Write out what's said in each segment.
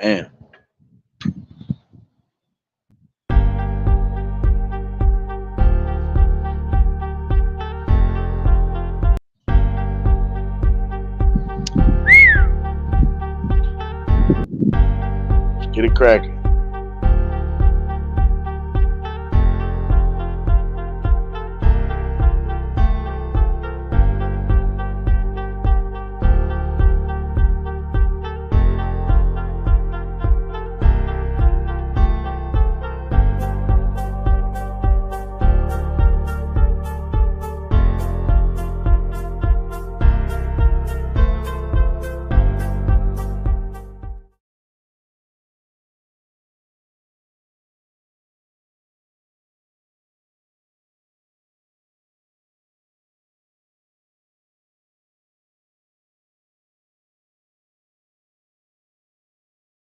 Damn. Get it cracking.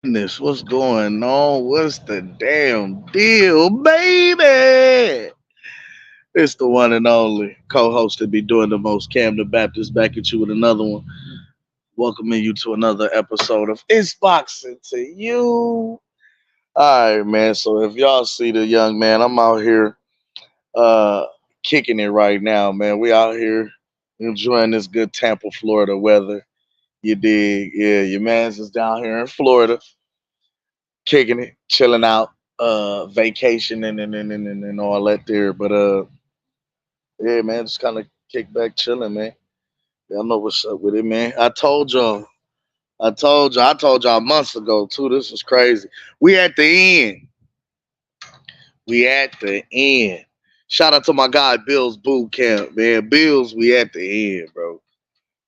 Goodness, what's going on? What's the damn deal, baby? It's the one and only co-host that be doing the most, Cam the Baptist, back at you with another one. Welcoming you to another episode of It's Boxing to You. All right, man. So if y'all see the young man, I'm out here uh kicking it right now, man. We out here enjoying this good Tampa, Florida weather. You dig? Yeah, your man's is down here in Florida, kicking it, chilling out, vacationing and all that there. But yeah, man, just kind of kick back, chilling, man. Y'all know what's up with it, man. I told y'all months ago too. This was crazy. We at the end. We at the end. Shout out to my guy Bill's Boot Camp, man. Bills, we at the end, bro.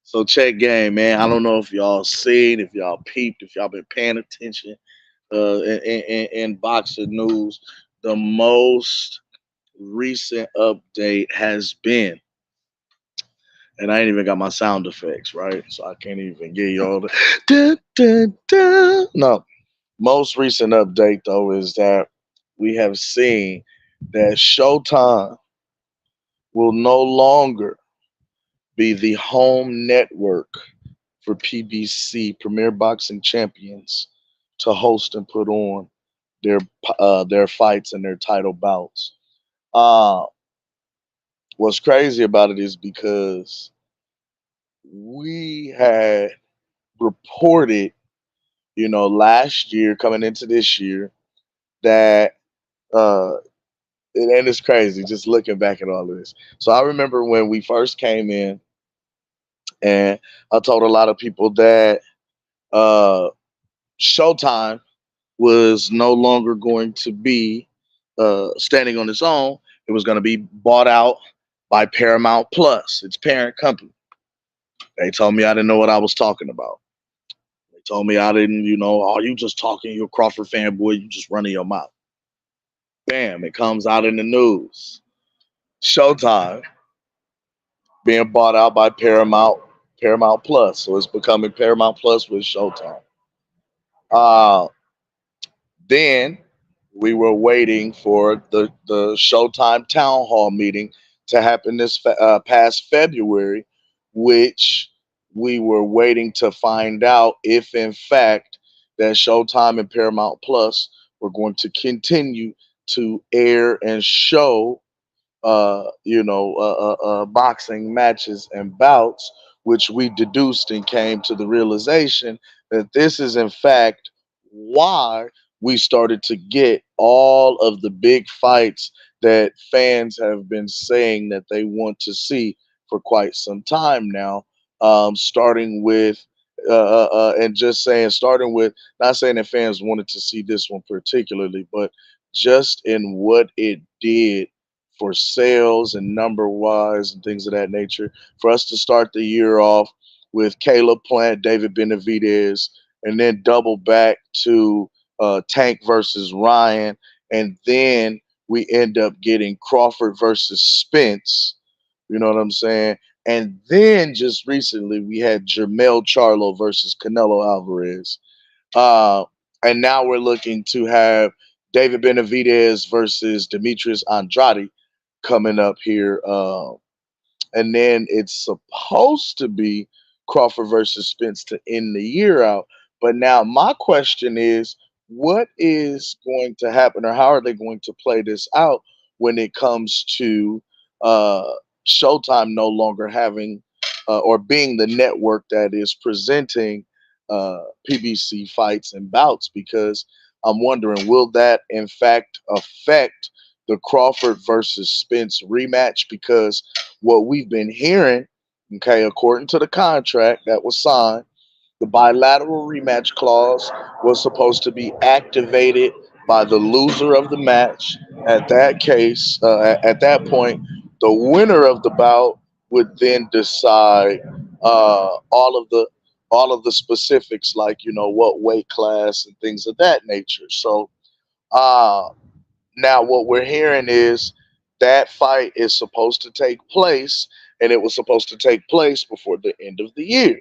So check game, man. I don't know if y'all seen, if y'all peeped, if y'all been paying attention in boxing news. The most recent update has been, and I ain't even got my sound effects, right? So I can't even give y'all the da, da, da. No. Most recent update though is that we have seen that Showtime will no longer be the home network for PBC Premier Boxing Champions to host and put on their their fights and their title bouts. Uh, what's crazy about it is because we had reported, last year coming into this year that uh, and it's crazy just looking back at all of this. So I remember when we first came in, and I told a lot of people that uh, Showtime was no longer going to be standing on its own. It was going to be bought out by Paramount Plus, its parent company. They told me I didn't know what I was talking about. They told me I didn't, oh, you just talking, you're a Crawford fanboy, you just running your mouth. Bam, it comes out in the news. Showtime being bought out by Paramount Plus. So it's becoming Paramount Plus with Showtime. Uh, then we were waiting for the Showtime town hall meeting to happen this past February, which we were waiting to find out if, in fact, that Showtime and Paramount Plus were going to continue to air and show boxing matches and bouts, which we deduced and came to the realization that this is, in fact, why we started to get all of the big fights that fans have been saying that they want to see for quite some time now. Starting with, and just saying, starting with, not saying that fans wanted to see this one particularly, but just in what it did for sales and number wise and things of that nature. For us to start the year off with Caleb Plant, David Benavidez, and then double back to Tank versus Ryan, and then we end up getting Crawford versus Spence. You know what I'm saying? And then just recently we had Jermell Charlo versus Canelo Alvarez. Uh, and now we're looking to have David Benavidez versus Demetrius Andrade coming up here. And then it's supposed to be Crawford versus Spence to end the year out. But now my question is, what is going to happen, or how are they going to play this out when it comes to uh, Showtime no longer having or being the network that is presenting uh, PBC fights and bouts? Because I'm wondering, will that in fact affect the Crawford versus Spence rematch? Because what we've been hearing, okay, according to the contract that was signed, the bilateral rematch clause was supposed to be activated by the loser of the match. At that point, the winner of the bout would then decide all of the specifics, like what weight class and things of that nature. So uh, now what we're hearing is that fight is supposed to take place, and it was supposed to take place before the end of the year.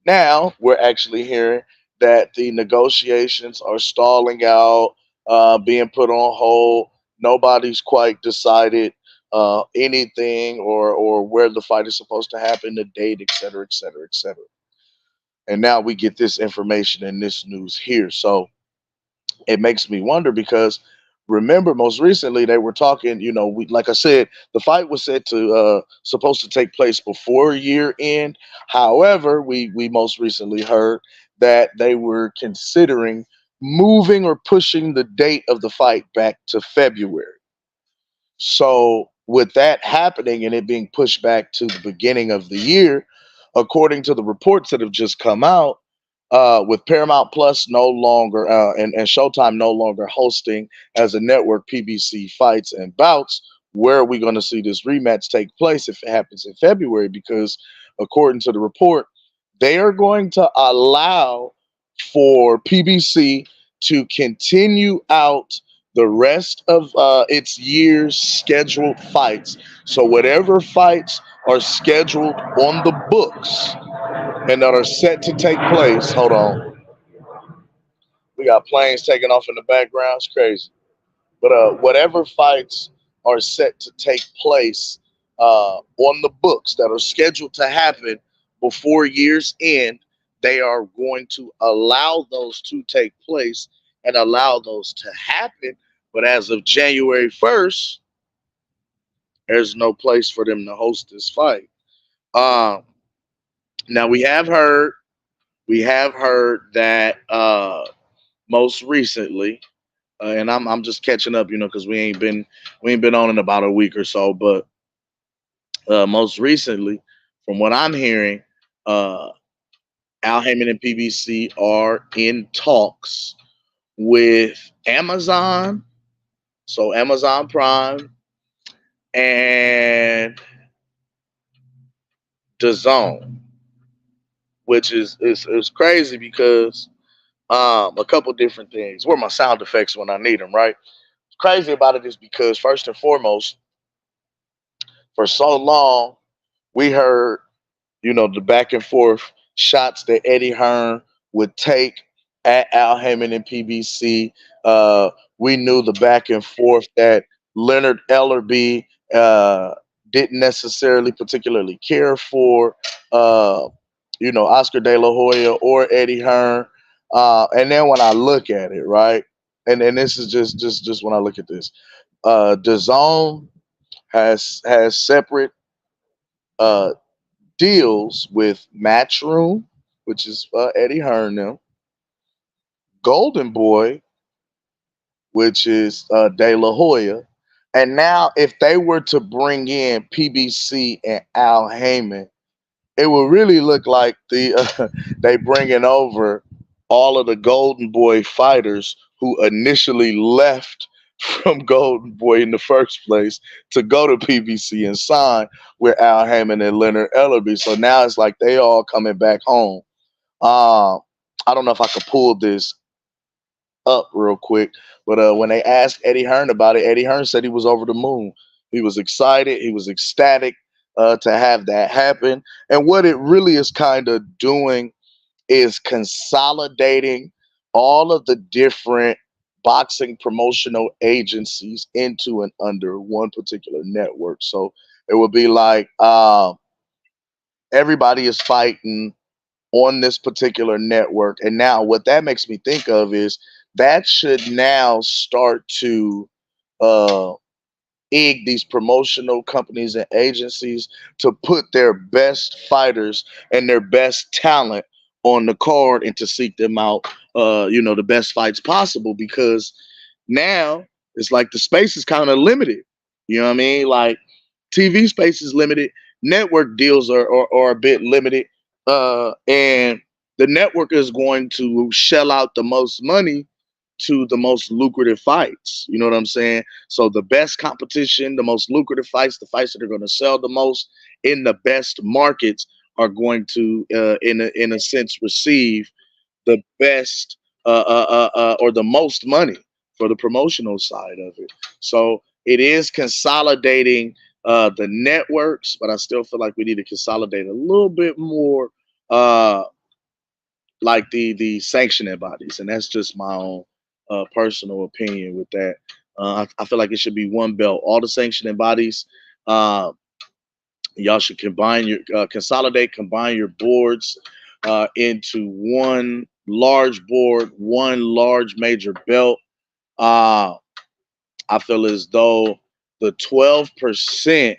Now we're actually hearing that the negotiations are stalling out, being put on hold. Nobody's quite decided anything, or where the fight is supposed to happen, the date, et cetera, et cetera, et cetera. And now we get this information and this news here. So it makes me wonder, because remember, most recently they were talking, like I said, the fight was said to supposed to take place before year end. However, we most recently heard that they were considering moving or pushing the date of the fight back to February. So, with that happening and it being pushed back to the beginning of the year, according to the reports that have just come out, with Paramount Plus no longer and Showtime no longer hosting as a network PBC fights and bouts, where are we going to see this rematch take place if it happens in February? Because according to the report, they are going to allow for PBC to continue out the rest of its year's scheduled fights. So whatever fights are scheduled on the books and that are set to take place. Hold on, we got planes taking off in the background. It's crazy. But whatever fights are set to take place on the books that are scheduled to happen before year's end, they are going to allow those to take place and allow those to happen. But as of January 1st, there's no place for them to host this fight. Um, Now we have heard that most recently, and I'm just catching up, because we ain't been on in about a week or so. But most recently, from what I'm hearing, uh, Al Heyman and PBC are in talks with Amazon, so Amazon Prime and DAZN, which is crazy because a couple different things. Where are my sound effects when I need them, right? Crazy about it is because first and foremost, for so long we heard, the back and forth shots that Eddie Hearn would take at Al Heyman and PBC. We knew the back and forth that Leonard Ellerby didn't necessarily particularly care for, uh, Oscar De La Hoya or Eddie Hearn. And then when I look at it, right, and this is just when I look at this, DAZN has separate uh, deals with Matchroom, which is Eddie Hearn now, Golden Boy, which is De La Hoya. And now, if they were to bring in PBC and Al Heyman, it would really look like they bringing over all of the Golden Boy fighters who initially left from Golden Boy in the first place to go to PBC and sign with Al Heyman and Leonard Ellerby. So now it's like they all coming back home. Uh, I don't know if I could pull this up real quick, but when they asked Eddie Hearn about it, Eddie Hearn said he was over the moon. He was excited. He was ecstatic to have that happen. And what it really is kind of doing is consolidating all of the different boxing promotional agencies into and under one particular network. So it would be like everybody is fighting on this particular network. And now what that makes me think of is that should now start to uh, egg these promotional companies and agencies to put their best fighters and their best talent on the card and to seek them out, the best fights possible, because now it's like the space is kind of limited. You know what I mean? Like TV space is limited, network deals are a bit limited, and the network is going to shell out the most money to the most lucrative fights. You know what I'm saying? So the best competition, the most lucrative fights, the fights that are going to sell the most in the best markets are going to, in a sense, receive the best or the most money for the promotional side of it. So it is consolidating the networks, but I still feel like we need to consolidate a little bit more, uh, like the sanctioning bodies, and that's just my own personal opinion with that. I feel like it should be one belt. All the sanctioning bodies, uh, y'all should combine your combine your boards into one large board, one large major belt. Uh, I feel as though the 12%,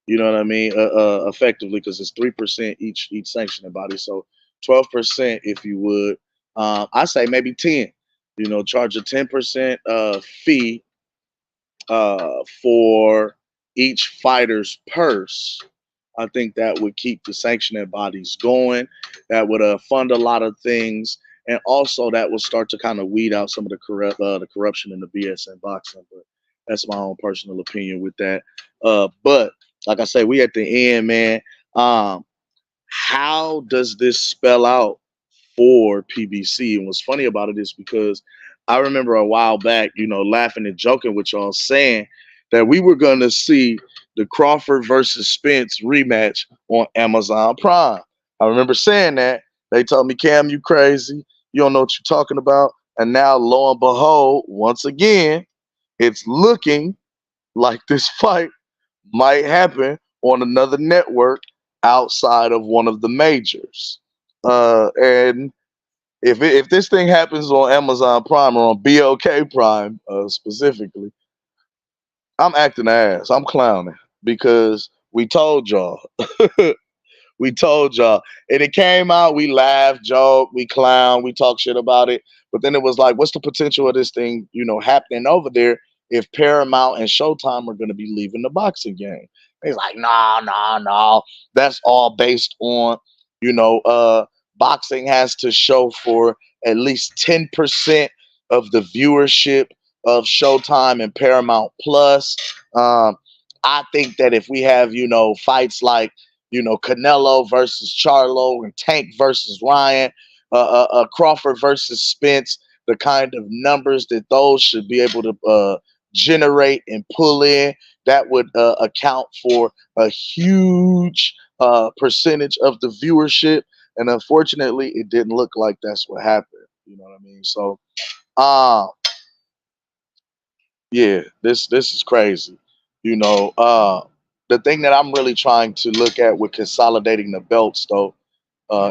you know what I mean, effectively, because it's 3% each sanctioning body. So 12%, if you would, I say maybe 10. Charge a 10% fee for each fighter's purse. I think that would keep the sanctioning bodies going. That would fund a lot of things, and also that would start to kind of weed out some of the corruption and the BS in boxing. But that's my own personal opinion with that. But like I say, we at the end, man. Um, how does this spell out for PBC? And what's funny about it is because I remember a while back, laughing and joking with y'all saying that we were going to see the Crawford versus Spence rematch on Amazon Prime. I remember saying that. They told me, Cam, you crazy. You don't know what you're talking about. And now, lo and behold, once again, it's looking like this fight might happen on another network outside of one of the majors. And if this thing happens on Amazon Prime or on BOK Prime specifically, I'm acting ass. I'm clowning because we told y'all. We told y'all. And it came out, we laughed, joked, we clown, we talk shit about it. But then it was like, what's the potential of this thing, happening over there if Paramount and Showtime are going to be leaving the boxing game? He's like, no, no, no. That's all based on, boxing has to show for at least 10% of the viewership of Showtime and Paramount Plus. I think that if we have, fights like, Canelo versus Charlo and Tank versus Ryan, Crawford versus Spence, the kind of numbers that those should be able to generate and pull in, that would account for a huge percentage of the viewership. And unfortunately, it didn't look like that's what happened. You know what I mean? So, uh, yeah, this is crazy. You know, the thing that I'm really trying to look at with consolidating the belts, though,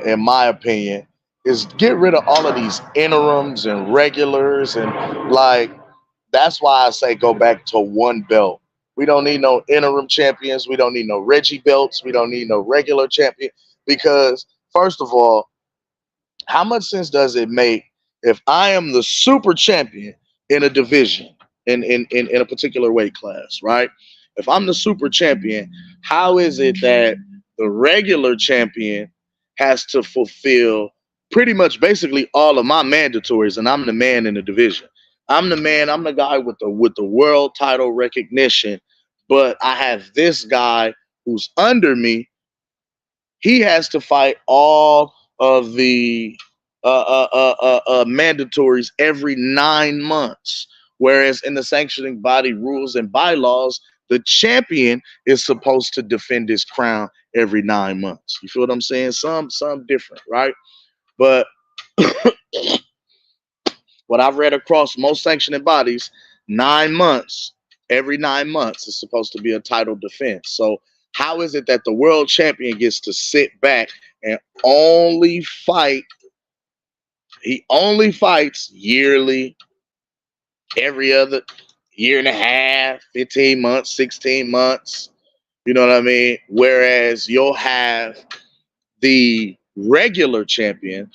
in my opinion, is get rid of all of these interims and regulars, and like that's why I say go back to one belt. We don't need no interim champions. We don't need no Reggie belts. We don't need no regular champion, because first of all, how much sense does it make if I am the super champion in a division, in a particular weight class, right? If I'm the super champion, how is it that the regular champion has to fulfill pretty much basically all of my mandatories, and I'm the man in the division? I'm the man, I'm the guy with the world title recognition, but I have this guy who's under me. He has to fight all of the mandatories every 9 months. Whereas in the sanctioning body rules and bylaws, the champion is supposed to defend his crown every 9 months. You feel what I'm saying? Some different, right? But what I've read across most sanctioning bodies, 9 months, every 9 months is supposed to be a title defense. So how is it that the world champion gets to sit back and only fight. He only fights yearly, every other year and a half, 15 months, 16 months. You know what I mean? Whereas you'll have the regular champion,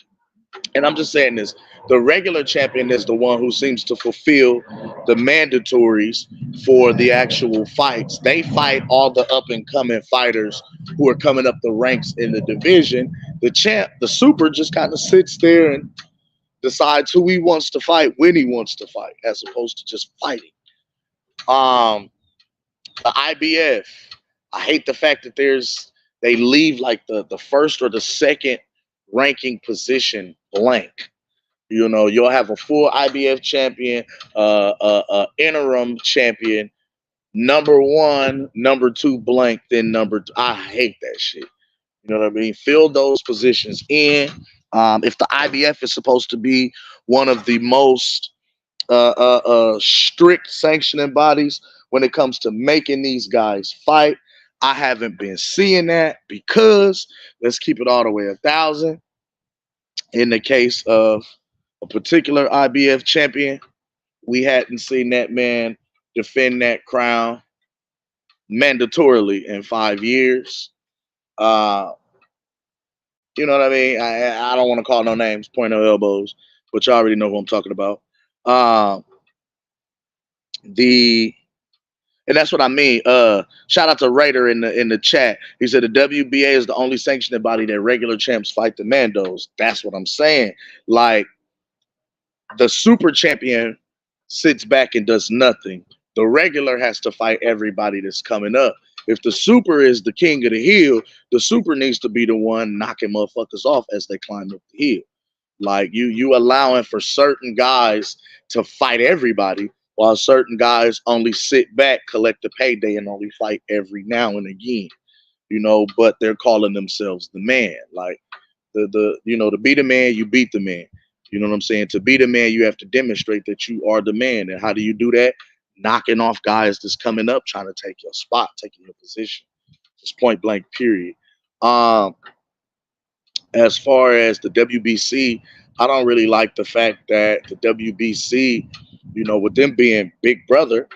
and I'm just saying this, the regular champion is the one who seems to fulfill the mandatories for the actual fights. They fight all the up and coming fighters who are coming up the ranks in the division. The champ, the super, just kind of sits there and decides who he wants to fight when he wants to fight, as opposed to just fighting. Um, the IBF, I hate the fact that they leave like the first or the second ranking position blank. You know, you'll have a full IBF champion, interim champion, number one, number two blank, then number two. I hate that shit. You know what I mean? Fill those positions in. If the IBF is supposed to be one of the most strict sanctioning bodies when it comes to making these guys fight, I haven't been seeing that because let's keep it all the way 1,000. In the case of a particular IBF champion, we hadn't seen that man defend that crown mandatorily in 5 years. Uh, you know what I mean? I don't want to call no names, point no elbows, but you already know who I'm talking about. Uh, the And that's what I mean. Shout out to Raider in the chat. He said the WBA is the only sanctioning body that regular champs fight the Mandos. That's what I'm saying. Like the super champion sits back and does nothing. The regular has to fight everybody that's coming up. If the super is the king of the hill, the super needs to be the one knocking motherfuckers off as they climb up the hill. Like you allowing for certain guys to fight everybody, while certain guys only sit back, collect the payday, and only fight every now and again. You know, but they're calling themselves the man. Like to be the man, you beat the man. You know what I'm saying? To be the man, you have to demonstrate that you are the man. And how do you do that? Knocking off guys that's coming up, trying to take your spot, taking your position. Just point blank, period. Um, as far as the WBC, I don't really like the fact that the WBC, with them being Big Brother,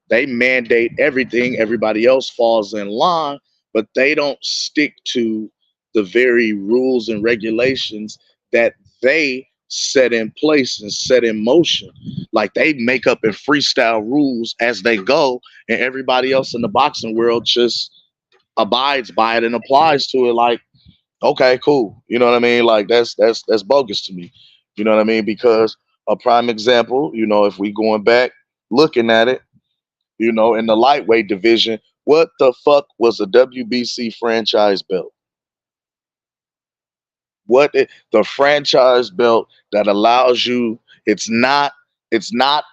they mandate everything. Everybody else falls in line, but they don't stick to the very rules and regulations that they set in place and set in motion. Like they make up and freestyle rules as they go, and everybody else in the boxing world just abides by it and applies to it like, okay, cool. You know what I mean? Like that's bogus to me. You know what I mean? Because a prime example, if we going back looking at it, in the lightweight division, what the fuck was a WBC franchise belt? The franchise belt that allows you, it's not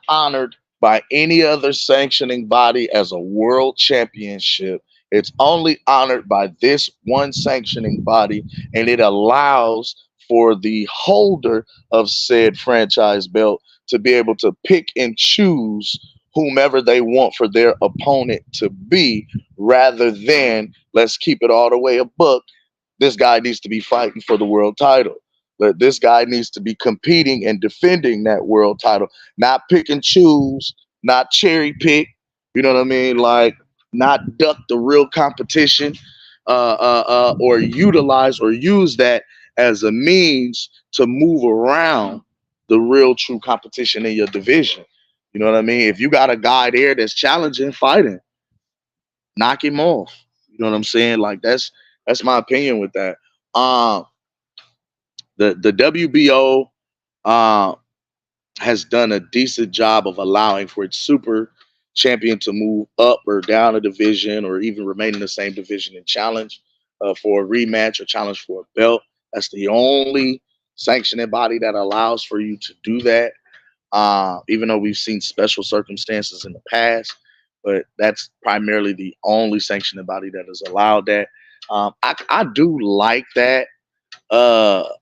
honored by any other sanctioning body as a world championship. It's only honored by this one sanctioning body, and it allows for the holder of said franchise belt to be able to pick and choose whomever they want for their opponent to be, rather than, let's keep it all the way a buck, this guy needs to be fighting for the world title. But this guy needs to be competing and defending that world title, not pick and choose, not cherry pick. You know what I mean? Like not duck the real competition, or utilize or use that as a means to move around the real true competition in your division. You know what I mean? If you got a guy there that's challenging, fighting, knock him off. You know what I'm saying? Like that's my opinion with that. Um, the WBO uh, has done a decent job of allowing for its super champion to move up or down a division, or even remain in the same division and challenge for a rematch or challenge for a belt. That's the only sanctioning body that allows for you to do that. Even though we've seen special circumstances in the past, but that's primarily the only sanctioning body that has allowed that. I do like that,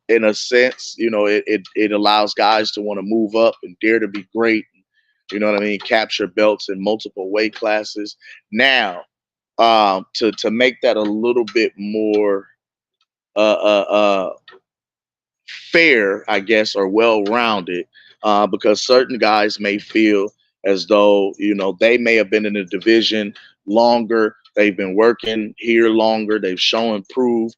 in a sense. It allows guys to want to move up and dare to be great. You know what I mean? Capture belts in multiple weight classes. Now, to make that a little bit more uh, fair, I guess, or well rounded, because certain guys may feel as though, they may have been in the division longer, they've been working here longer, they've shown proof.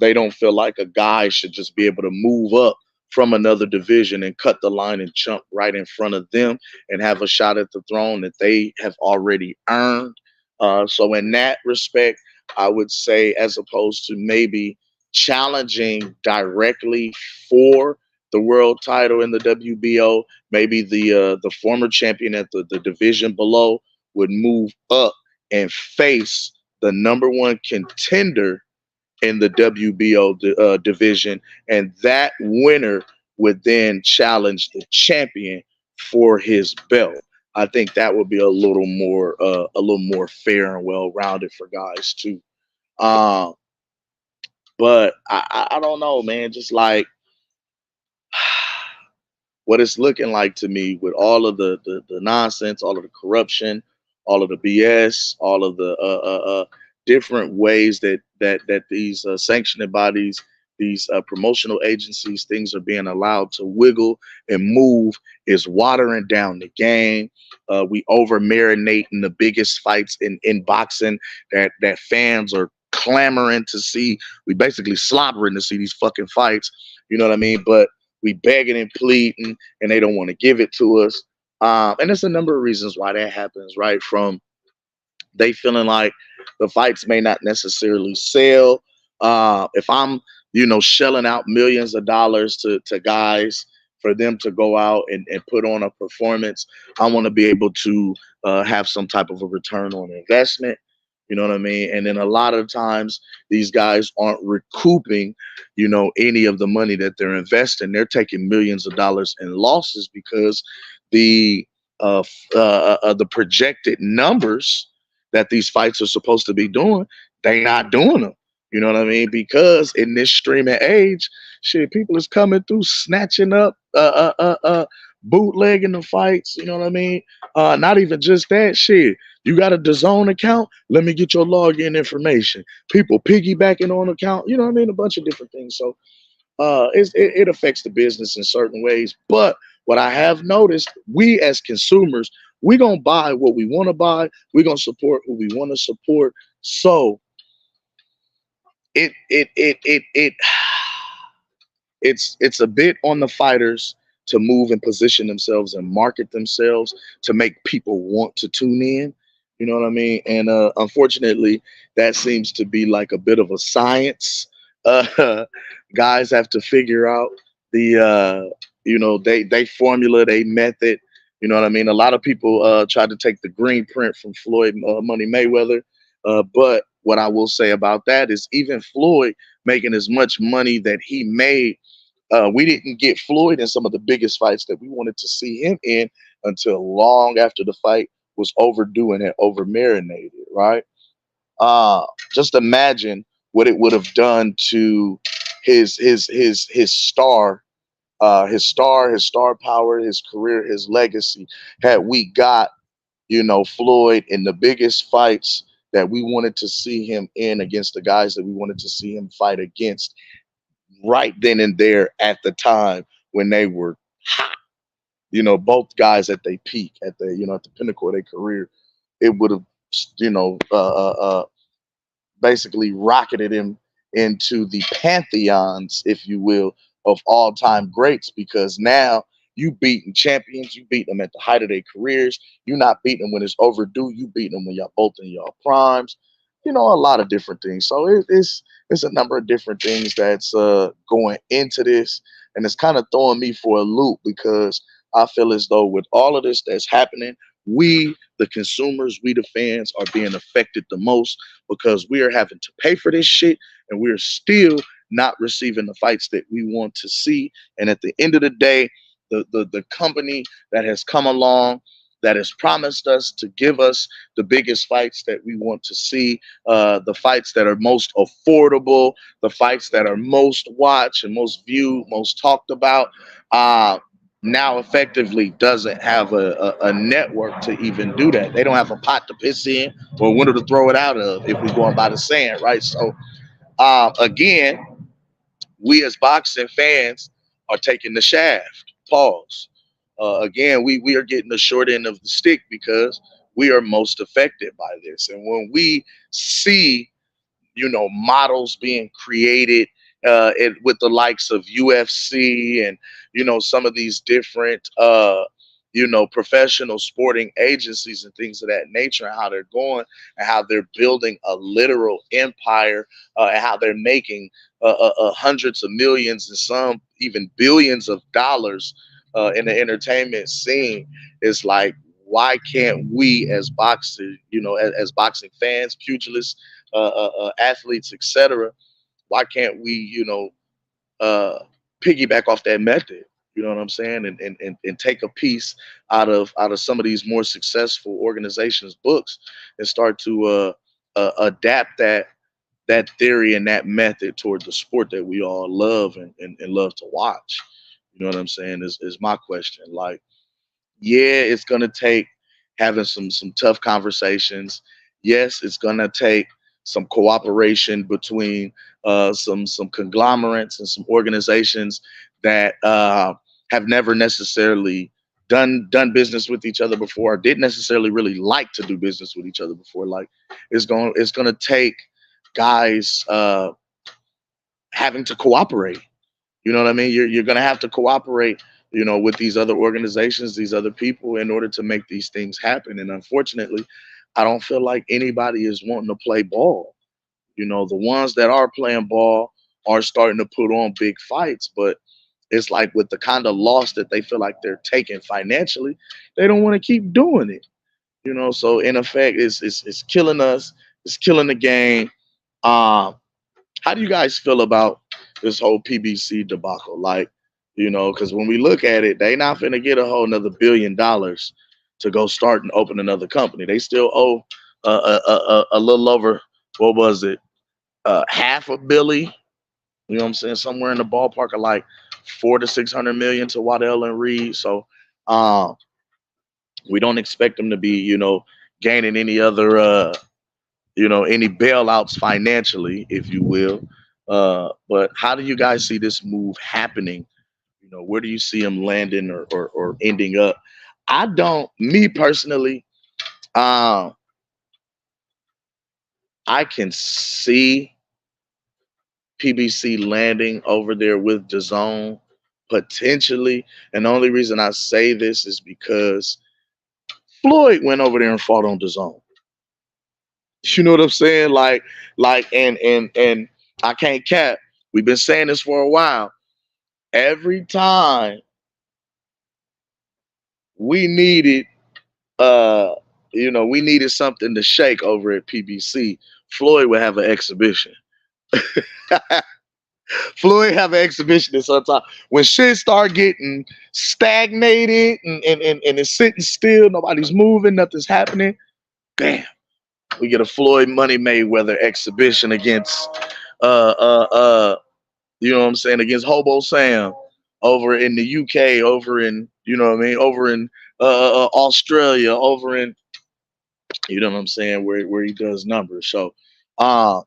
They don't feel like a guy should just be able to move up from another division and cut the line and jump right in front of them and have a shot at the throne that they have already earned. So, in that respect, I would say, as opposed to maybe challenging directly for the world title in the WBO, maybe the former champion at the division below would move up and face the number one contender in the WBO division, and that winner would then challenge the champion for his belt. I think that would be a little more fair and well rounded for guys too. Um, but I don't know, man. Just like what it's looking like to me with all of the nonsense, all of the corruption, all of the BS, all of the different ways that these sanctioning bodies, these promotional agencies, things are being allowed to wiggle and move, is watering down the game. We over marinate in the biggest fights in boxing that fans are clamoring to see. We basically slobbering to see these fucking fights. You know what I mean? But we begging and pleading, and they don't want to give it to us. And there's a number of reasons why that happens, right? From they feeling like the fights may not necessarily sell. If I'm, shelling out millions of dollars to guys for them to go out and put on a performance, I want to be able to have some type of a return on investment. You know what I mean? And then a lot of times these guys aren't recouping, any of the money that they're investing. They're taking millions of dollars in losses because the the projected numbers that these fights are supposed to be doing, they not doing them. You know what I mean? Because in this streaming age, shit, people is coming through snatching up, bootlegging the fights. You know what I mean? Not even just that shit. You got a DAZN account? Let me get your login information. People piggybacking on account. You know what I mean? A bunch of different things. So it affects the business in certain ways. But what I have noticed, we as consumers, we gonna buy what we want to buy. We're gonna support who we want to support. So it it's a bit on the fighters to move and position themselves and market themselves to make people want to tune in. You know what I mean? And unfortunately, that seems to be like a bit of a science. Uh, Guys have to figure out the they formula, they method. You know what I mean? A lot of people try to take the green print from Floyd Money Mayweather, but what I will say about that is even Floyd making as much money that he made, we didn't get Floyd in some of the biggest fights that we wanted to see him in until long after the fight was overdue and had over marinated, right? Just imagine what it would have done to his star, his star power, his career, his legacy, had we got, Floyd in the biggest fights that we wanted to see him in against the guys that we wanted to see him fight against right then and there at the time when they were hot. Both guys at their peak, at the pinnacle of their career, it would have, you know, basically rocketed him into the pantheons, if you will, of all time greats because now you beating champions, you beat them at the height of their careers. You're not beating them when it's overdue. You beat them when y'all both in your primes. A lot of different things. So it's a number of different things that's going into this, and it's kind of throwing me for a loop because I feel as though with all of this that's happening, we, the consumers, we, the fans, are being affected the most because we are having to pay for this shit and we're still not receiving the fights that we want to see. And at the end of the day, the company that has come along that has promised us to give us the biggest fights that we want to see, the fights that are most affordable, the fights that are most watched and most viewed, most talked about, now effectively doesn't have a network to even do that. They don't have a pot to piss in or a window to throw it out of if we're going by the saying, right? So again, we as boxing fans are taking the shaft. Pause. Again, we are getting the short end of the stick because we are most affected by this. And when we see, models being created with the likes of UFC and some of these different professional sporting agencies and things of that nature, and how they're going and how they're building a literal empire, and how they're making hundreds of millions and some even billions of dollars in the entertainment scene. It's like, why can't we as boxers, as boxing fans, pugilists, athletes, etc., why can't we, uh, piggyback off that method? You know what I'm saying? And take a piece out of some of these more successful organizations' books and start to adapt that theory and that method toward the sport that we all love and love to watch. You know what I'm saying? Is my question. Like, yeah, it's gonna take having some tough conversations. Yes, it's gonna take some cooperation between some conglomerates and some organizations that have never necessarily done business with each other before, or didn't necessarily really like to do business with each other before. Like, it's gonna take guys having to cooperate. You know what I mean? You're gonna have to cooperate, with these other organizations, these other people, in order to make these things happen. And unfortunately, I don't feel like anybody is wanting to play ball. The ones that are playing ball are starting to put on big fights, but it's like with the kind of loss that they feel like they're taking financially, they don't want to keep doing it. So in effect, it's killing us. It's killing the game. Um, how do you guys feel about this whole PBC debacle? Like, because when we look at it, they not finna get a whole another $1 billion to go start and open another company. They still owe a little over, what was it, half a billy. You know what I'm saying? Somewhere in the ballpark of like 400 to 600 million to Waddell and Reed. So um, we don't expect them to be, gaining any other any bailouts financially, if you will. But how do you guys see this move happening? Where do you see them landing or ending up? I don't, me personally, um, I can see PBC landing over there with DAZN potentially. And the only reason I say this is because Floyd went over there and fought on DAZN. You know what I'm saying? And I can't cap. We've been saying this for a while. Every time we needed, uh, we needed something to shake over at PBC, Floyd would have an exhibition. Floyd have an exhibition at some time. When shit start getting stagnated and it's sitting still, nobody's moving, nothing's happening. Bam, we get a Floyd Money Mayweather exhibition against uh uh uh what I'm saying, against Hobo Sam over in the UK, over in over in Australia, over in what I'm saying, where he does numbers. So uh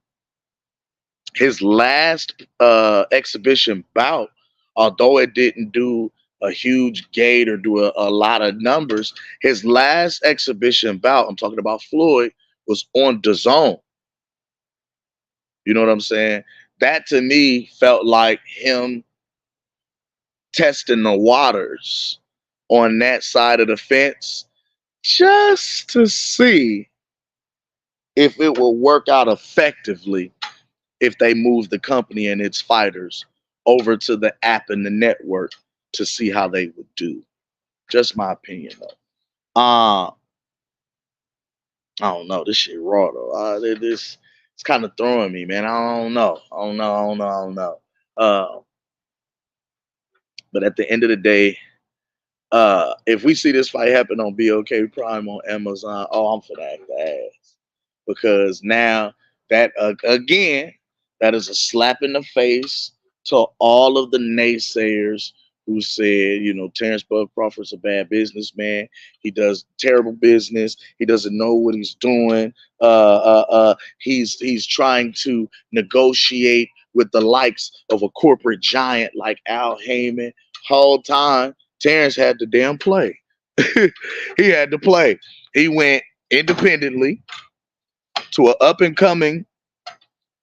his last exhibition bout, although it didn't do a huge gate or do a lot of numbers, his last exhibition bout, I'm talking about Floyd, was on DAZN. You know what I'm saying? That to me felt like him testing the waters on that side of the fence just to see if it will work out effectively if they move the company and its fighters over to the app and the network to see how they would do. Just my opinion though. I don't know. This shit raw though. This it's kind of throwing me, man. I don't know. I don't know. I don't know. I don't know. But at the end of the day, if we see this fight happen on BOK Prime on Amazon, oh, I'm for that ass, because now that again, that is a slap in the face to all of the naysayers who said, Terrence Bud Crawford's a bad businessman. He does terrible business. He doesn't know what he's doing. He's trying to negotiate with the likes of a corporate giant like Al Heyman. Whole time, Terrence had to damn play. He had to play. He went independently to an up and coming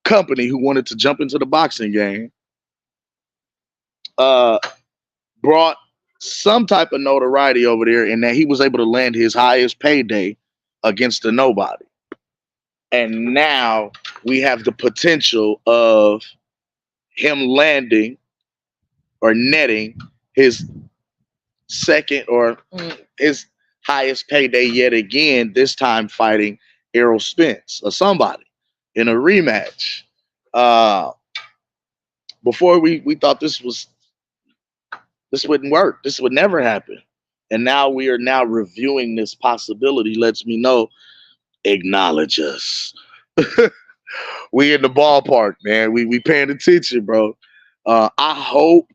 company who wanted to jump into the boxing game. Uh, Brought some type of notoriety over there, in that he was able to land his highest payday against a nobody. And now we have the potential of him landing or netting his second or his highest payday yet again, this time fighting Errol Spence or somebody in a rematch. Uh, Before we thought this wouldn't work. This would never happen. And now we are now reviewing this possibility. Lets me know, acknowledge us. We in the ballpark, man. We paying attention, bro. I hope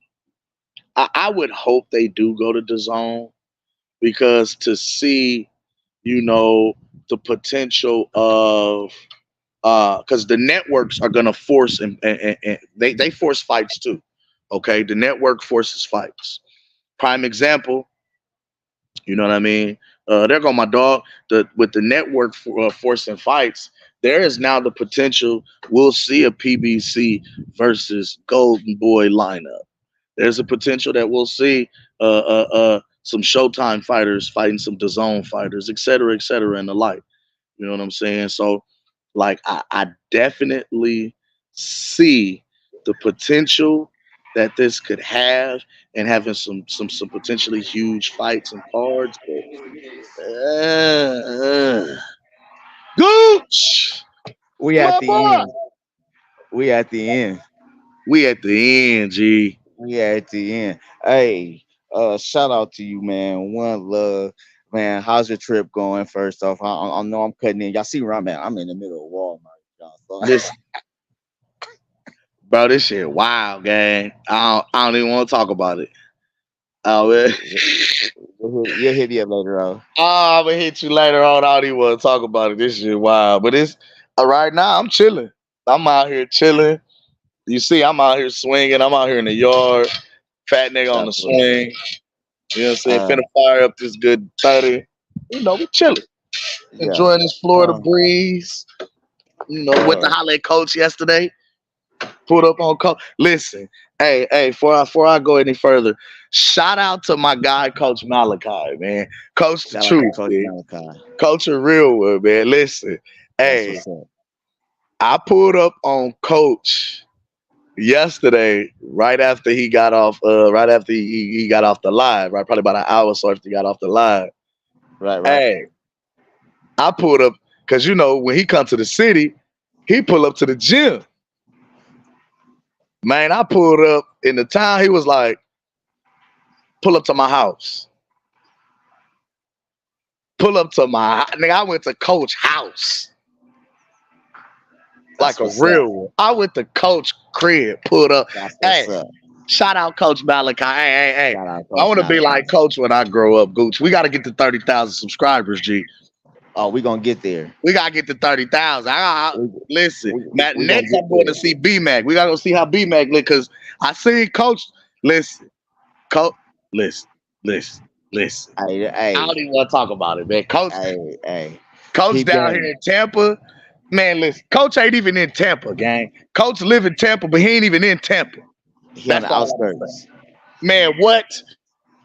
I would hope they do go to the zone, because to see, the potential of because the networks are gonna force, and they force fights too. Okay, the network forces fights. Prime example, you know what I mean? There go my dog. With the network forcing fights, there is now the potential we'll see a PBC versus Golden Boy lineup. There's a potential that we'll see some Showtime fighters fighting some DAZN fighters, et cetera, and the like. You know what I'm saying? So, like, I definitely see the potential that this could have, and having some potentially huge fights and cards. But, Gooch, We at my the boy, end. We at the end. we at the end, G. We at the end. Hey, shout out to you, man. One love, man. How's your trip going? First off, I know I'm cutting in. Y'all see where I'm at? I'm in the middle of Walmart, y'all. So This, bro, this shit wild, gang. I don't even want to talk about it. Oh, man. you'll hit me up later on. Oh, I'm gonna hit you later on. I don't even want to talk about it. This shit wild, but it's right now. I'm chilling. I'm out here chilling. You see, I'm out here swinging. I'm out here in the yard. Fat nigga on the That's what. swing. You know what I'm saying? Uh, Finna fire up this good 30. We chilling. yeah. Enjoying this Florida Um. breeze. Went to Uh. holler at coach yesterday. Pulled up on coach. Listen, hey, before I go any further, shout out to my guy, Coach Malachi, man. Coach the Shout out to truth, Coach man. Malachi. Coach a real one, man. Listen, That's hey, what's up. I pulled up on Coach yesterday, right after he got off, right after he got off the live, right, probably about an hour or so after he got off the live. Right. Right. Hey, I pulled up because when he come to the city, he pull up to the gym. Man, I pulled up in the town. He was like, pull up to my house. Pull up to my nigga. I went to Coach house like That's a what's up. real one. I went to Coach crib, pulled up. That's Hey, what's up. shout out Coach Malachi. Hey. Shout out I Coach want to be like Malachi. Coach when I grow up, Gooch. We got to get to 30,000 subscribers, G. Oh, we gonna get there. We got to get to 30,000. We Listen, we Matt, we gonna next get I'm going to there. see B-Mac. We got to go see how B-Mac look, because I see Coach. Listen, Coach, listen, listen, listen. Hey, I hey, don't even want to talk about it, man. hey. Coach Peep down here game. in Tampa. Man, listen, Coach ain't even in Tampa, gang. Coach live in Tampa, but he ain't even in Tampa. He on That's the all I'm gonna say. outskirts. Man, what?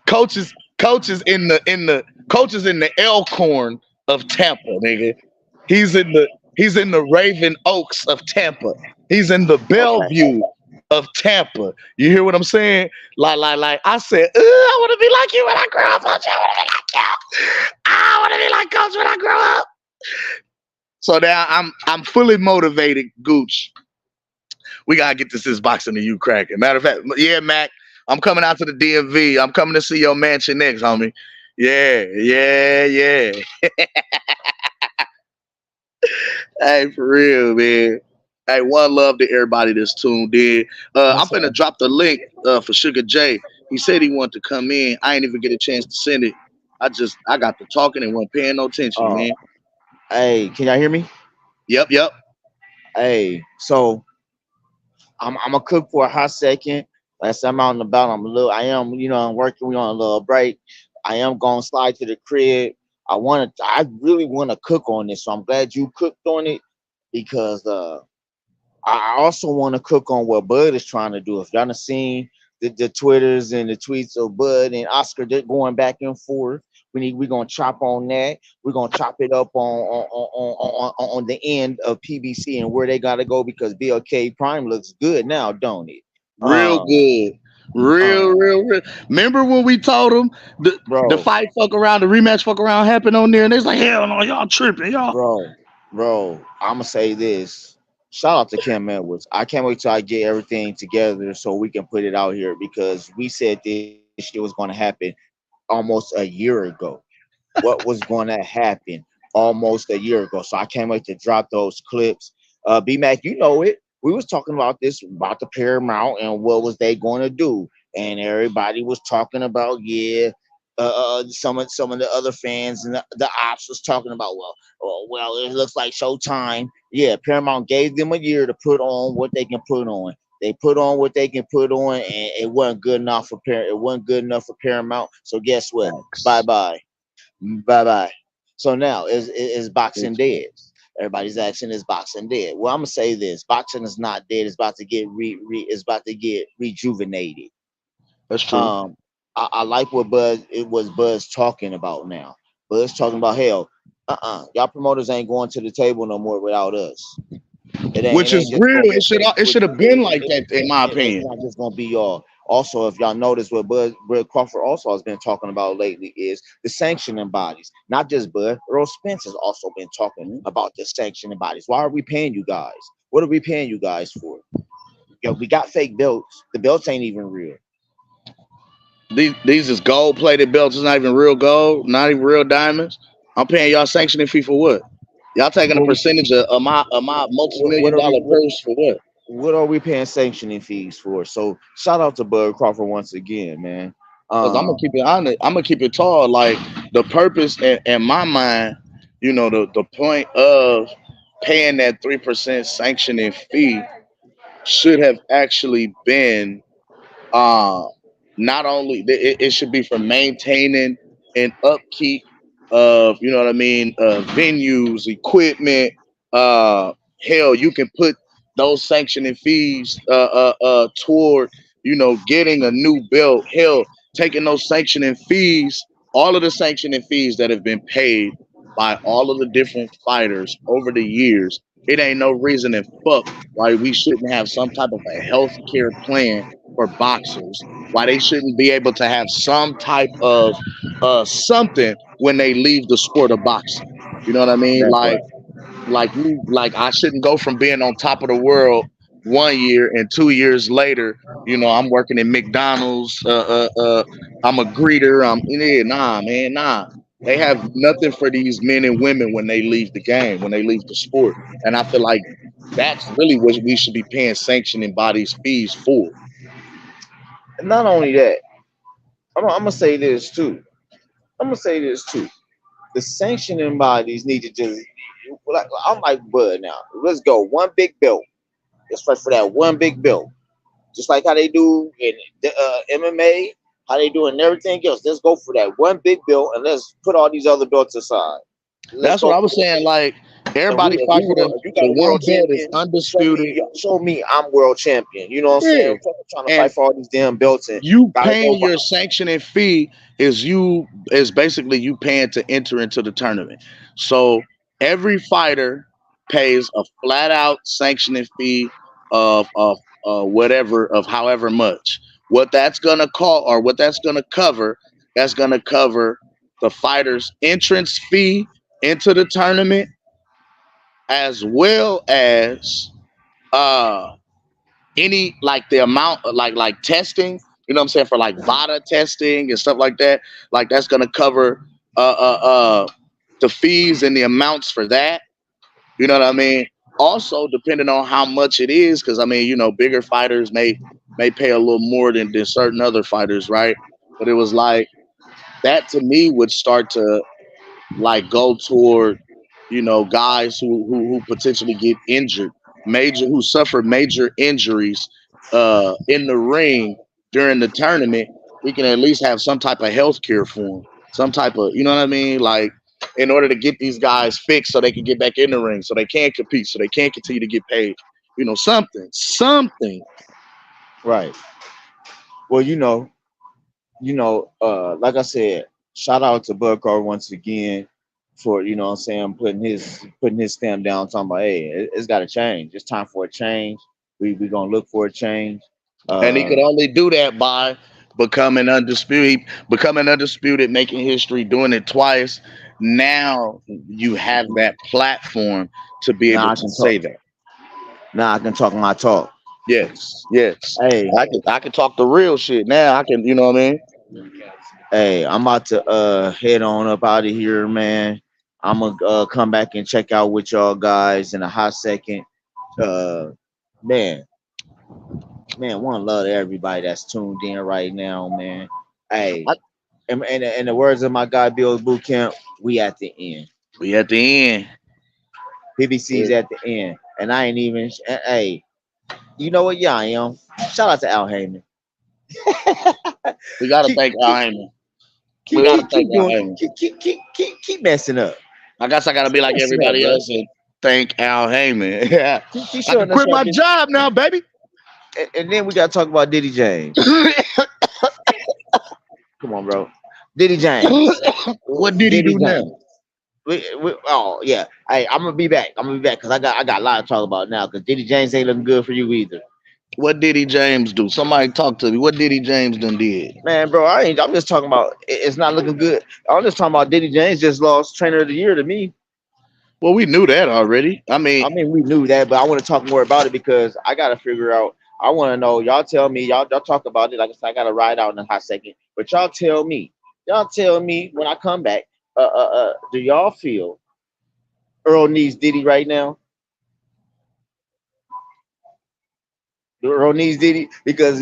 Coach is in the Elkhorn of Tampa, nigga. He's in the Raven Oaks of Tampa. He's in the Okay. Bellevue of Tampa. You hear what I'm saying? Like I said, I want to be like you when I grow up. Coach. I want to be like you. I want to be like Coach when I grow up. So now I'm fully motivated, Gooch. We gotta get this boxing to you cracking. Matter of fact, yeah, Mac, I'm coming out to the DMV. I'm coming to see your mansion next, homie. Yeah. Hey, for real, man. Hey, one love to everybody that's tuned in. I'm Yes, finna sir. drop the link for Sugar J. He said he wanted to come in. I ain't even get a chance to send it. I got to talking and wasn't paying no attention, Uh, man. hey, can y'all hear me? Yep. Hey, so I'm gonna cook for a hot second. Last time out and about, I am, I'm working. We on a little break. I am gonna slide to the crib. I really want to cook on this, so I'm glad you cooked on it because I also want to cook on what Bud is trying to do. If y'all done seen the Twitters and the tweets of Bud and Oscar, they're going back and forth. We're gonna chop on that. We're gonna chop it up on the end of PBC and where they gotta go because BLK Prime looks good now, don't it? Real good. Um, Real. Remember when we told them the bro, fight fuck around, the rematch fuck around happened on there, and they was like, hell no, y'all tripping, y'all. bro, bro. I'ma say this. Shout out to Cam Edwards. I can't wait till I get everything together so we can put it out here because we said this shit was gonna happen almost a year ago. What was going to happen almost a year ago. So I can't wait to drop those clips. B Mac, you know it. We was talking about this about the Paramount and what was they going to do, and everybody was talking about some of the other fans and the ops was talking about well it looks like Showtime. Yeah, Paramount gave them a year to put on what they can put on. They put on what they can put on, and it wasn't good enough for It wasn't good enough for Paramount. So guess what? Bye Facts. bye. Bye bye. So now is boxing That's dead? facts. Everybody's asking, is boxing dead? Well, I'm gonna say this: boxing is not dead. It's about to get it's about to get rejuvenated. That's true. Um, I like what Buzz talking about now. Buzz talking about hell. Y'all promoters ain't going to the table no more without us. It Which ain't is just real. gonna be It should have been like that, in my it's opinion. not just gonna be y'all. Also, if y'all notice what Bud Crawford also has been talking about lately is the sanctioning bodies. Not just Bud, Earl Spence has also been talking Mhm. about the sanctioning bodies. Why are we paying you guys? What are we paying you guys for? Yo, we got fake belts. The belts ain't even real. These is gold plated belts. It's not even real gold, not even real diamonds. I'm paying y'all sanctioning fee for what? Y'all taking a What we percentage of my multi-million what are we dollar purse for what? what are we paying sanctioning fees for? So shout out to Bud Crawford once again, man. Because I'm gonna Um, keep it honest. I'm gonna keep it tall. Like the purpose in my mind, the point of paying that 3% sanctioning fee should have actually been uh, not only it should be for maintaining and upkeep of what I mean, venues, equipment. Uh, hell, you can put those sanctioning fees toward getting a new belt. Hell, taking those sanctioning fees, all of the sanctioning fees that have been paid by all of the different fighters over the years. It ain't no reason in fuck why we shouldn't have some type of a health care plan for boxers, why they shouldn't be able to have some type of something when they leave the sport of boxing. You know what I mean? that's right. Like I shouldn't go from being on top of the world 1 year and 2 years later, I'm working in McDonald's. I'm a greeter. Yeah, nah, man, nah. They have nothing for these men and women when they leave the game, when they leave the sport, and I feel like that's really what we should be paying sanctioning bodies fees for. And not only that, I'm gonna say this too. I'm gonna say this too. The sanctioning bodies need to just like I'm like Bud now. Let's go one big belt. Let's fight for that one big belt, just like how they do in the, MMA, how they do in everything else. Let's go for that one big belt and let's put all these other belts aside. Let's That's what go I for was it. saying. Like And we, everybody if fight we for world, the if you got the a one world belt is champion, undisputed. show me I'm world champion. You know what I'm saying? Yeah, Trying to fight and for all these damn belts and you gotta go paying by. your sanctioning fee is basically you paying to enter into the tournament. So every fighter pays a flat out sanctioning fee of whatever, of however much. What that's gonna call, or what that's gonna cover, that's gonna cover the fighter's entrance fee into the tournament, as well as uh any, like, the amount of, like testing, what I'm saying, for like VADA testing and stuff like that. Like that's gonna cover the fees and the amounts for that. You know what I mean? Also, depending on how much it is, because I mean, bigger fighters may pay a little more than certain other fighters, right? But it was like that to me would start to like go toward guys who potentially get injured. who suffered major injuries in the ring during the tournament, we can at least have some type of health care for them. Some type of, you know what I mean? Like, in order to get these guys fixed so they can get back in the ring, so they can compete, so they can continue to get paid. You know, something. Right. Well, like I said, shout out to Budcar once again for, what I'm saying, putting his stamp down, talking about, hey, it's got to change. It's time for a change. We gonna look for a change. And he could Uh, only do that by becoming undisputed, making history, doing it twice. Now you have that platform to be now able I to can talk. say that. Now I can talk my talk. Yes, yes. Hey, I can talk the real shit now. I can, you know what I mean? hey, I'm about to head on up out of here, man. I'm gonna come back and check out with y'all guys in a hot second. Uh, man, one love to everybody that's tuned in right now, man. Hey, I, and the words of my guy Bill's boot camp, we at the end. we at the end. PBC's at the end, and I ain't even. Hey, you know what? Yeah, I am. Shout out to Al Heyman. We gotta keep, thank Al keep, Heyman. We keep, gotta keep, thank keep Al doing. Heyman. Keep messing up. I guess I gotta be Keep like messing up, everybody bro. else and thank Al Heyman. Yeah, Keep I can showing us quit your my bitch. job now, baby. And then we gotta talk about Diddy James. Come on, bro. Diddy James. What did he Diddy do now? James. Oh yeah. Hey, I'm gonna be back. Because I got a lot to talk about now. Because Diddy James ain't looking good for you either, What did he James do? Somebody talk to me. What did he James done did? man, bro. I'm just talking about it's not looking good. I'm just talking about Diddy James just lost Trainer of the Year to me. Well, we knew that already. I mean, I mean, we knew that, but I want to talk more about it because I gotta figure out. I want to know. Y'all tell me. Y'all talk about it. Like I said, I gotta ride out in a hot second. But y'all tell me. Y'all tell me when I come back. Do y'all feel Earl needs Diddy right now? Do Earl needs Diddy because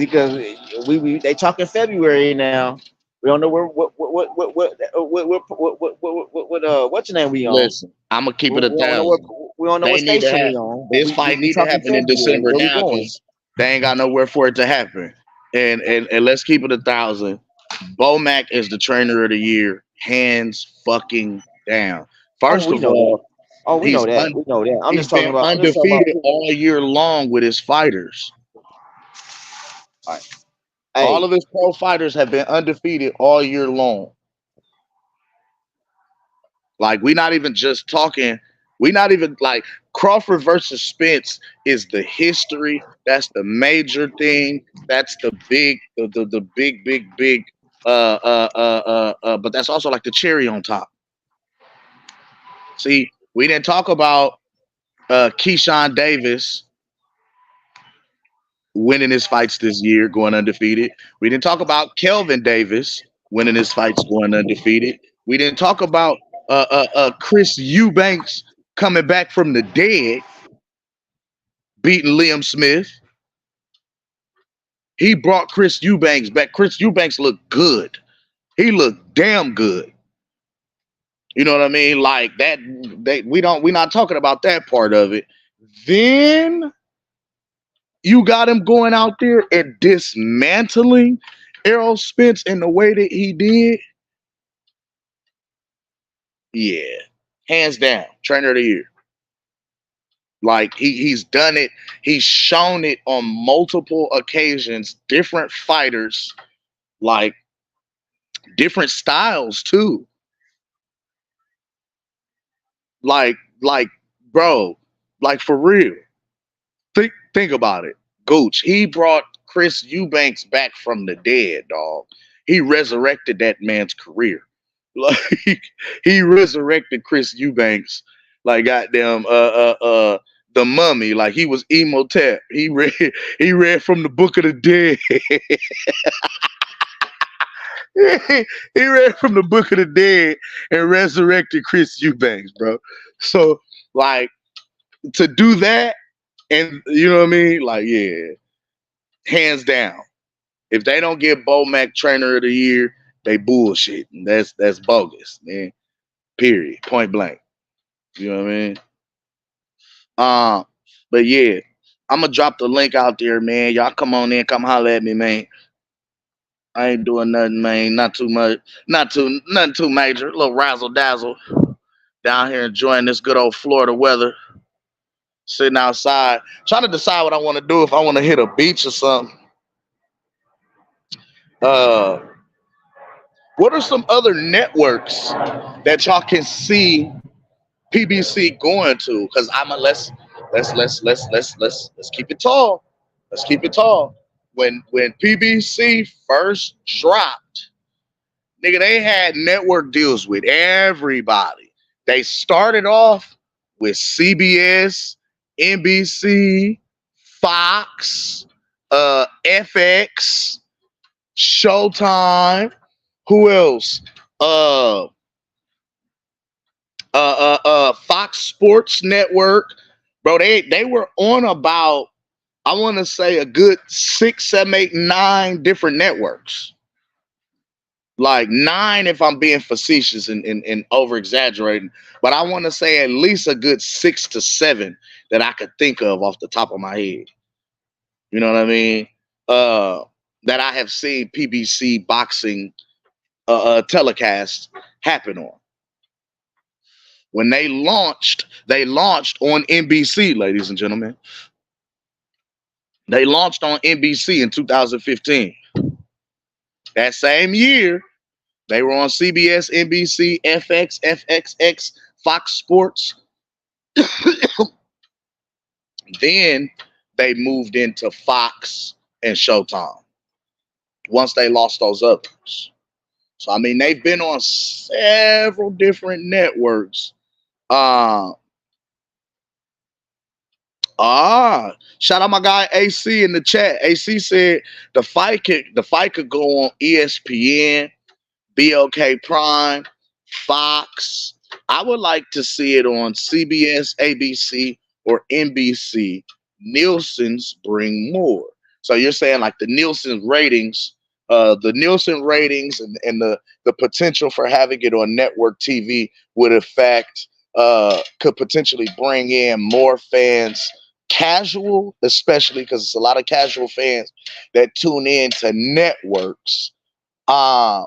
we they talking February now. We don't know where what's your name we on? listen, I'm gonna keep We it a don't know what thousand. we don't know what They need to station have we on, but this we fight we need to talking happen in February. December Where we now going? because they ain't got nowhere for it to happen. And let's keep it a thousand. Bomac is the trainer of the year, hands fucking down. Oh, First we of know that. all, Oh, we know he's that. We know that. he's been I'm just talking about. undefeated all year long with his fighters. All right. All Hey, of his pro fighters have been undefeated all year long. Like we not even just talking. We not even like Crawford versus Spence is the history. That's the major thing. That's the big, the big. But that's also like the cherry on top. See, we didn't talk about Keyshawn Davis winning his fights this year, going undefeated. We didn't talk about Kelvin Davis winning his fights, going undefeated. We didn't talk about Chris Eubanks coming back from the dead, beating Liam Smith. He brought Chris Eubanks back. Chris Eubanks looked good. He looked damn good. You know what I mean? Like that. We're not talking about that part of it. Then you got him going out there and dismantling Errol Spence in the way that he did. Yeah, hands down, trainer of the year. Like he's done it. He's shown it on multiple occasions. Different fighters, like different styles too. Like, bro, like for real. Think about it. Gooch, he brought Chris Eubanks back from the dead, dog. He resurrected that man's career. Like he resurrected Chris Eubanks, like goddamn the mummy. Like he was Emotep. He read from the book of the dead. He read from the book of the dead and resurrected Chris Eubanks, bro. So like to do that, and you know what I mean? Like, yeah, hands down. If they don't get Bo Mac Trainer of the Year, they bullshit. And that's bogus, man. Period. Point blank. You know what I mean? But yeah, I'm gonna drop the link out there, man. Y'all come on in, come holler at me, man. I ain't doing nothing, man. Not too much, nothing too major. A little razzle dazzle down here enjoying this good old Florida weather. Sitting outside, trying to decide what I want to do. If I want to hit a beach or something. Uh, what are some other networks that y'all can see PBC going to? Because I'm a let's keep it tall. Let's keep it tall. When PBC first dropped, nigga, they had network deals with everybody. They started off with CBS, NBC, Fox, FX, Showtime. Who else? Uh, Fox Sports Network. Bro, they were on about, I want to say, a good six, seven, eight, nine different networks. Like nine if I'm being facetious and over exaggerating, but I want to say at least a good six to seven that I could think of off the top of my head. You know what I mean? Uh, that I have seen PBC boxing telecast happen on. When they launched on NBC, ladies and gentlemen. They launched on NBC in 2015. That same year, they were on CBS, NBC, FX, FXX, Fox Sports. Then they moved into Fox and Showtime once they lost those others. So I mean, they've been on several different networks. Uh, Shout out my guy AC in the chat. AC said the fight could go on ESPN, BLK Prime, Fox. I would like to see it on CBS, ABC, or NBC. Nielsen's bring more. So you're saying like the Nielsen ratings and the potential for having it on network TV would affect could potentially bring in more fans, casual, especially because it's a lot of casual fans that tune in to networks. Uh,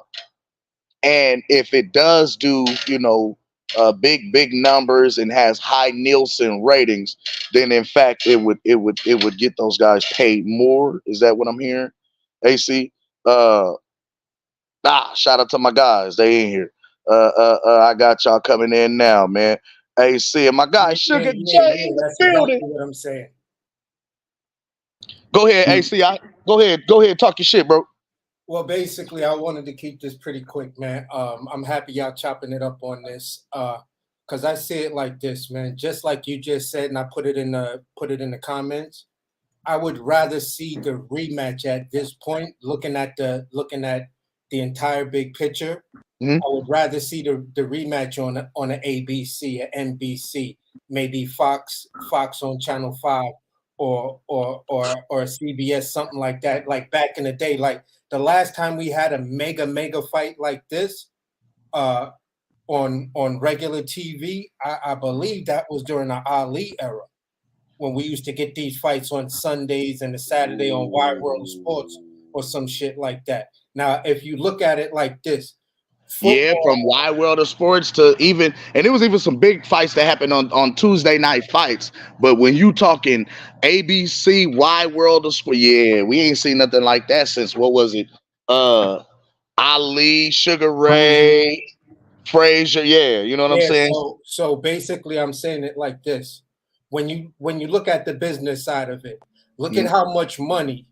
and if it does do, big numbers and has high Nielsen ratings, then in fact it would get those guys paid more. Is that what I'm hearing? AC. Uh, Shout out to my guys. They in here. I got y'all coming in now, man. AC and my guy Sugar J in the That's building. exactly what I'm saying. Go ahead, AC. Go ahead. Talk your shit, bro. Well, basically, I wanted to keep this pretty quick, man. I'm happy y'all chopping it up on this, because I see it like this, man. Just like you just said, and I put it in the comments. I would rather see the rematch at this point, looking at the entire big picture. Mhm. I would rather see the rematch on an ABC, a NBC, maybe Fox on Channel 5, or CBS, something like that. Like back in the day, like the last time we had a mega fight like this, uh, on regular TV, I believe that was during the Ali era, when we used to get these fights on Sundays and a Saturday on Wide World of Sports or some shit like that. Now, if you look at it like this, Yeah, football, from Wide World of Sports to even, and it was even some big fights that happened on Tuesday night fights. But when you talking ABC, Wide World of Sports, yeah, we ain't seen nothing like that since what was it? Uh, Ali, Sugar Ray, Frazier. Yeah, you know what I'm yeah. saying? So basically, I'm saying it like this: when you look at the business side of it, look at Mhm. how much money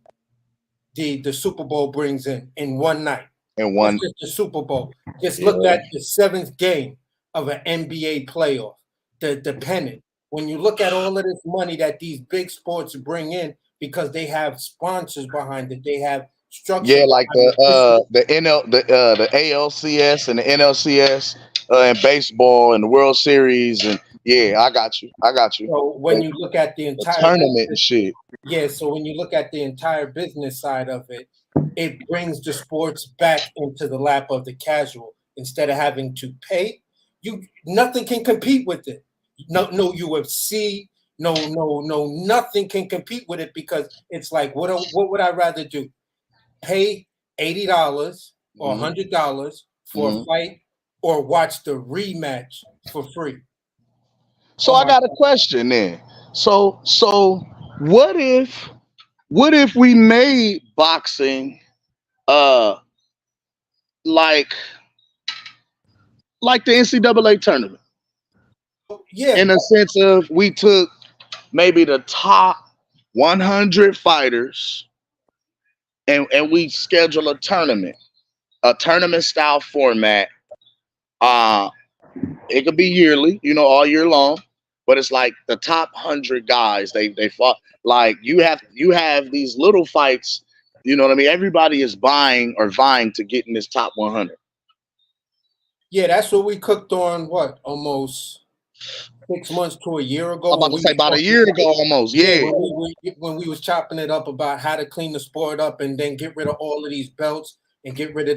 the Super Bowl brings in one night. And That's one, just the Super Bowl. Just look yeah, at the seventh game of an NBA playoff, the pennant. When you look at all of this money that these big sports bring in, because they have sponsors behind it, they have structure yeah, like behind it. This is the ALCS and the NLCS and baseball and the World Series and yeah, I got you. so when The, you look at the the entire tournament and business. shit. Yeah, so when you look at the entire business side of it, it brings the sports back into the lap of the casual. Instead of having to pay, you nothing can compete with it. No UFC, nothing can compete with it, because it's like, what would I rather do? Pay $80 or $100 for a fight, or watch the rematch for free? So Oh I my got a God. question then. So what if we made boxing uh like the NCAA tournament, Yeah, in a sense of we took maybe the top 100 fighters, and we schedule a tournament style format. Uh, it could be yearly, all year long, but it's like the top 100 guys. They fought, like you have these little fights. You know what I mean? Everybody is buying or vying to get in this top 100. yeah, that's what we cooked on. What, almost 6 months to a year I'm ago, about when to we say was about a talking year about, ago almost. yeah, Yeah. when we was chopping it up about how to clean the sport up, and then get rid of all of these belts, and get rid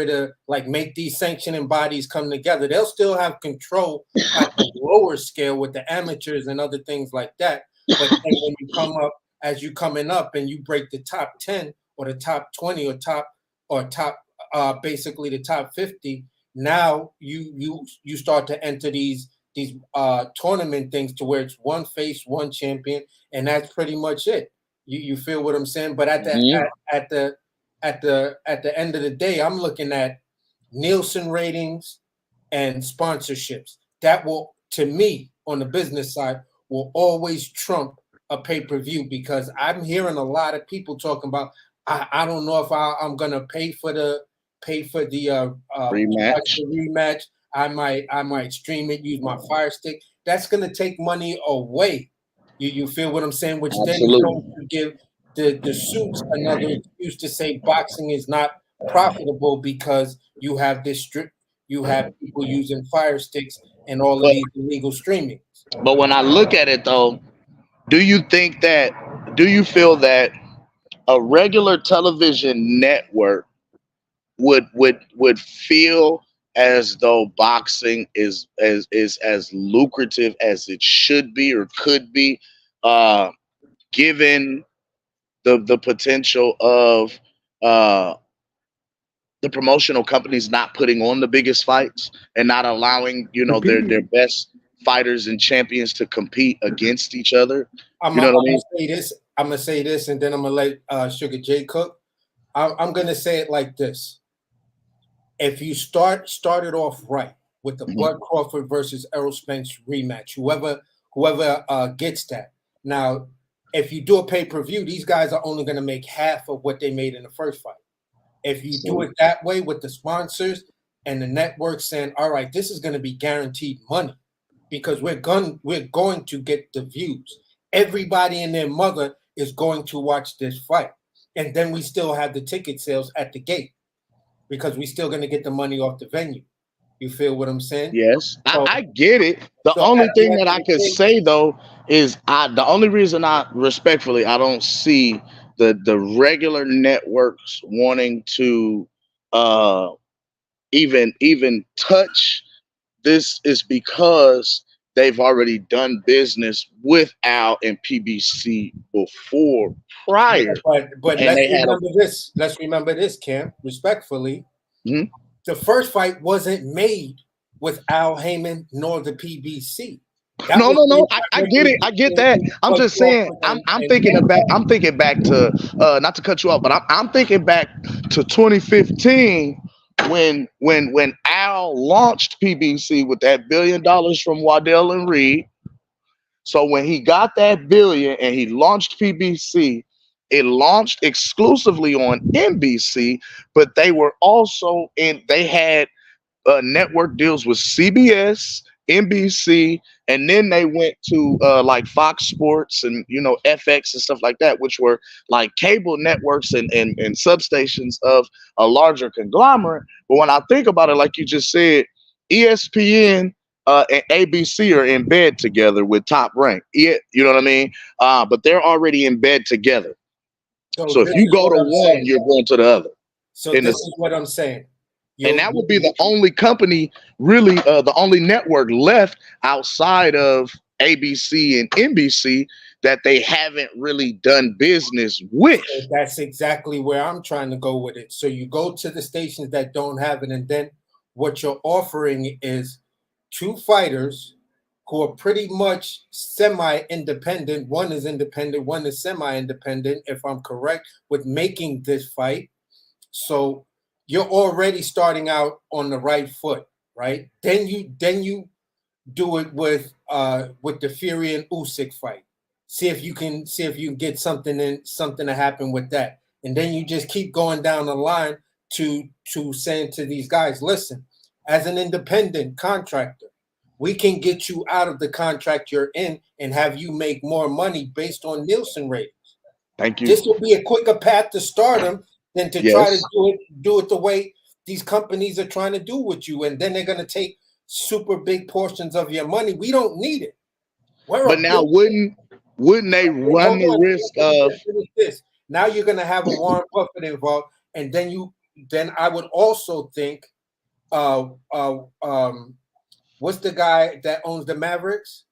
of, like, make these sanctioning bodies come together. They'll still have control at the lower scale with the amateurs and other things like that. But then when you come up, as you coming up, and you break the top 10 or the top 20 or top basically the top 50, now you start to enter these tournament things, to where it's one face, one champion, and that's pretty much it. You feel what I'm saying? But Mhm. at the end of the day, I'm looking at Nielsen ratings and sponsorships. That will, to me, on the business side, will always trump a pay-per-view, because I'm hearing a lot of people talking about, I don't know if I'm gonna pay for the watch Rematch. the rematch. I might stream it, use my Fire Stick. That's gonna take money away. You feel what I'm saying? Which then is going Absolutely. to give the suits another excuse to say boxing is not profitable, because you have people using Fire Sticks and all of But these illegal streaming. when I look at it though, do you feel that a regular television network would feel as though boxing is as lucrative as it should be or could be, uh given the potential of uh the promotional companies not putting on the biggest fights and not allowing their best fighters and champions to compete against each other? I'm You gonna know what I mean? say this. I'm gonna say this, and then I'm gonna let Sugar J cook. I'm gonna say it like this: if you started off right with the Mhm. Bud Crawford versus Errol Spence rematch, whoever gets that. Now, if you do a pay-per-view, these guys are only gonna make half of what they made in the first fight. If you do So, it that way, with the sponsors and the network saying, all right, this is going to be guaranteed money, because we're going to get the views. Everybody and their mother is going to watch this fight. And then we still have the ticket sales at the gate, because we still going to get the money off the venue. You feel what I'm saying? yes, So I get it. The so at only the thing end that of I the could day, say though is the only reason I respectfully I don't see the regular networks wanting to uh even touch this is because they've already done business with Al and PBC before, yeah, prior, but and let's they had a remember this. Let's remember this, Cam, respectfully. Mhm. The first fight wasn't made with Al Heyman nor the PBC. That No, was no, no. made I get directly it. I get between that. I'm Bud just saying. Crawford I'm and thinking Heyman. back. I'm thinking back to not to cut you off, but I'm thinking back to 2015 when Al launched PBC with that $1 billion from Waddell and Reed. So when he got that billion and he launched PBC, it launched exclusively on NBC, but they were also in. They had network deals with CBS, NBC, and then they went to like Fox Sports and FX and stuff like that, which were like cable networks and substations of a larger conglomerate. But when I think about it, like you just said, ESPN and ABC are in bed together with Top Rank. Yeah, you know what I mean? But they're already in bed together. So So if this you is go what to I'm one, saying. you're going to the other. So In this the is what I'm saying. And You, that would be you the only company, really, the only network left outside of ABC and NBC that they haven't really done business with. So that's exactly where I'm trying to go with it. So you go to the stations that don't have it, and then what you're offering is two fighters who are pretty much semi-independent. One is independent, one is semi-independent, if I'm correct, with making this fight. So you're already starting out on the right foot, right? Then you do it with the Fury and Usyk fight. See if you can get something to happen with that. And then you just keep going down the line to saying to these guys, listen, as an independent contractor, we can get you out of the contract you're in and have you make more money based on Nielsen ratings. Thank you. This will be a quicker path to stardom than to try to do it the way these companies are trying to do with you. And then they're going to take super big portions of your money. We don't need it. But now wouldn't they run the risk of this? Now you're going to have a Warren Buffett involved, and then I would also think, what's the guy that owns the Mavericks?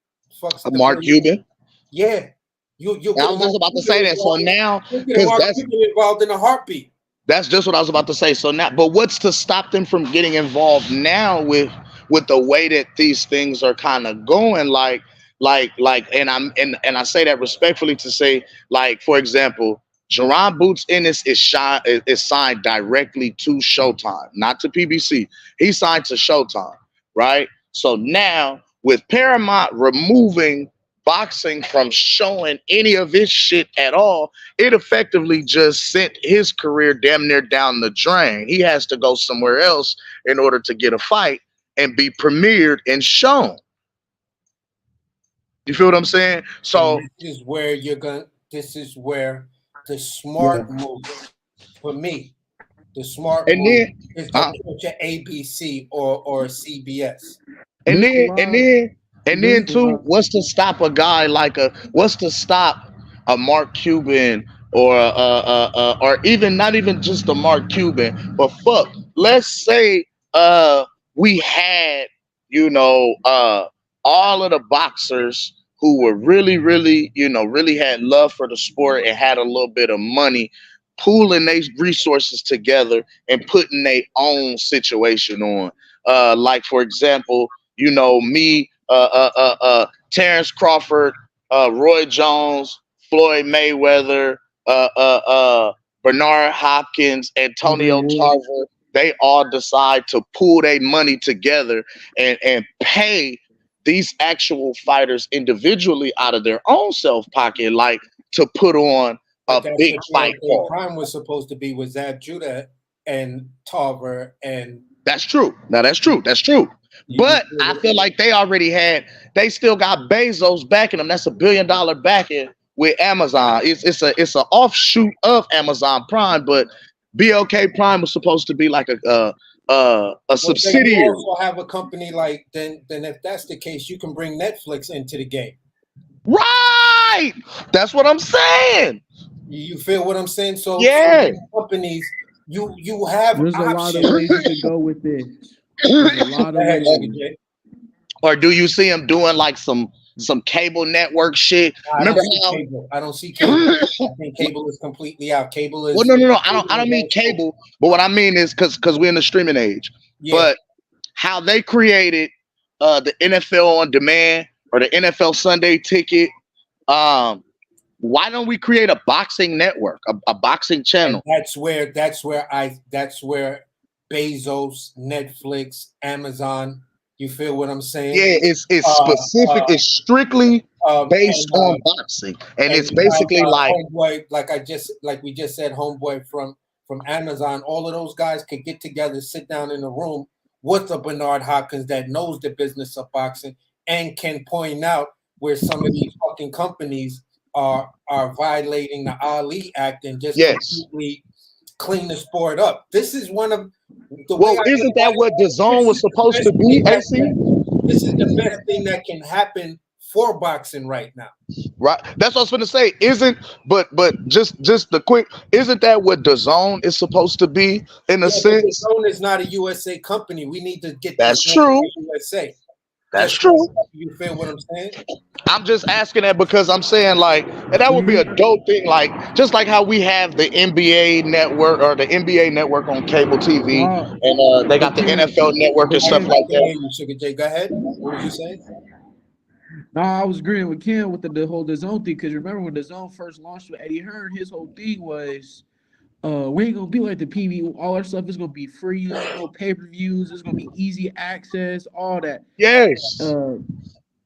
Mark Cuban. Yeah, you. I was just about to say that. So now, because that's involved in a heartbeat. That's just what I was about to say. So now, but what's to stop them from getting involved now with the way that these things are kind of going? Like, and I say that respectfully to say, like, for example, Jerron Boots Ennis is signed directly to Showtime, not to PBC. He signed to Showtime, right? So now with Paramount removing boxing from showing any of his shit at all, it effectively just sent his career damn near down the drain. He has to go somewhere else in order to get a fight and be premiered and shown. You feel what I'm saying? So and this is where the smart move for me, the smart move is to put your ABC or CBS. And then too, what's to stop a guy what's to stop a Mark Cuban or even not even just a Mark Cuban, but fuck, let's say we had, all of the boxers who were really, really, really had love for the sport and had a little bit of money, pooling their resources together and putting their own situation on. Like, for example, me, Terrence Crawford, Roy Jones, Floyd Mayweather, Bernard Hopkins, Antonio Tarver, they all decide to pool their money together and pay these actual fighters individually out of their own self pocket, like to put on a big fight. Prime was supposed to be with Zab Judah and Tarver, and that's true. Now that's true. But I feel like they still got Bezos backing them. That's $1 billion backing with Amazon. It's an offshoot of Amazon Prime, but BLK Prime was supposed to be like a subsidiary. You also have a company like then if that's the case, you can bring Netflix into the game. Right. That's what I'm saying. You feel what I'm saying? So yeah, companies, you have there's options. A lot of ways you can go with this. There's a lot of ways. Or do you see him doing like some cable network shit? Remember how I don't see cable. I think cable is completely out. Cable is no. I don't mean cable, but what I mean is because we're in the streaming age. Yeah. But how they created the NFL on demand or the NFL Sunday Ticket. Why don't we create a boxing network, a boxing channel? And that's where Bezos, Netflix, Amazon. You feel what I'm saying? Yeah, it's specific. It's strictly based on boxing, and it's basically like homeboy, like we just said, homeboy from Amazon. All of those guys could get together, sit down in a room with a Bernard Hopkins that knows the business of boxing and can point out where some of these fucking companies are violating the Ali Act and just completely clean the sport up. This is one of the isn't that what the zone was supposed to be, AC? This is the best thing that can happen for boxing right now. Right. That's what I was going to say. But just the quick, isn't that what the zone is supposed to be in a sense? The zone is not a USA company. We need to get that's true. USA. That's Just true. you feel what I'm saying? I'm just asking that because I'm saying like, and that would be a Mhm. dope thing. Like, just like how we have the NBA network or the NBA network on cable TV, Nah, and they got but the Ken, NFL network and but I, stuff I Ken, like can that. hear you, Sugar J. Go ahead. What was you saying? nah, I was agreeing with Ken with the whole DAZN thing because remember when DAZN first launched with Eddie Hearn, his whole thing was, we ain't gonna be like the PB. All our stuff is gonna be free. No pay per views. It's gonna be easy access. All that. Yes, Uh,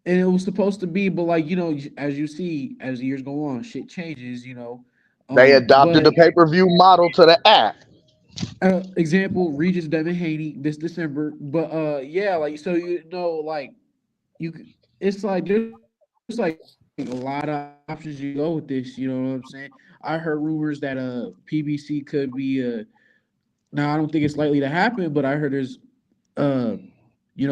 and it was supposed to be, but like as you see, as the years go on, shit changes. they adopted But the pay per view model to the app. example, Regis Devin Haney this December. But yeah, like so like you, it's like there's like a lot of options you go with this. You know what I'm saying? I heard rumors that PBC could be now I don't think it's likely to happen, but I heard there's uh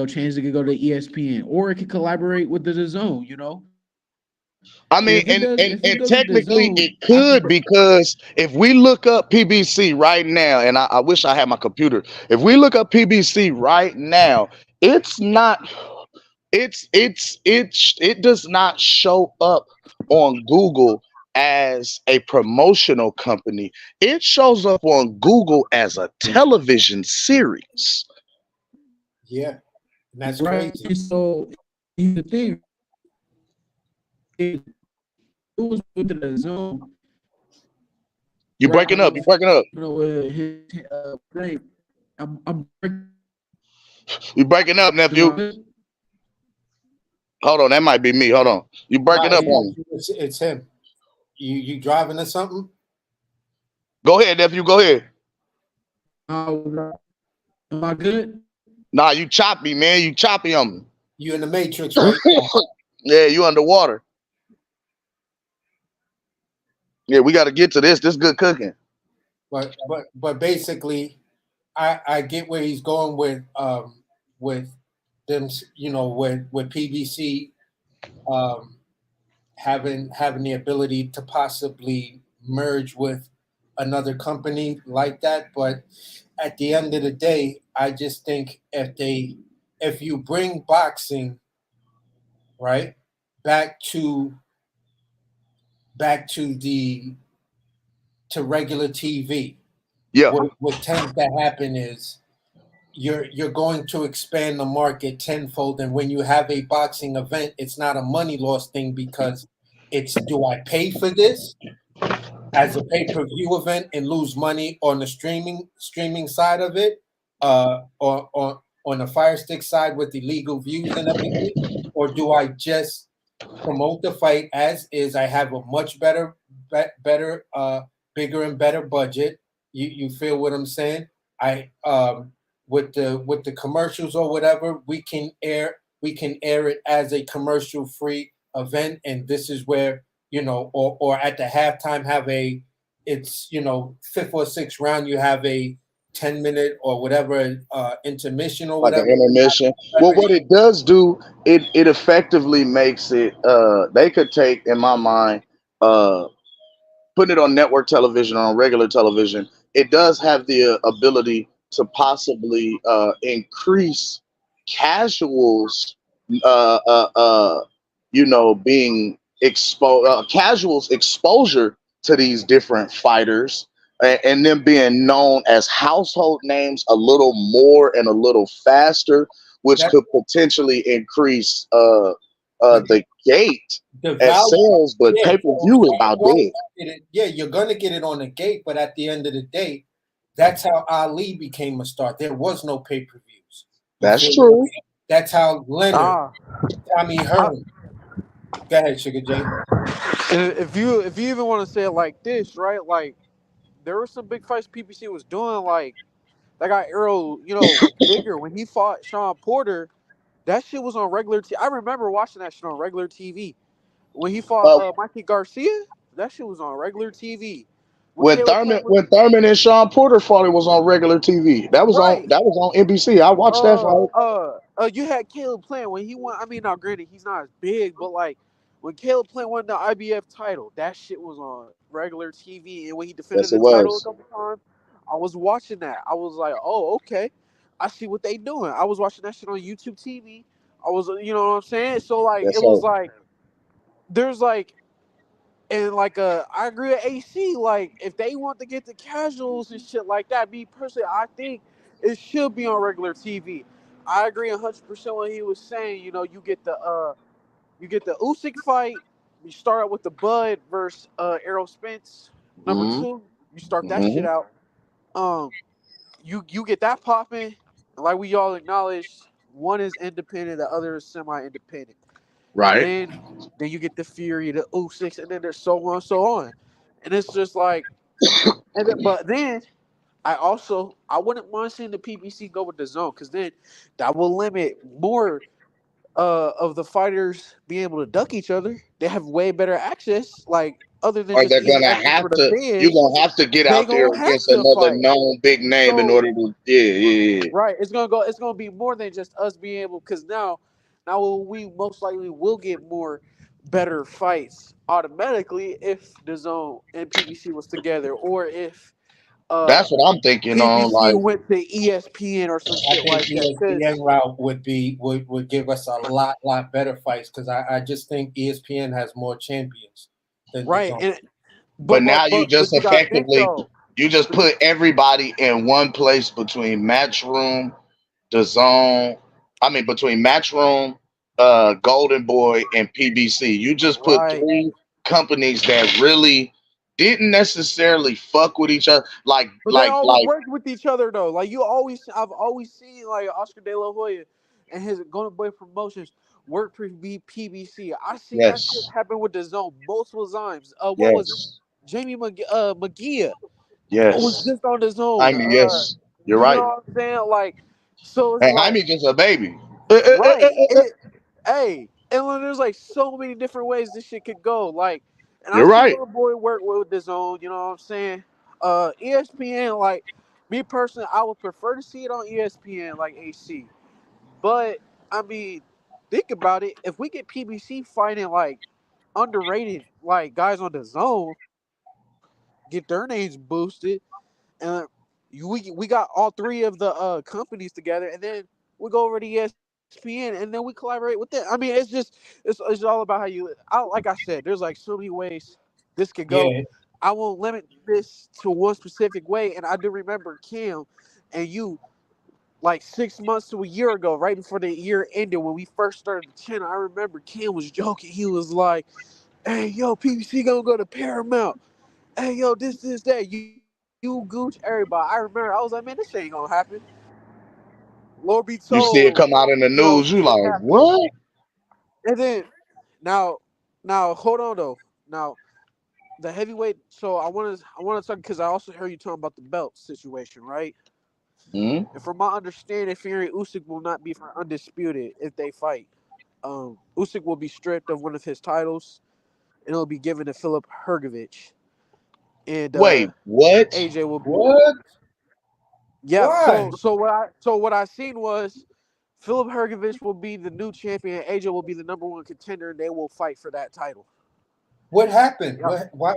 chances it could go to ESPN or it could collaborate with the zone. I And mean, if it does, if it and goes with the technically zone, it I think could because if we look up PBC right now, and I wish I had my computer. If we look up PBC right now, it's not. It does not show up on Google as a promotional company. It shows up on Google as a television series. Yeah, and that's right. crazy. So here's the thing, right? If it was with the zone, You right? I breaking up? know You breaking up? his great. I'm breaking You breaking up, through nephew? my Hold on, that might be me. Hold on. You breaking Nah, up and on me. it's him. You driving or something? Go ahead, nephew. Go ahead. am I good? Nah, you choppy, man. You choppy on me. You in the Matrix right now. Yeah, you underwater. Yeah, we got to get to this. This good cooking. But basically, I get where he's going with them, with PBC um having the ability to possibly merge with another company like that. But at the end of the day, I just think if you bring boxing right back to back to the to regular TV, Yeah, what tends to happen is you're going to expand the market tenfold. And when you have a boxing event, it's not a money loss thing because it's, do I pay for this as a pay-per-view event and lose money on the streaming side of it, or on the Fire Stick side with the legal views and everything, or do I just promote the fight as is? I have a much better, bigger and better budget. You feel what I'm saying? I with the commercials or whatever, we can air it as a commercial free event, and this is where, or at the halftime have a, it's, fifth or sixth round, you have a 10-minute or whatever intermission or like an whatever, intermission. Well, whatever it what it does do, it effectively makes it. They could take, in my mind, uh, putting it on network television or on regular television. It does have the ability to possibly increase casuals, uh, uh, uh, being exposed, casuals exposure to these different fighters, and them being known as household names a little more and a little faster, which that could potentially increase but the gate the at value, sales, but yeah, pay per for view is fight about wise, dead. yeah, you're gonna get it on the gate, but at the end of the day, that's how Ali became a star. There was no pay-per-views. You That's feel what I'm true. saying? That's how Leonard, Ah, Tommy I, Hearn. Go ahead, Sugar J. and if you even want to say it like this, right? Like there were some big fights PPC was doing, like that guy Errol, Bigger when he fought Sean Porter. That shit was on regular TV. I remember watching that shit on regular TV. When he fought Uh, Mikey Garcia, that shit was on regular TV. When Caleb Plant was When Thurman and Sean Porter fought, it was on regular TV. right. That was on NBC. I watched that fight. You had Caleb Plant when he won. I mean, now granted, he's not as big, but like when Caleb Plant won the IBF title, that shit was on regular TV. And when he defended Yes, it the title a was. couple times, I was watching that. I was like, oh, okay, I see what they doing. I was watching that shit on YouTube TV I was, you know what I'm saying? So like Yes, it was sir. like there's like and like I agree with AC. Like if they want to get the casuals and shit like that, me personally, I think it should be on regular TV. I agree 100% what he was saying. You know, you get the Usyk fight. You start out with the Bud versus Errol Spence. Number Mm-hmm. two, you start that Mm-hmm. shit out. Um, you get that popping. Like we all acknowledged, one is independent, the other is semi-independent. Right. Then you get the Fury, the Usyk, and then there's so on, so on. And it's just like, but then I wouldn't mind seeing the PBC go with the zone because then that will limit more of the fighters being able to duck each other. They have way better access, like other than Or just they're easy gonna access have for the to. You're fans. gonna have to get They out there gonna have against to another fight. known big name in So order to. Yeah, yeah, yeah. right, it's gonna be more than just us being able because now we most likely will get more better fights automatically if the zone and PBC was together or if uh That's what I'm thinking on. PBC Like, went to ESPN or some I shit think like that. Cause ESPN route would give us a lot better fights because I just think ESPN has more champions than the right, zone. and but now you but just you gotta think effectively though. you just But you, put everybody in one place between Matchroom, the Zone. I mean, between Matchroom, Golden Boy, and PBC. You just put right, three companies that really didn't necessarily fuck with each other. but they always worked with each other though. Like I've always seen like Oscar De La Hoya and his Golden Boy Promotions work for PBC. I seen that shit Yes, happen with the zone multiple times. What was it? yes, McGee was yes. just on the I zone. mean, yes, you're You right. know what I'm saying? Like, so it's And like Jaime just a baby. right. Hey, and then there's like so many different ways this shit could go. Like, and I You're see right. Golden Boy work with the zone. You know what I'm saying? ESPN, like me personally, I would prefer to see it on ESPN, like AC. But I mean, think about it. If we get PBC fighting like underrated, like guys on the zone, get their names boosted, and we got all three of the companies together, and then we go over to ESPN, and then we collaborate with them. I mean, it's all about how you. Like I said, there's like so many ways this could go. Yeah, I won't limit this to one specific way, and I do remember Cam and you like 6 months to a year ago, right before the year ended when we first started the channel. I remember Cam was joking. He was like, "Hey, yo, PBC gonna go to Paramount. Hey, yo, this, that. You gooch everybody." I remember I was like, man, this shit ain't gonna happen. Lord be You see it told, come out in the you know, news, some you shit like, happened. what? And then now, now hold on though. Now the heavyweight. So I want to talk because I also heard you talking about the belt situation, right? Hmm. And from my understanding, Fury and Usyk will not be for undisputed if they fight. Usyk will be stripped of one of his titles, and it'll be given to Philip Hergovich, and Wait, what? AJ will be. what? Yeah. Why? So what I seen was Philip Hergovich will be the new champion. AJ will be the number one contender, and they will fight for that title. What happened? Yep. What? Why?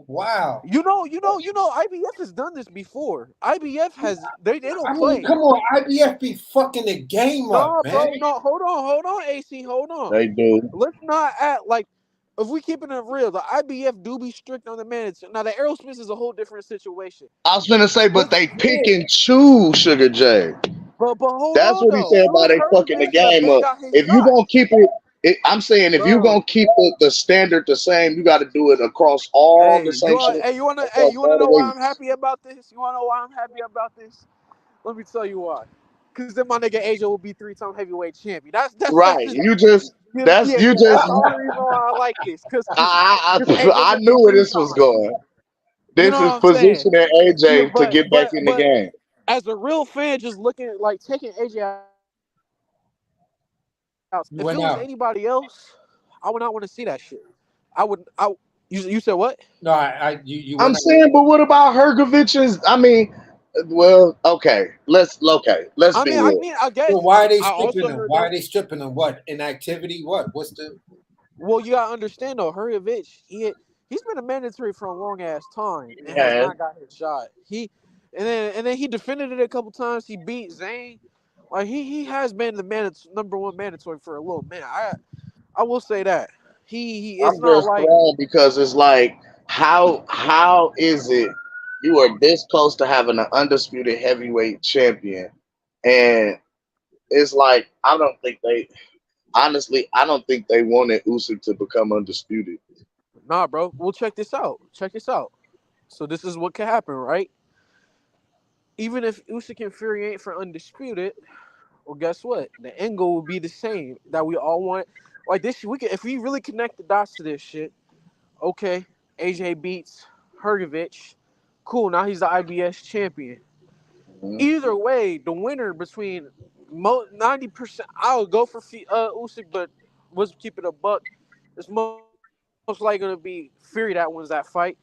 Wow. IBF has done this before. IBF has they don't I mean, play. come on, IBF be fucking the game up, No, man. bro, no, hold on, AC, hold on. They do. Let's not act like if we keeping it real, the IBF do be strict on the minutes. Now the Aerosmith is a whole different situation. I was gonna say, but But they pick still, and choose, Sugar J. but hold That's on what he though. said about Philip they fucking the Hergovich have game been up. got his If you shot, gonna keep I'm saying if you bro. gonna keep the standard the same, you got to do it across all the sanctions, across You wanna all the know why I'm weights. happy about this? You wanna know why I'm happy about this? Let me tell you why. Cause then my nigga AJ will be 3-time heavyweight champion. That's Right. just You just that's yeah. you That's just the only reason why I like this. Cause AJ I will be knew where three this was time. going. You This know is what I'm saying? positioning Yeah, AJ to get back in the but game. as a real fan, just looking at like taking AJ out. If it was anybody else, I would not want You to see went that out. shit. You said what? No, you I'm went out. saying, but what about Hergovich's? I mean, well, okay. Let's be I real. mean, I So guess why are they I stripping also them? heard Why that. are they stripping them? What inactivity? What? What's the? Well, you gotta understand though, Hurrievich, he's been a mandatory for a long ass time and has Yeah. not got his shot. And then he defended it a couple times. He beat Zane, Like he has been the number one mandatory for a little minute. I will say that he it's I'm not just like thrown because it's like, how is it you are this close to having an undisputed heavyweight champion, and it's like I don't think they wanted Usyk to become undisputed. nah, bro. Well, check this out. Check this out. So this is what could happen, right? Even if Usyk and Fury ain't for undisputed, well, guess what? The end goal will be the same that we all want. Like this, we can if we really connect the dots to this shit. Okay, AJ beats Hergovich. Cool. Now he's the IBS champion. Mhm. Either way, the winner between 90%, I'll go for Usyk, but let's keep it a buck. It's most likely going to be Fury that wins that fight.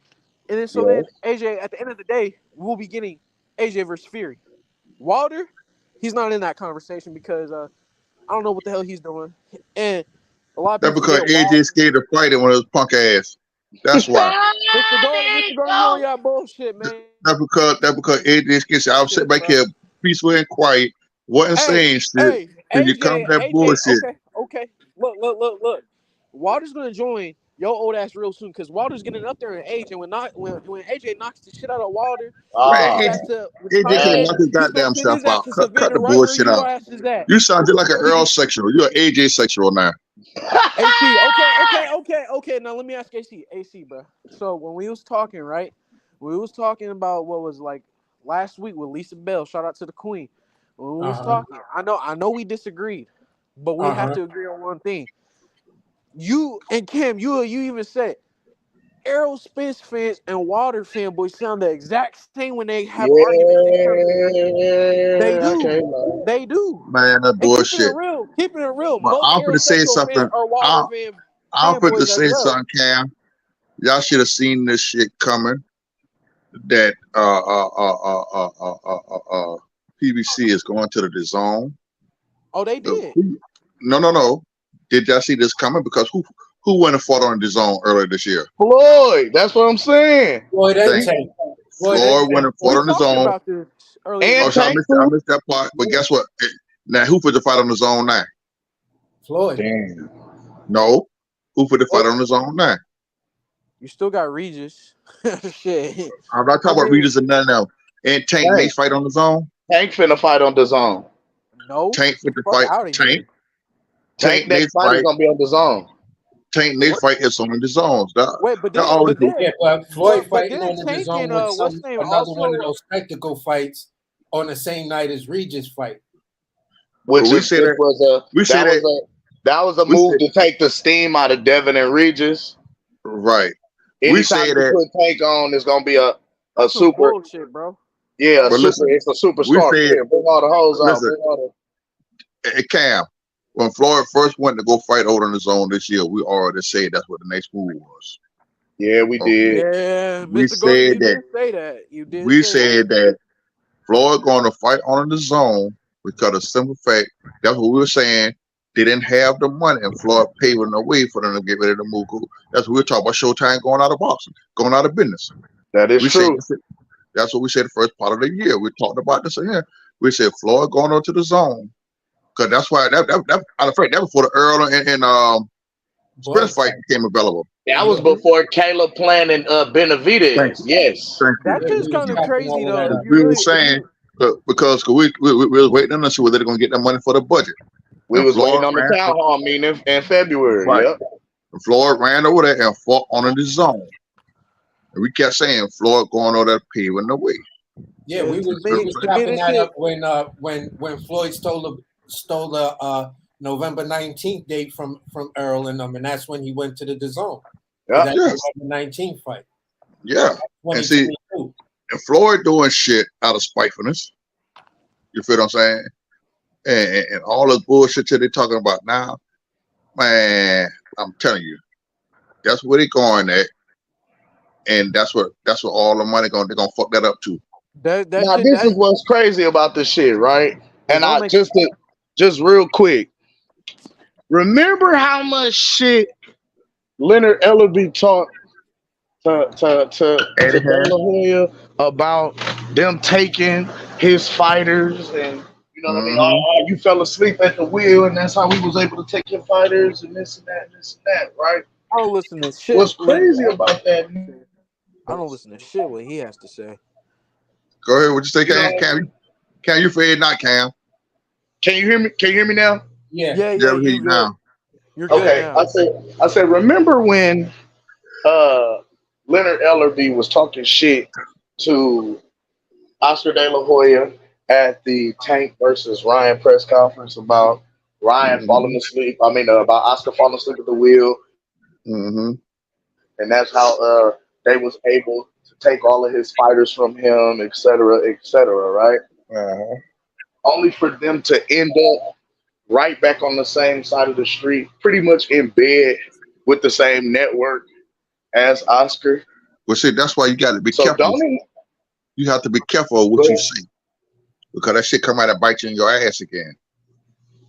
And then so then Yes. AJ, at the end of the day, we'll be getting AJ versus Fury. Wilder, he's not in that conversation because I don't know what the hell he's doing. And a lot of That people because forget AJ Wilder. scared to fight him with his punk ass. That's why. There Mr. you Gordon, you on go. your bullshit, man. That because AJ scared. I was Bullshit, sitting back bro. here peaceful and quiet, wasn't saying shit. Till you come that bullshit. Okay. Look. Walter's gonna join your old ass real soon because Walter's getting up there in age, and when AJ knocks the shit out of Walter, he Man, sends his Ah, ass to AJ could have retirement. knocked his He's gonna goddamn send self his ass out. to Cut Savannah, the right where bullshit your out. ass is at. You sound just like an He Earl can sexual. You're an AJ sexual now. AC. Okay. Now let me ask AC, bro. So when we was talking, right? We was talking about what was like last week with Lisa Bell. Shout out to the Queen. When we was Uh-huh. talking, I know we disagreed, but we have Uh-huh. to agree on one thing. You and Cam, you even said Errol Spence fans and Wilder fanboys sound the exact same when they have arguments internally. They yeah, I do. can't lie. They do. Man, that And bullshit. keeping it real, But most I'm for to say heterosexual something. fans are I, Wilder I'm for to fanboys as say well. something, Cam. Y'all should have seen this shit coming. That PBC is going to the zone. Oh, they The, did. no. Did y'all see this coming? Because who went and fought on the zone earlier this year? Floyd, that's what I'm saying. Floyd and Thank Tank. Floyd and Floyd went Tank. and fought We on the talked zone. about this earlier Oh, And this so year. Tank I too. missed that part. But guess what? Now who put the fight on the zone now? Floyd. Damn. No. Who put the fight Oh, on the zone now? You still got Regis. Shit. I'm not I talking about mean, Regis and nothing else. And Tank Tank. Nate fight on the zone. Tank finna fight on the zone. no. Tank Get fit the to fuck fight. out of Tank here. Tank Tank next Nate fight is fight. gonna be on the zone. Tank Nate What? fight is on the zones. Wait, That always but do. Yeah, then, but Floyd but fighting didn't on the Tank zone and with what's some the name another one of also? those spectacle fights on the same night as Regis fight. Which We is say which that. was We say that. that was a We say move to take the steam out of Devin and Regis. right. We Anytime say you that. put Tank on, it's gonna be a That's some super, bullshit, bro. yeah, a But super. listen, It's a we superstar said. career. Bring all the hoes out. Listen, Bring all Cam. When Floyd first went to go fight over in the zone this year, we already said that's what the next move was. the. Yeah, we Okay. did. Yeah, We Mr. Gordon, said you that. did say that. You did We say that. said that Floyd going to fight on the zone because of the simple fact that's what we were saying. They didn't have the money, and Floyd paving the way for them to get ready to move. That's what we were talking about. Showtime going out of boxing, going out of business. That is We said true. that's what we said the first part of the year. We talked about this here. We said Floyd going on to the zone because that's why I'm afraid that was before the Earl and Boy Spence fight fight. became available. That was Yeah, before Caleb Plant and Thank Benavidez. you, Yes. thank you. That yeah, shit's we was kind of chopping crazy all of though. that If up. you We were really, if saying you, because we was waiting on to see whether they're gonna get that money for the budget. We And was waiting Floyd on the ran town hall meeting in February. right. Yep. And Floyd ran over there and fought on the zone. And we kept saying Floyd going over there paving the way. Yeah, yeah, we was to me, chopping this that shit. up when Floyd stole the November 19th date from Earl and them, and that's when he went to the zone for Yep. that Yes, November 19th fight. yeah. And see, 2022. and Floyd doing shit out of spitefulness. You feel what I'm saying? And all this bullshit that they talking about now, man, I'm telling you, that's where they going at. And that's what all the money they're gonna fuck that up too. That Now shit this that is what's crazy about this shit, right? they And gonna I make just real quick, remember how much shit Leonard Ellerby talked to Eddie De had La Hoya about them taking his fighters and You know what I mean? Mm-hmm. You fell asleep at the wheel, and that's how we was able to take your fighters and this and that and this and that, right? I don't listen to shit. What's crazy about that, I don't listen to shit what he has to say. Go ahead. What you say, you know, Cam? Cam, you fed not Cam? can you hear me? Can you hear me now? Yeah. Yeah, Yeah, yeah, we hear you're you good. now. You're good Okay, now. I said, remember when uh Leonard Ellerby was talking shit to Oscar De La Hoya at the Tank versus Ryan press conference about Ryan Mm-hmm. falling asleep. I mean, about Oscar falling asleep at the wheel, Mm-hmm. and that's how they was able to take all of his fighters from him, et cetera, right? Uh-huh. Only for them to end up right back on the same side of the street, pretty much in bed with the same network as Oscar. Well, see, that's why you got to be So careful. don't even You have to be careful of go what you ahead. say because that shit come out and bite you in your ass again.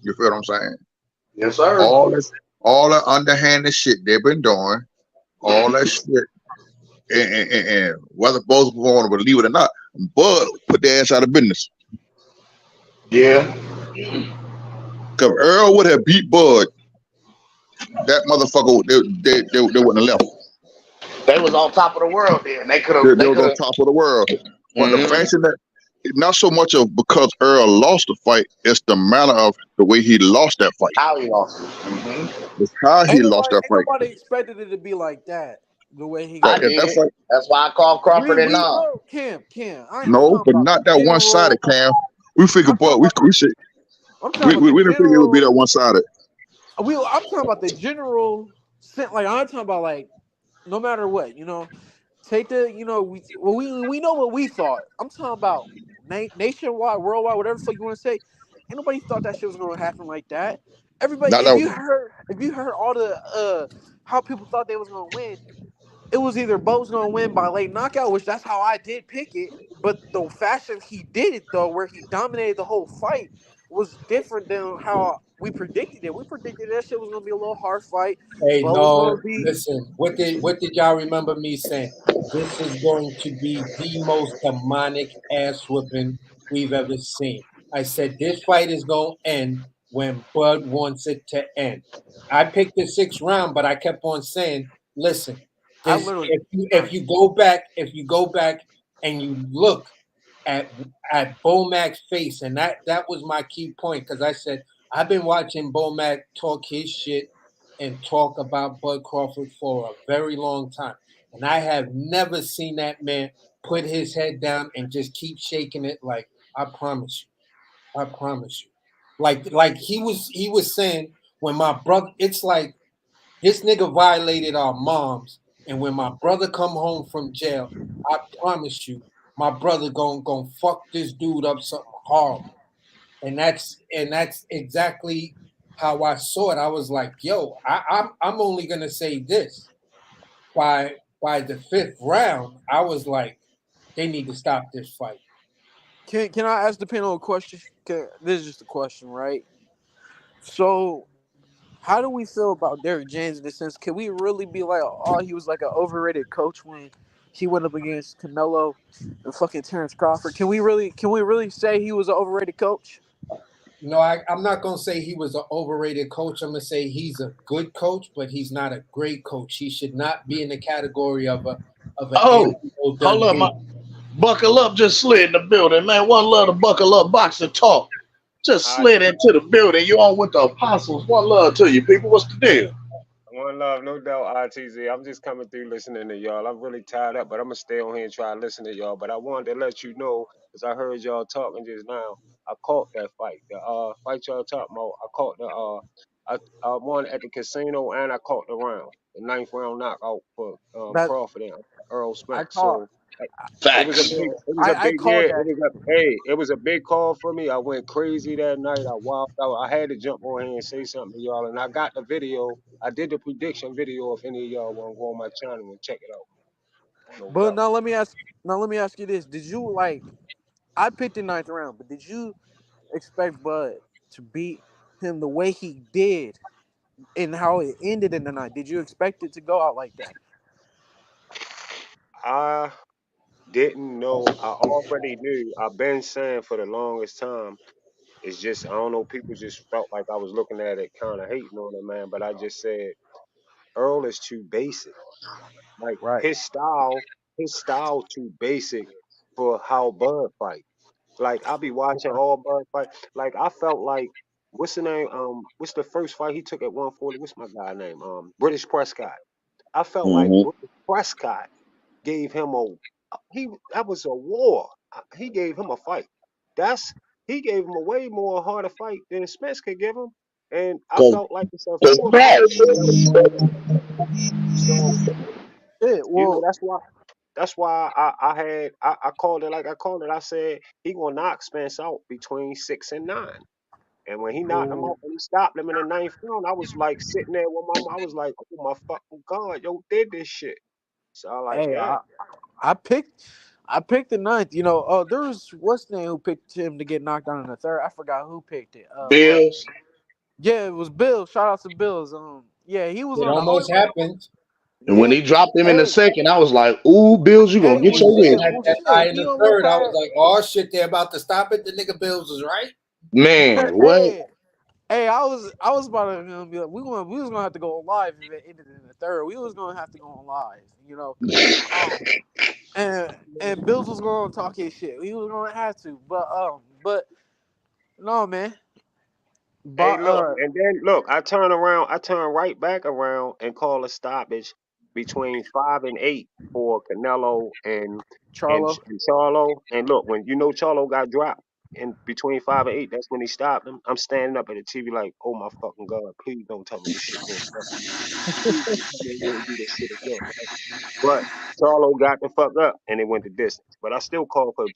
You feel what I'm saying? Yes, sir. All this, all the underhanded shit they've been doing, all that shit, and whether both of them want to believe it or not, Bud put their ass out of business. Yeah, Because Earl would have beat Bud, that motherfucker, they wouldn't have left. they was on top of the world then. They could They have. They was could on have. top of the world. But the Mm-hmm. fact that not so much of because Earl lost the fight, it's the manner of the way he lost that fight. How he lost it. Mm-hmm. It's how he lost that Ain't fight. nobody expected it to be like that. The way he Right. I got If that did. beat. fight, That's why I called Crawford and We Nom. know Cam. I'm no, talking but about the not that one sided, general. Cam. We figured, I'm talking but about we should I'm talking about the we didn't think it would be general. that one sided. I'm talking about the general. Like I'm talking about like no matter what, take the we know what we thought. I'm talking about nationwide, worldwide, whatever the fuck you want to say. Ain't nobody thought that shit was gonna happen like that. Everybody, Not that. if you heard all the how people thought they was gonna win, it was either Bo's gonna win by late knockout, which that's how I did pick it. But the fashion he did it though, where he dominated the whole fight, was different than how we predicted it. We predicted that shit was gonna be a little hard fight. Hey, Bo was gonna no, be. listen. What did y'all remember me saying? This is going to be the most demonic ass whooping we've ever seen. I said this fight is going to end when Bud wants it to end. I picked the sixth round, but I kept on saying, listen, I this literally. if you go back and you look at Bomac's face, and that was my key point because I said I've been watching Bomac talk his shit and talk about Bud Crawford for a very long time, and I have never seen that man put his head down and just keep shaking it like I promise you, like he was saying when my brother, it's like this nigga violated our moms, and when my brother come home from jail, I promise you, my brother gon' fuck this dude up something horrible. And that's exactly how I saw it. I was like, yo, I'm only gonna say this. By the fifth round, I was like, they need to stop this fight. Can I ask the panel a question? This is just a question, right? So, how do we feel about Derrick James in the sense? Can we really be like, oh, he was like an overrated coach when he went up against Canelo and fucking Terrence Crawford? Can we really say he was an overrated coach? No, I'm not gonna say he was an overrated coach. I'm gonna say he's a good coach, but he's not a great coach. He should not be in the category of an Oh, Angelo hold up, my Dundee. buckle up just slid in the building, man. One love to buckle up, box and talk. Just I slid into the building. You on with the apostles? One love to you, people. What's the deal? one love, no doubt, ITZ. I'm just coming through listening to y'all. I'm really tired up, but I'm gonna stay on here and try to listen to y'all. But I wanted to let you know, because I heard y'all talking just now. I caught that fight. The fight y'all talking about. I caught the I won at the casino and I caught the round. The ninth round knockout for That Crawford and Earl I Spence. caught. So it was a Facts. big, Yeah, it was a I big, called yeah, it that. was a, hey, it was a big call for me. I went crazy that night. I wilded out. I had to jump on here and say something to y'all, and I got the video. I did the prediction video. If any of y'all want to go on my channel and check it out, no But doubt. now let me ask you this: Did you like? I picked the ninth round, but did you expect Bud to beat him the way he did and how it ended in the night? Did you expect it to go out like that? I didn't know. I already knew. I've been saying for the longest time. It's just I don't know. People just felt like I was looking at it, kind of hating on him, man. But I just said Earl is too basic. Like Right. his style too basic for how Bud fight. Like I be watching all Bud fight. Like I felt like what's the name? What's the first fight he took at 140? What's my guy name? British Prescott. I felt like Hmm. British Prescott gave him a he that was a war. He gave him a fight. That's he gave him a way more harder fight than Spence could give him. And I Cause, felt like it's a 'cause four-fight better fight. So Yeah. Well, that's why I called it like I called it. I said he gonna knock Spence out between 6 and 9. And when he knocked him well, out, when he stopped him in the ninth round, I was like sitting there with I was like, oh my fucking god, yo did this shit. So I like, hey, yeah, I picked I picked the ninth. You know, there was what's the name who picked him to get knocked down in the third. I forgot who picked it. But Bills. yeah, it was Bill. Shout out to Bills. Yeah, he was It on the only almost happened. And when yeah. he dropped him in the Hey, second, I was like, "Ooh, Bills, you gonna hey, get well When your he shit, win, had well that shit. eye in He the almost third, I was had like, "Oh shit, they're about to stop it." The nigga Bills was right. man." What? hey, hey, I was about to be like, we was gonna have to go live if it ended in the third. We was gonna have to go on live, you know. Um and Bills was gonna talk his shit. He was gonna have to. But no man. hey, But look, and then look, I turn right back around and call a stoppage between 5 and 8 for Canelo Charlo. and Charlo. And look, when you know Charlo got dropped in between 5 and 8, that's when he stopped him. I'm standing up at the TV like, oh my fucking god, please don't tell me this shit going on. Please don't tell me he wouldn't do this shit again. But Charlo got the fuck up and it went the distance. But I still call for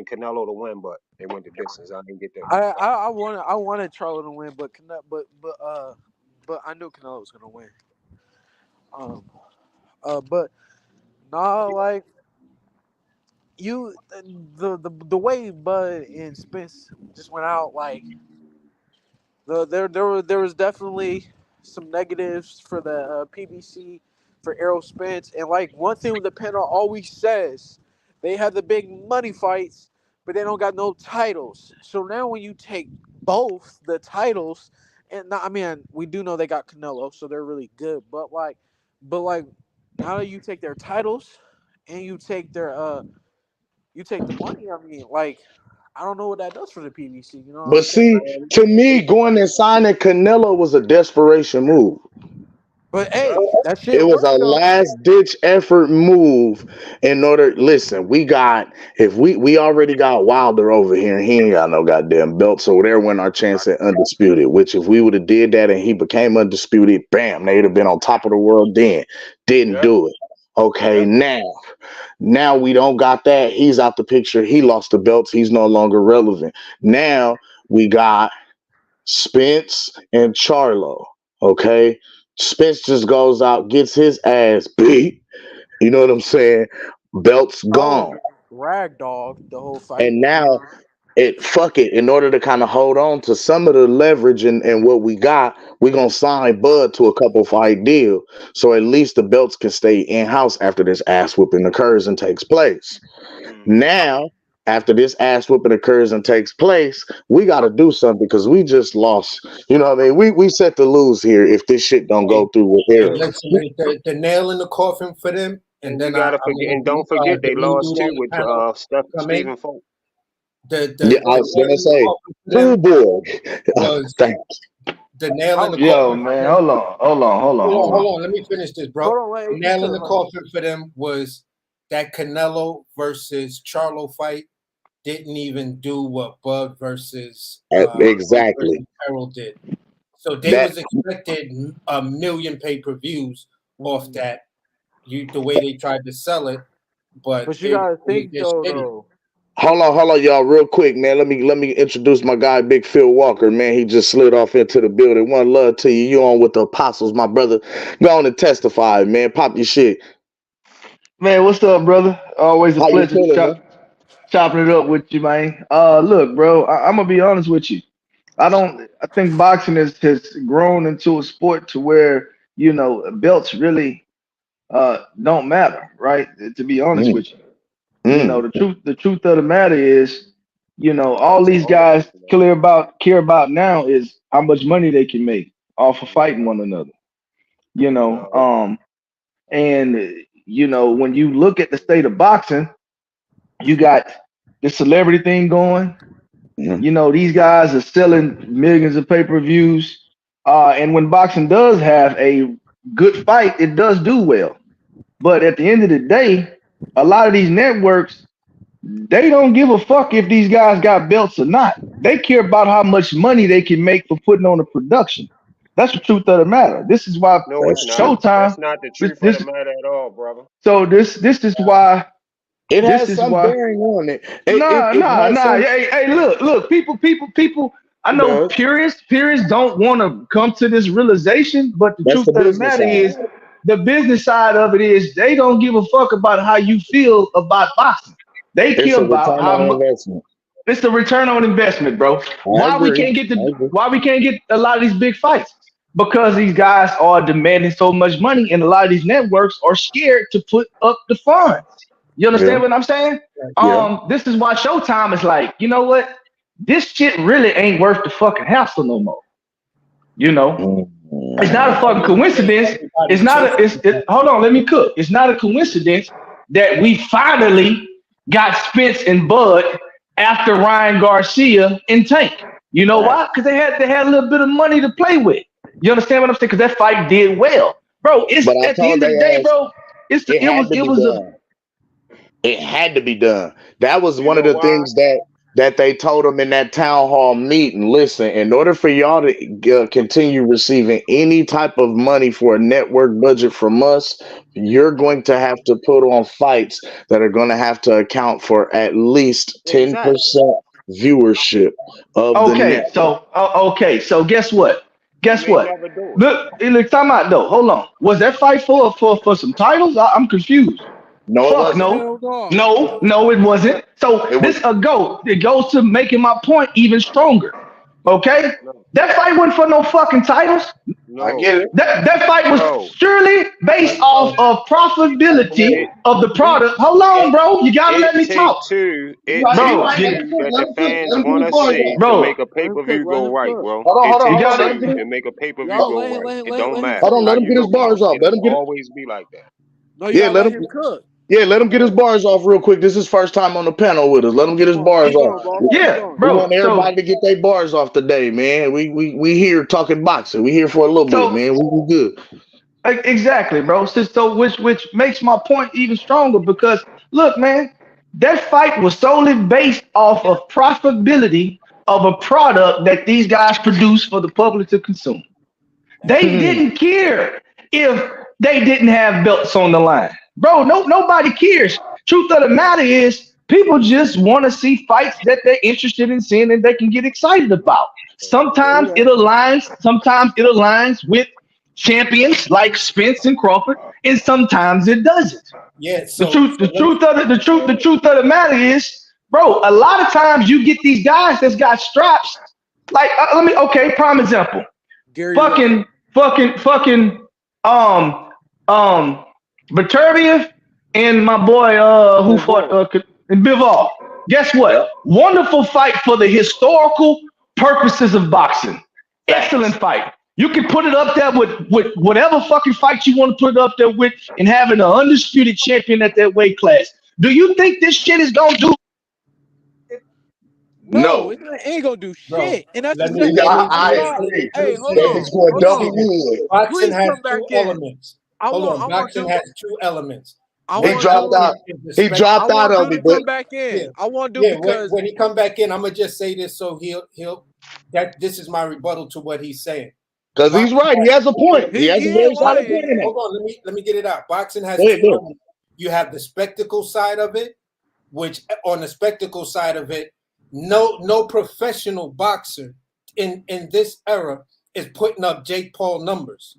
Canelo to win, but it went the distance. I didn't get the I wanted Charlo to win, but I knew Canelo was gonna win. Um but nah, like you the way Bud and Spence just went out, like there was definitely some negatives for the PBC for Errol Spence, and like one thing the panel always says, they have the big money fights, but they don't got no titles. So now when you take both the titles, and I mean we do know they got Canelo, so they're really good, but like now that you take their titles and you take the money, I mean like I don't know what that does for the PBC. You know what I'm But saying? see, man. to me, going and signing Canelo was a desperation move. But Yep. hey, that shit It was a worked though. last ditch effort move in order. Listen, we got if we already got Wilder over here and he ain't got no goddamn belt, so there went our chance at undisputed. Which if we would have did that and he became undisputed, bam, they'd have been on top of the world. Then didn't Yep. do it. Okay, Yep. now we don't got that. He's out the picture. He lost the belts. He's no longer relevant. Now we got Spence and Charlo. Okay. Spence just goes out, gets his ass beat. You know what I'm saying? Belt's Charlo gone. got ragdogged the whole fight. And now it fuck it. In order to kind of hold on to some of the leverage and what we got, we're gonna sign Bud to a couple fight deal. So at least the belts can stay in-house after this ass whooping occurs and takes place. Mm-hmm. Now, after this ass whooping occurs and takes place, we got to do something because we just lost. You know what I mean? We set to lose here if this shit don't Hey, go through with hey, Arrow. listen, the nail in the coffin for them, and And you then I, gotta I'm forget, gonna and need don't forget the they new lost dude too on the with panel come in. Stephen Folk. Yeah, I The was nail gonna in the say, coffin for fool them boy. was Thank the nail in How the Yo, coffin for man, them. hold on. Hold on. Let me finish this, bro. hold on, let The AP nail in cook the on. coffin for them was that Canelo versus Charlo fight didn't even do what Bud exactly versus Harold did. So they that. was expected a million pay-per-views off Mhm. that. The way they tried to sell it, but But you gotta they think did though, shitty. though. Hold on, y'all, real quick, man. Let me introduce my guy, Big Phil Walker, man. He just slid off into the building. One love to you. You on with the apostles, my brother. Go on and testify, man. Pop your shit. Man, what's up, brother? Always a How you pleasure feeling, man? chopping it up with you, man. Look, bro, I'm gonna be honest with you. I think boxing has grown into a sport to where, belts really don't matter, right? To be honest Mm, with you. mm, The truth of the matter is, All That's these all it guys is, man. care about now is how much money they can make off of fighting No, one another. You know, no. um, and when you look at the state of boxing, you got the celebrity thing going. Mhm. These guys are selling millions of pay-per-views. And when boxing does have a good fight, it does do well. But at the end of the day, a lot of these networks, they don't give a fuck if these guys got belts or not. They care about how much money they can make for putting on a production. That's the truth of the matter. This is why No, it's That's not. true. Showtime. That's not the This, truth of the this matter at all, brother. this is why It this has is some why bearing on it. Nah, It nah, has nah. some. Hey, look. People. I It know does. purists don't want to come to this realization, but the That's truth the of the business matter side. is, the business side of it is they don't give a fuck about how you feel about boxing. They It's care a about return how on much. investment. It's the return on investment, bro. I agree. I agree. Why we can't get a lot of these big fights? Because these guys are demanding so much money, and a lot of these networks are scared to put up the funds. You Yeah. understand what I'm saying? Yeah. This is why Showtime is like, you know what? This shit really ain't worth the fucking hassle no more. You know, it's not a Mm. fucking coincidence. It's Everybody not a. chasing that. Hold on, let me cook. It's not a coincidence that we finally got Spence and Bud after Ryan Garcia and Tank. You know Right. why? Because they had a little bit of money to play with. You understand what I'm saying? Because that fight did well, bro. It's But I at the told end of the they day, ass bro. it had to It be was a done. It had to be done. That was You one of know the why? things that they told them in that town hall meeting. Listen, in order for y'all to continue receiving any type of money for a network budget from us, you're going to have to put on fights that are going to have to account for at least Exactly. 10% viewership of the Okay, network. so guess what? And Guess they what? never do it. Look, time out though. Hold on. Was that fight for some titles? I'm confused. No, it Fuck wasn't. no. Hell no. No, it wasn't. So It was this a go. It goes to making my point even stronger. Okay? No, That fight wasn't for no fucking titles. I no, get it. That fight was bro. purely based off of profitability It of the we product. Hold on, it bro. You gotta it let me take talk. two. You It right, you take Bro, right. Let him two cook. that Let the him cook. fans Let him get want his to bars see off. to bro, make a pay Let him per cook. view Let go him right, cook. bro. Hold It on, takes hold on. Y'all Let let him two get his. to make a pay per view y'all go let him right. let him It let, don't let him matter Hold on. cook. how Let him you get his look at it. bars off. Let It'll him get it. always be like that. No, you Yeah, gotta let let him. him cook. Yeah, let him get his bars off real quick. This is his first time on the panel with us. Let him get his Come on, bars keep off. going, boss. We, Keep yeah, going. we bro. want everybody to get their bars off today, man. We here talking boxing. We here for a little bit, So man. We good. exactly, bro. So which makes my point even stronger because look, man, that fight was solely based off of profitability of a product that these guys produce for the public to consume. They didn't care if they didn't have belts on the line. Bro, nobody cares. Truth of the matter is people just want to see fights that they're interested in seeing and they can get excited about. True that. Sometimes it aligns with champions like Spence and Crawford, and sometimes it doesn't. Yeah. The So, truth, the truth of the truth of the matter is, bro, a lot of times you get these guys that's got straps. Like, okay, prime example Gary Russell. fucking, fucking, um, um, Baturbia and my boy, who fought, Bivol. in Bivol. Guess Yep. what? Wonderful fight for the historical purposes of boxing. Excellent Facts. fight. You can put it up there with whatever fucking fight you want to put it up there with, and having an undisputed champion at that weight class. Do you think this shit is gonna do? No, No. it ain't gonna do bro, shit. And that's the let same. me Hey, let me I'm I let, sorry. let agree. Hey, me hold say That this. on, bitch going hold Let me double say on. this. wood. Boxing Please has come back two in. elements. I Hold want on. I want Boxing dude. has two elements. I He One want dropped dude. out. element is the He I dropped out want on dude me, to but come back yeah, in. I want dude yeah. because When he come back in, I'm gonna just say this so he'll that this is my rebuttal to what he's saying. because he's Boxing right. He has has a two point. He elements. has a he ain't very solid Boxing, point lying. in that. hold on, let me get it out. Boxing has Go ahead, two go ahead. elements. You have the spectacle side of it, which on the spectacle side of it, no professional boxer in this era is putting up Jake Paul numbers.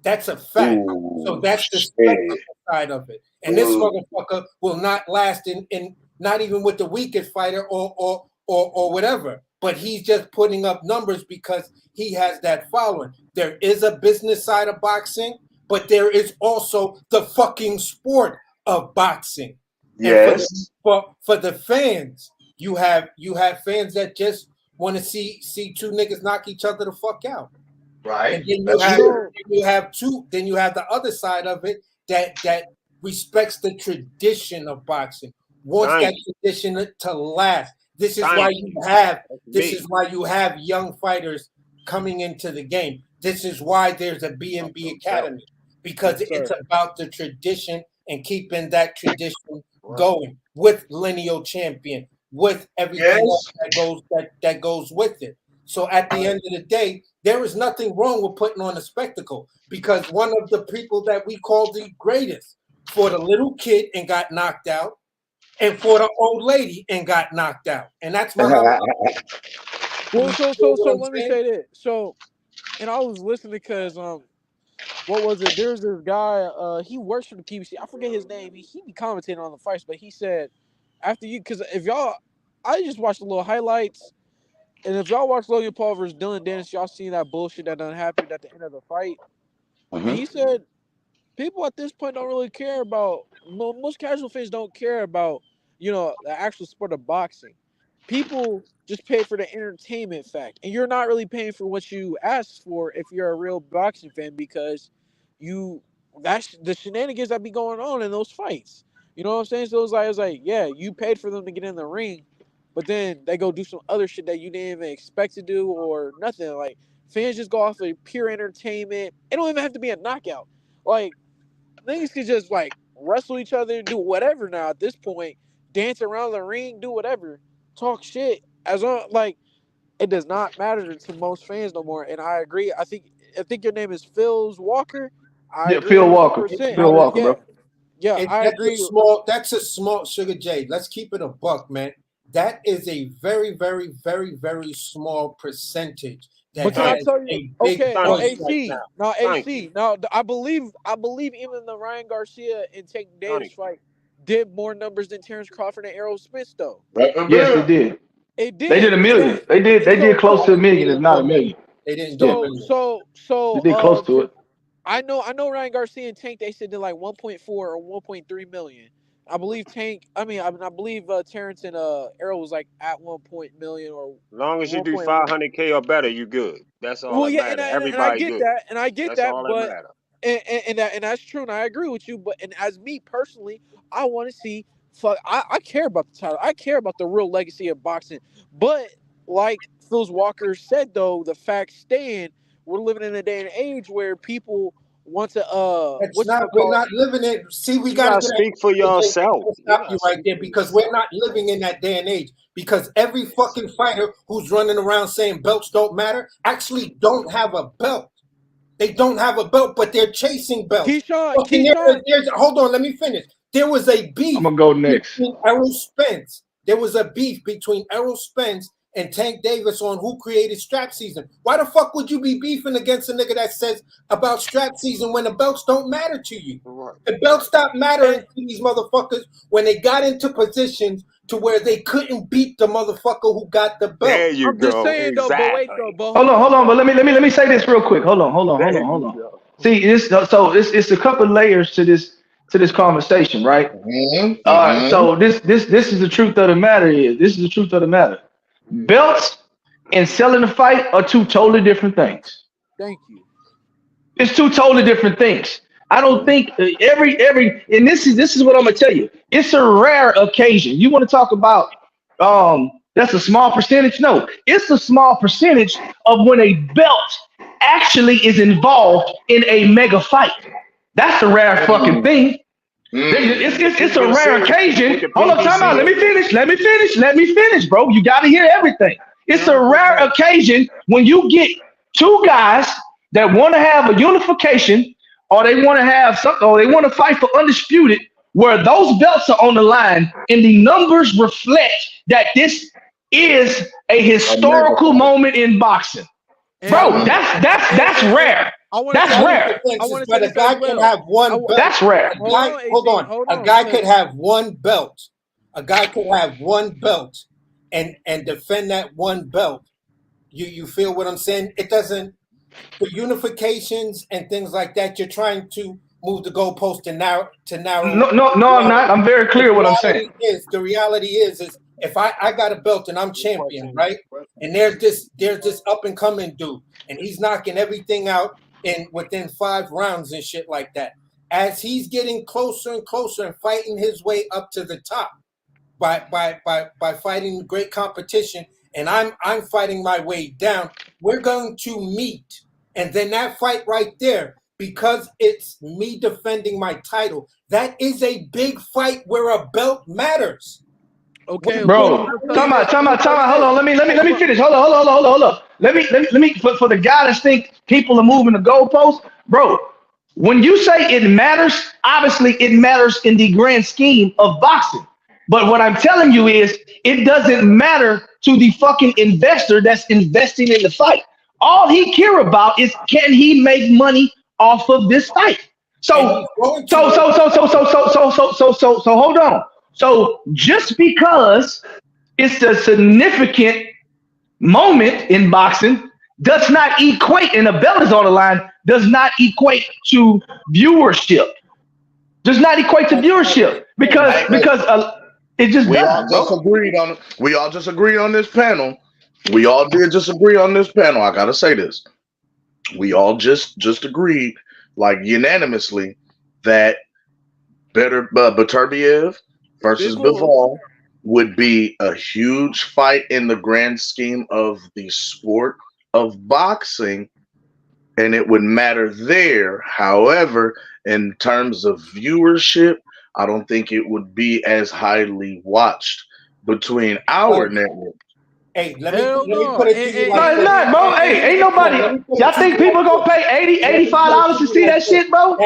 That's a fact. So Ooh, that's the shit. spectacle side of it. And this Ooh. motherfucker will not last in not even with the weakest fighter or whatever. But he's just putting up numbers because he has that following. There is a business side of boxing, but there is also the fucking sport of boxing. And Yes. for the fans, You have fans that just want to see two niggas knock each other the fuck out. Right. And then That's You true. you have the other side of it that respects the tradition of boxing, wants that tradition to last. This is why you have young fighters coming into the game. This is why there's a B&B Academy, because it's about the tradition and keeping that tradition going with lineal champion, with everything else that goes with it. So at the end of the day, there is nothing wrong with putting on a spectacle, because one of the people that we call the greatest for the little kid and got knocked out, and for the old lady and got knocked out, and that's Muhammad. Well, so let me say that. So, and I was listening because what was it? There's this guy. He works for the PBC. I forget his name. He be commentating on the fights, but he said after you, because if y'all, I just watched the little highlights, and if y'all watch Logan Paul versus Dylan Dennis, y'all seen that bullshit that done happened at the end of the fight. And he said people at this point don't really care about. Most casual fans don't care about the actual sport of boxing. People just pay for the entertainment fact, and you're not really paying for what you asked for if you're a real boxing fan, because that's the shenanigans that be going on in those fights. You know what I'm saying? So it's like, yeah, you paid for them to get in the ring, but then they go do some other shit that you didn't even expect to do or nothing. Like, fans just go off of pure entertainment. It don't even have to be a knockout. Like, niggas could just like wrestle each other, do whatever now at this point, dance around the ring, do whatever, talk shit. As long like it does not matter to most fans no more. And I agree. I think your name is Phil Walker. I Yeah, agree Phil Walker. 100%. Phil Walker, bro. Yeah, I agree. That's a small Sugar J. Let's keep it a buck, man. That is a very, very, very, very small percentage. But can I tell you? Okay, now AC, now I believe even the Ryan Garcia and Tank Davis fight did more numbers than Terrence Crawford and Errol Spence, though. Yes, it did. It did. They did $1 million. They did close to $1 million. It's not $1 million. They didn't do $1 million. So they did close to it. I know Ryan Garcia and Tank, they said did like 1.4 or 1.3 million. I believe I believe Terrence and Errol was like at 1 million or. As long as you do 500K or better, you good. That's all that matters. Everybody good. I get that's that, all but that matters. and that's true, and I agree with you. But as me personally, I want to see. I care about the title. I care about the real legacy of boxing. But like Phil Walker said, though, the facts stand. We're living in a day and age where people want to we're not living in. See, we gotta speak for yourself. Stop you right there, because we're not living in that day and age. Because every fucking fighter who's running around saying belts don't matter actually don't have a belt. They don't have a belt, but they're chasing belts. Hold on, let me finish. There was a beef. I'm gonna go next. Errol Spence. There was a beef between Errol Spence and Tank Davis on who created strap season. Why the fuck would you be beefing against a nigga that says about strap season when the belts don't matter to you? The belts stopped mattering to these motherfuckers when they got into positions to where they couldn't beat the motherfucker who got the belt. There you go. Just saying, though, but wait, though, hold on, but let me say this real quick. Hold on. See, it's a couple layers to this conversation, right? So this is the truth of the matter. This is the truth of the matter. Belts and selling the fight are two totally different things. Thank you. It's two totally different things. I don't think every and this is what I'm gonna tell you. It's a rare occasion. You want to talk about that's a small percentage? No, it's a small percentage of when a belt actually is involved in a mega fight. That's a rare fucking thing. It's a rare occasion. Hold on, time out. Let me finish, bro. You got to hear everything. It's a rare occasion when you get two guys that want to have a unification, or they want to have something, or they want to fight for undisputed, where those belts are on the line, and the numbers reflect that this is a historical moment in boxing. Bro, that's rare. That's rare. But a guy can have one belt. That's rare. Hold on. A guy could have one belt. A guy could have one belt and defend that one belt. You feel what I'm saying? It doesn't. The unifications and things like that, you're trying to move the goalpost to narrow. No, I'm not. I'm very clear what I'm saying. The reality is If I got a belt and I'm Good champion, question. right? And there's this up and coming dude, and he's knocking everything out in within 5 rounds and shit like that. As he's getting closer and closer and fighting his way up to the top by fighting great competition, and I'm fighting my way down. We're going to meet, and then that fight right there, because it's me defending my title, that is a big fight where a belt matters. Okay, Bro, time out. Hold on. Let me finish. Hold on. Let me for the guy that think people are moving the goalposts, bro. When you say it matters, obviously it matters in the grand scheme of boxing. But what I'm telling you is it doesn't matter to the fucking investor that's investing in the fight. All he care about is can he make money off of this fight. So hold on. So just because it's a significant moment in boxing does not equate, and a belt is on the line, does not equate to viewership. Does not equate to viewership because it just We all doesn't, just bro. agreed on. We all just agreed on this panel. We all did just agree on this panel. I gotta say this. We all just agreed, like unanimously, that Beterbiev versus Bivol. Bivol would be a huge fight in the grand scheme of the sport of boxing, and it would matter there. However, in terms of viewership, I don't think it would be as highly watched between our network. Hey, let Hell me no. put it to you No, like it's this. not, bro. Hey, ain't nobody. Let me put it Y'all to think you people like gonna this. pay Let me put it $85 to you see like that this. shit, bro?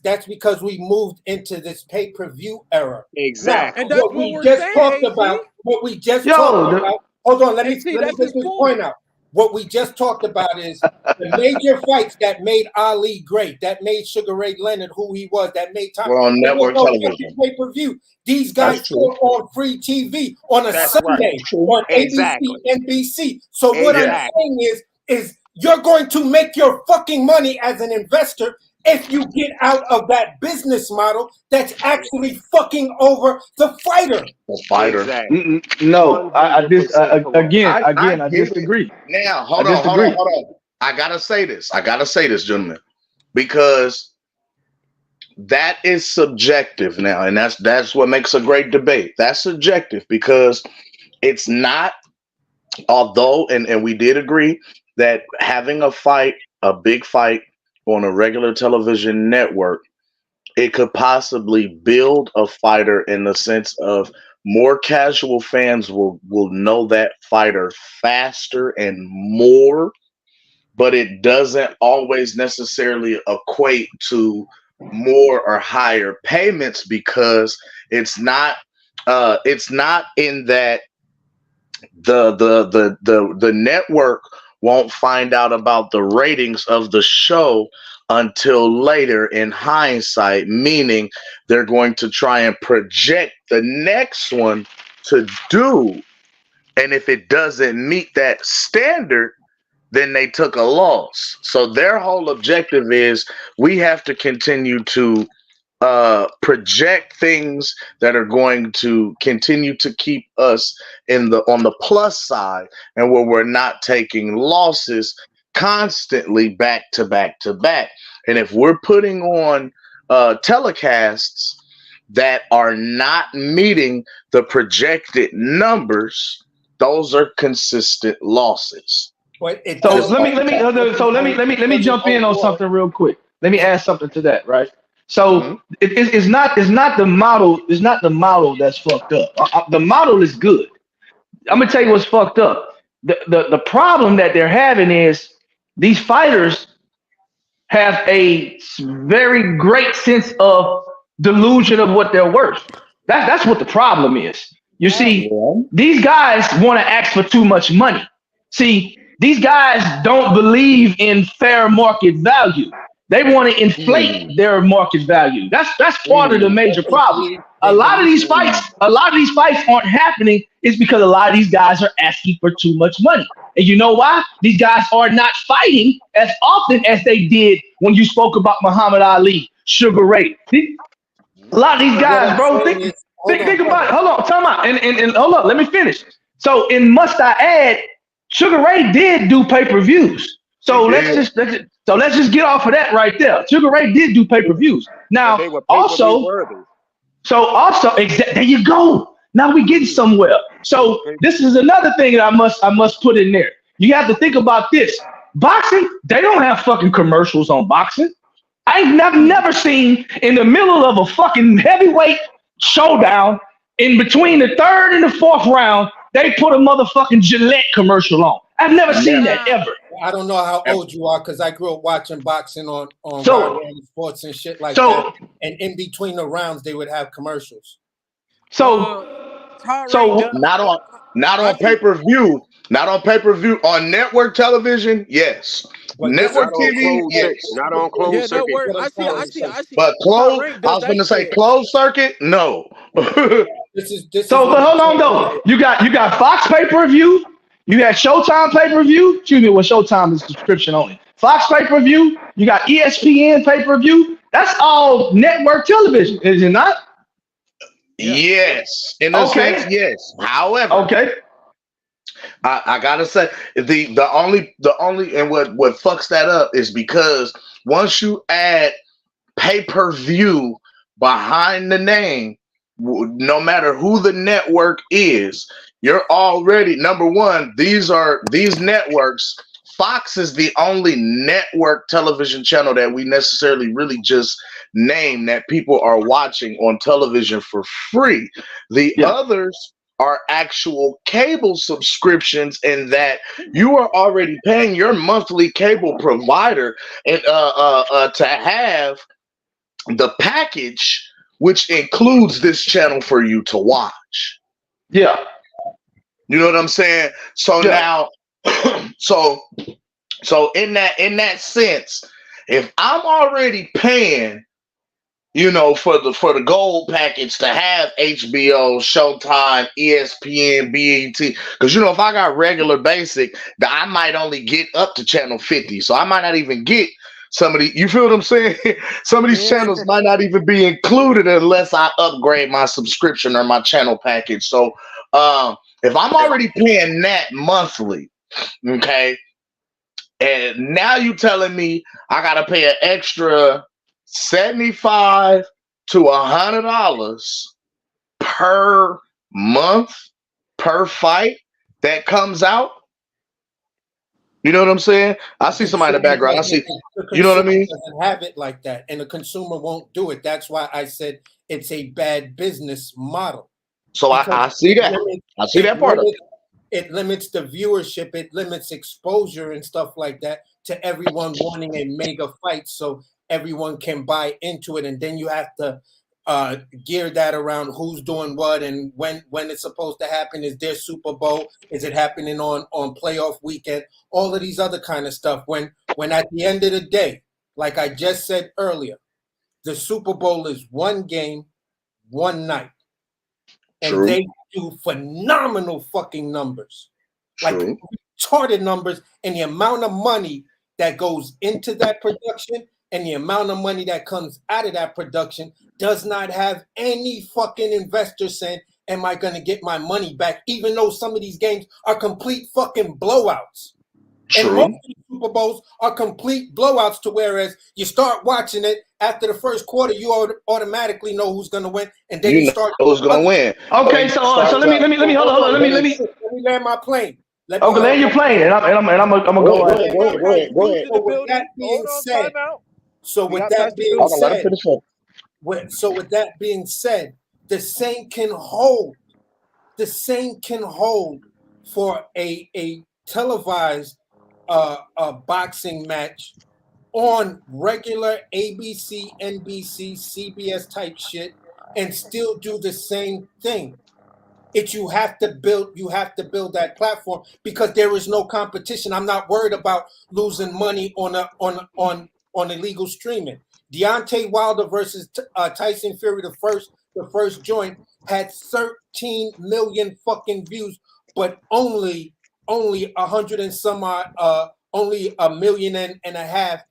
That's because we moved into this pay-per-view era. Exactly. And that's What what we we're just saying, talked AC. about, what we just talked Yo, about. Hold on, let me AC, get that's his this point. point out. What we just talked about is the major fights that made Ali great, that made Sugar Ray Leonard who he was, that made Tom. We're on There was network no television. fucking pay-per-view. These That's guys true. were on free TV on a That's right. Sunday True. on Exactly. ABC, NBC. So what I'm Exactly. saying is you're going to make your fucking money as an investor if you get out of that business model that's actually fucking over the fighter. The fighter. Exactly. no, I 100% correct. I Get it. disagree. Now, I disagree. hold on. I gotta say this. Gentlemen, because that is subjective now, and that's what makes a great debate. That's subjective because it's not. Although, and we did agree that having a big fight on a regular television network, it could possibly build a fighter in the sense of more casual fans will know that fighter faster and more, but it doesn't always necessarily equate to more or higher payments because it's not in that the network won't find out about the ratings of the show until later in hindsight, meaning they're going to try and project the next one to do, and if it doesn't meet that standard, then they took a loss. So their whole objective is we have to continue to project things that are going to continue to keep us on the plus side, and where we're not taking losses constantly back to back to back. And if we're putting on telecasts that are not meeting the projected numbers, those are consistent losses. But it So doesn't. let me jump in on something real quick. Let me add something to that, right? So Mhm. it's not the model. It's not the model that's fucked up. The model is good. I'm gonna tell you what's fucked up. The problem that they're having is these fighters have a very great sense of delusion of what they're worth. That's what the problem is. You see, Yeah. these guys want to ask for too much money. See, these guys don't believe in fair market value. They want to inflate their market value. That's part of the major problem. They believe A lot of these fights aren't happening is because a lot of these guys are asking for too much money. And you know why? These guys are not fighting as often as they did when you spoke about Muhammad Ali, Sugar Ray. A lot of these But what guys, I'm bro, saying is, hold on, Think about it. brother. Hold on, time out. And hold on, let me finish. So in Must I Add, Sugar Ray did do pay-per-views. He So did. let's just get off of that right there. Sugar Ray did do pay-per-views. but Now, they were pay-per-view also, worthy. there you go. Now we getting somewhere. They were So pay- this is another thing that I must put in there. You have to think about this. Boxing, they don't have fucking commercials on boxing. I've never seen in the middle of a fucking heavyweight showdown, in between the third and the fourth round, they put a motherfucking Gillette commercial on. I've never seen Never. that ever. I don't know how Ever. old you are because I grew up watching boxing on Wide So World of Sports and shit like that. so And in between the rounds, they would have commercials. Todd Ray so does. Not I on see. pay-per-view. Not on pay-per-view. On network television, yes. But this is Network not on TV, closed yes. circuit. Not on this closed Yeah, is that circuit. word. what I'm I see. trying I to see. say. I see. But Todd Ray I does was that gonna say shit. closed circuit, no. This is but what hold I'm on though. saying. You got Fox pay-per-view, you had Showtime pay-per-view. Excuse me, well, Showtime is subscription only. Fox pay-per-view, you got ESPN pay-per-view. That's all network television, is it not? Yeah. Yes. In a sense, Okay. yes. However, Okay. I gotta say the only and what fucks that up is because once you add pay-per-view behind the name, no matter who the network is, you're already number one. These networks. Fox is the only network television channel that we necessarily really just name that people are watching on television for free. The Yeah. others are actual cable subscriptions in that you are already paying your monthly cable provider and to have the package, which includes this channel for you to watch. Yeah. You know what I'm saying? So Yeah. now, so in that sense, if I'm already paying, for the gold package to have HBO, Showtime, ESPN, BET, because if I got regular basic, I might only get up to channel 50, so I might not even get some of the. You feel what I'm saying? Some of these Yeah. channels might not even be included unless I upgrade my subscription or my channel package. So, if I'm already paying that monthly, okay. And now you telling me I gotta pay an extra $75 to $100 per month per fight that comes out. You know what I'm saying? I see somebody in the background. I see. The You know what I consumer mean? doesn't have it like that, and the consumer won't do it. That's why I said it's a bad business model So because I see it that. limits, I see it that part of it. limits it limits the viewership, it limits exposure and stuff like that to everyone wanting a mega fight, so everyone can buy into it, and then you have to gear that around who's doing what and when it's supposed to happen. Is there Super Bowl? Is it happening on playoff weekend? All of these other kind of stuff. When at the end of the day, like I just said earlier, the Super Bowl is one game, one night, and True. they do phenomenal fucking numbers, like True. retarded numbers, and the amount of money that goes into that production and the amount of money that comes out of that production does not have any fucking investor saying, am I going to get my money back? Even though some of these games are complete fucking blowouts. And most True. of the Super Bowls are complete blowouts to whereas you start watching it after the first quarter, you automatically know who's going to win. And then you You know start who's gonna other win. Okay. And So start let me hold hold on. on, Let me let me land my plane. Let me Okay, land land your my plane, and I'm gonna Go go ahead. Go at. ahead. We Go got ahead. Go Pastor ahead. Go Bruce ahead. in the So with building. that Hold being on, said, time out. so We with got that Pastor being Bruce. Hold on. Let him said, finish up. with that being said, the same can hold for a televised boxing match on regular ABC, NBC, CBS type shit and still do the same thing. You have to build that platform because there is no competition. I'm not worried about losing money on illegal streaming. Deontay Wilder versus Tyson Fury, the first joint had 13 million fucking views, but only 100 and some only a million and a half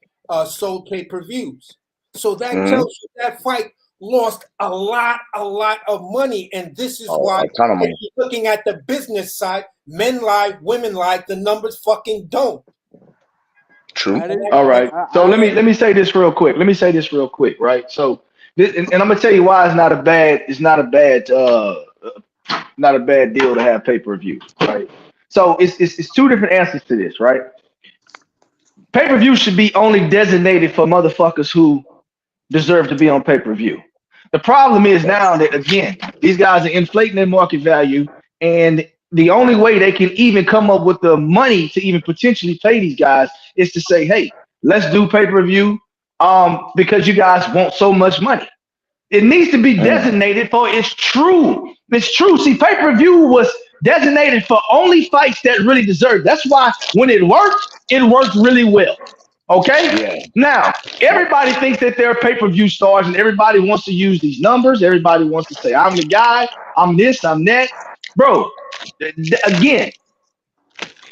sold pay-per-views. So that Mhm. tells you that fight lost a lot of money. And this is why, a ton of if money. you're looking at the business side, men lie, women lie, the numbers fucking don't. True. That is, All right. So I, let me say this real quick. Right. So this, and I'm gonna tell you why it's not a bad deal to have pay-per-view, right? So it's two different answers to this, right? Pay-per-view should be only designated for motherfuckers who deserve to be on pay-per-view. The problem is now that, again, these guys are inflating their market value, and the only way they can even come up with the money to even potentially pay these guys is to say, hey, let's do pay-per-view because you guys want so much money. It needs to be designated for it's true. It's true. See, pay-per-view was designated for only fights that really deserve. That's why when it worked really well. Okay? Yeah. Now, everybody thinks that they're pay-per-view stars and everybody wants to use these numbers. Everybody wants to say, I'm the guy, I'm this, I'm that. Bro, again,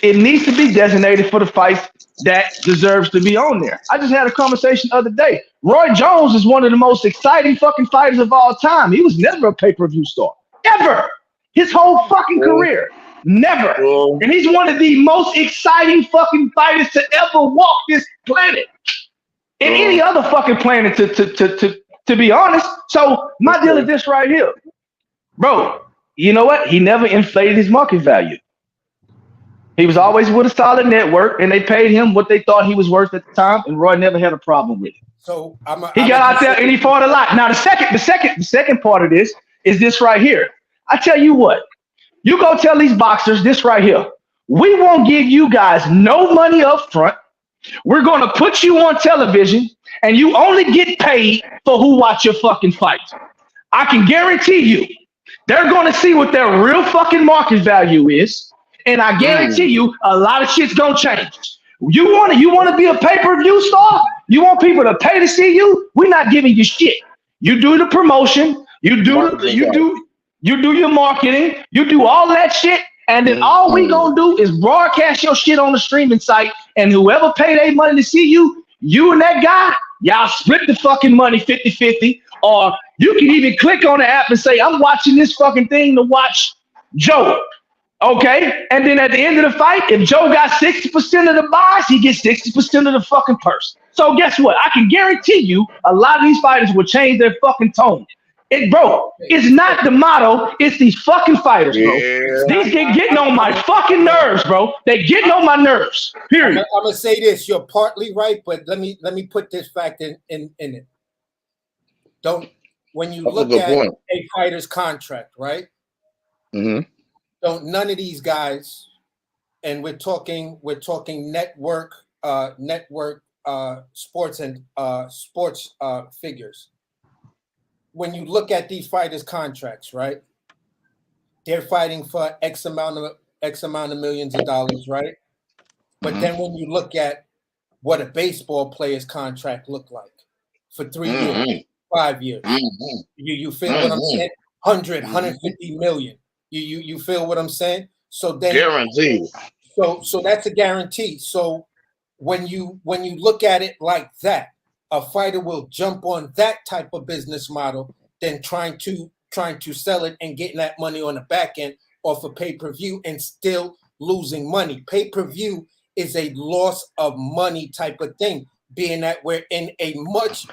it needs to be designated for the fights that deserves to be on there. I just had a conversation the other day. Roy Jones is one of the most exciting fucking fighters of all time. He was never a pay-per-view star. Ever. His whole fucking career. Never. And he's one of the most exciting fucking fighters to ever walk this planet. And any other fucking planet to be honest. So my deal is this right here. Bro, you know what? He never inflated his market value. He was always with a solid network, and they paid him what they thought he was worth at the time, and Roy never had a problem with it. So he got out there and he fought a lot. Now the second part of this is this right here. I tell you what, you go tell these boxers this right here. We won't give you guys no money up front. We're gonna put you on television, and you only get paid for who watch your fucking fights. I can guarantee you, they're gonna see what their real fucking market value is. And I guarantee you, a lot of shit's gonna change. You want to be a pay-per-view star? You want people to pay to see you? We're not giving you shit. You do the promotion. You do your marketing. You do all that shit, and then all we gonna do is broadcast your shit on the streaming site. And whoever pay their money to see you, you and that guy, y'all split the fucking money 50-50. Or you can even click on the app and say, I'm watching this fucking thing to watch Joe. Okay, and then at the end of the fight, if Joe got 60% of the buys, he gets 60% of the fucking purse. So guess what? I can guarantee you a lot of these fighters will change their fucking tone. It's not the motto, it's these fucking fighters, bro. Yeah. These getting on my fucking nerves, bro. They getting on my nerves. Period. I'm gonna say this, you're partly right, but let me put this fact in it. When you look at a fighter's contract, right? Mm-hmm. None of these guys, and we're talking network sports and sports figures. When you look at these fighters' contracts, right? They're fighting for X amount of millions of dollars, right? But then when you look at what a baseball player's contract looked like for 3 years, 5 years, you feel what I'm saying? 150 million. You feel what I'm saying? So then guaranteed. So that's a guarantee. So when you look at it like that, a fighter will jump on that type of business model than trying to sell it and getting that money on the back end off of pay-per-view and still losing money. Pay-per-view is a loss of money type of thing, being that we're in a much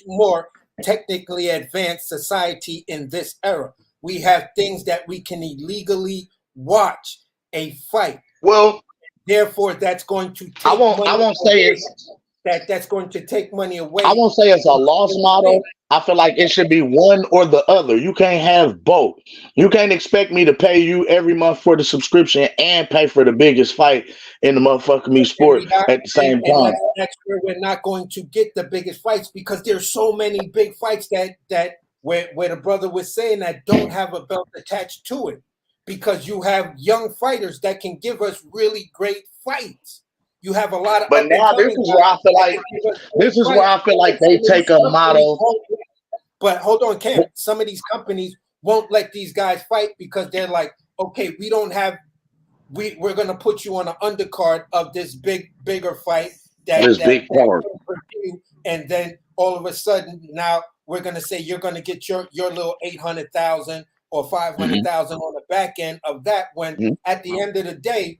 more technically advanced society in this era. We have things that we can illegally watch a fight. Well, therefore, that's going to take I won't say it's that's going to take money away. I won't say it's a loss model. I feel like it should be one or the other. You can't have both. You can't expect me to pay you every month for the subscription and pay for the biggest fight in the motherfucking sport at the same time. That's where we're not going to get the biggest fights because there's so many big fights that where the brother was saying that don't have a belt attached to it, because you have young fighters that can give us really great fights. You have a lot of, but now this is where I feel like they take a model. But hold on, Cam. Some of these companies won't let these guys fight because they're like, okay, we're gonna put you on an undercard of this bigger fight big card, and then all of a sudden now we're gonna say you're gonna get your little 800,000 or 500,000 on the back end of that. When at the end of the day,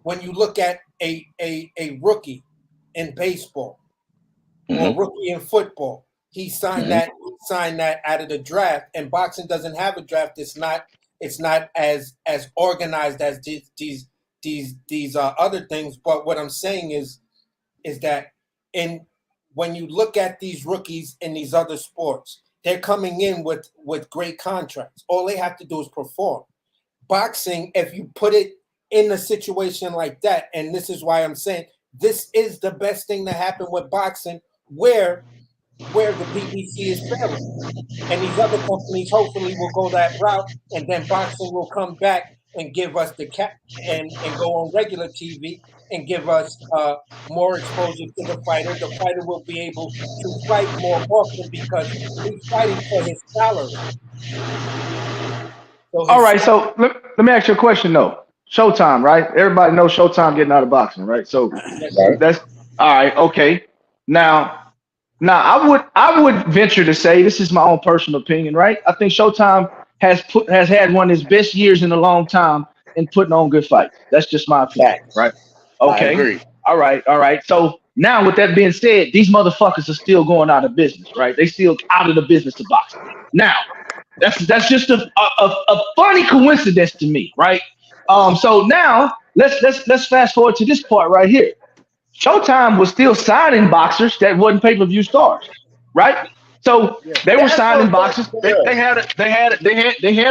when you look at a rookie in baseball or rookie in football, he signed that out of the draft. And boxing doesn't have a draft. It's not as organized as these other things. But what I'm saying is that when you look at these rookies in these other sports, they're coming in with great contracts. All they have to do is perform. Boxing, if you put it in a situation like that, and this is why I'm saying this is the best thing that happened with boxing, where the PBC is failing. And these other companies hopefully will go that route, and then boxing will come back and give us the cap and go on regular TV and give us more exposure to the fighter. The fighter will be able to fight more often because he's fighting for his salary. So All right, so let me ask you a question though. Showtime, right? Everybody knows Showtime getting out of boxing, right? So that's all right. Okay. Now I would venture to say, this is my own personal opinion, right? I think Showtime has had one of his best years in a long time in putting on good fights. That's just my opinion, right? Okay. I agree. All right. So now with that being said, these motherfuckers are still going out of business, right? They still out of the business of boxing. Now, that's just a funny coincidence to me, right? So now let's fast forward to this part right here. Showtime was still signing boxers that wasn't pay-per-view stars, right? So they were signing boxers. They had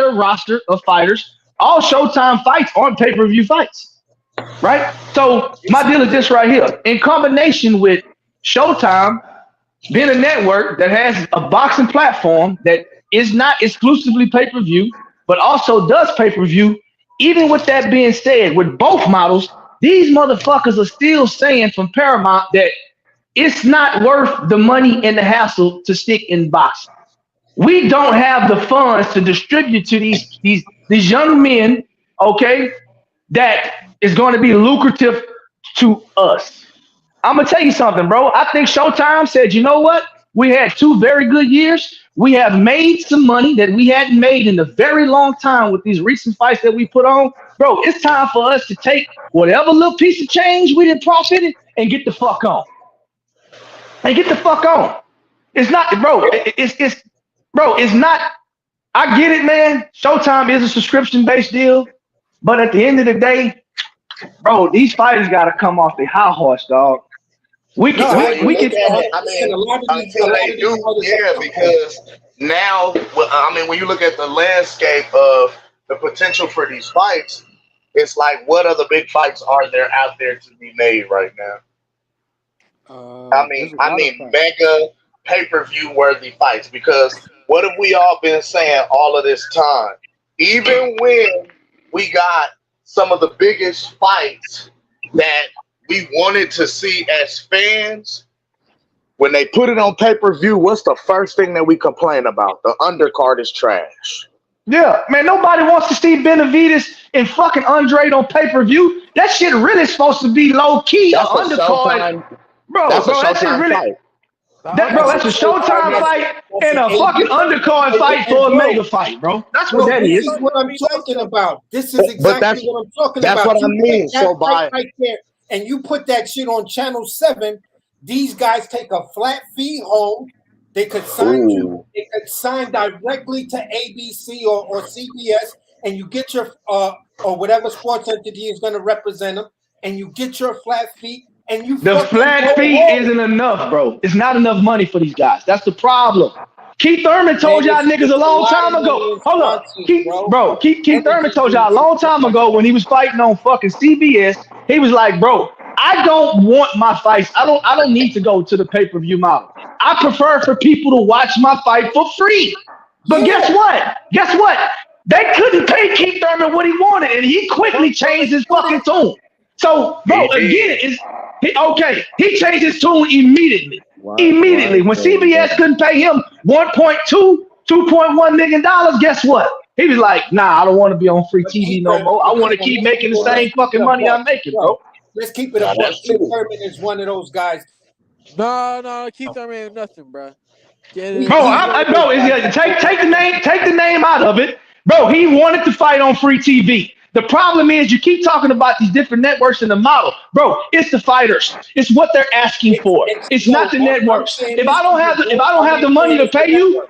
a roster of fighters. All Showtime fights aren't pay-per-view fights, right? So my deal is this right here. In combination with Showtime being a network that has a boxing platform that is not exclusively pay-per-view, but also does pay-per-view. Even with that being said, with both models, these motherfuckers are still saying from Paramount that it's not worth the money and the hassle to stick in boxing. We don't have the funds to distribute to these young men, okay, that is going to be lucrative to us. I'm going to tell you something, bro. I think Showtime said, you know what? We had 2 very good years. We have made some money that we hadn't made in a very long time with these recent fights that we put on. Bro, it's time for us to take whatever little piece of change we didn't profit and get the fuck on. It's not, bro, it's not, I get it, man. Showtime is a subscription-based deal. But at the end of the day, bro, these fighters got to come off their high horse, dog. Until they do, yeah, because now, when you look at the landscape of the potential for these fights, it's like, what other big fights are there out there to be made right now? Mega pay-per-view worthy fights, because what have we all been saying all of this time? Even when we got some of the biggest fights that we wanted to see as fans, when they put it on pay-per-view, what's the first thing that we complain about? The undercard is trash. Yeah, man, nobody wants to see Benavidez and fucking Andre on pay-per-view. That shit really supposed to be low-key, That's an undercard. That's a Showtime fight. That's a Showtime fight and a fucking undercard fight for a mega fight, bro. That's what that is. This is what I'm talking about. This is exactly what I'm talking about. That's what I mean. So by right there, and you put that shit on Channel 7, these guys take a flat fee home. They could sign you. They could sign directly to ABC or CBS, and you get your or whatever sports entity is going to represent them, and you get your flat fee. And you the flat fee isn't enough, bro. It's not enough money for these guys. That's the problem. Keith Thurman told y'all niggas a long time ago. Hold up, Keith Thurman told y'all a long time ago when he was fighting on fucking CBS. He was like, bro, I don't want my fights. I don't need to go to the pay-per-view model. I prefer for people to watch my fight for free. But guess what? They couldn't pay Keith Thurman what he wanted, and he quickly changed his fucking tune. So, bro, again, he changed his tune immediately. When CBS couldn't pay him $2.1 million, guess what? He was like, nah, I don't want to be on free TV no more. I want to keep making the same fucking money I'm making, bro. Let's keep it up. Keith Thurman is one of those guys. No, Keith Thurman ain't nothing, bro. Bro, bro, take the name out of it, bro. He wanted to fight on free TV. The problem is you keep talking about these different networks and the model, bro. It's the fighters. It's what they're asking for. It's not the networks. If I don't have the money to pay you,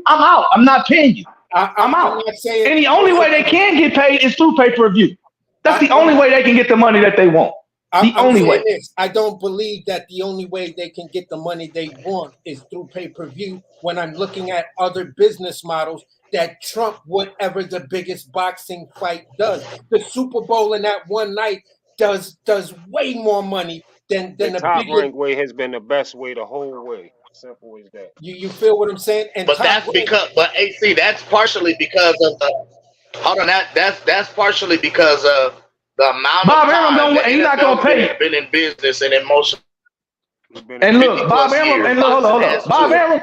I'm out. I'm not paying you. I'm out. And the only way they can get paid is through pay-per-view. That's the only way they can get the money that they want. The only way. I don't believe that the only way they can get the money they want is through pay-per-view when I'm looking at other business models that trump whatever the biggest boxing fight does. The Super Bowl in that one night does way more money than The the top biggest. rank way has been the best way the whole way. Simple as that. You feel what I'm saying? And But that's because, but AC, that's partially because of the. Hold on, that's partially because of the amount Bob of Arum time that he's not gonna pay you. been in business and in motion. And look, Bob Arum, and look, hold on. Bob Arum,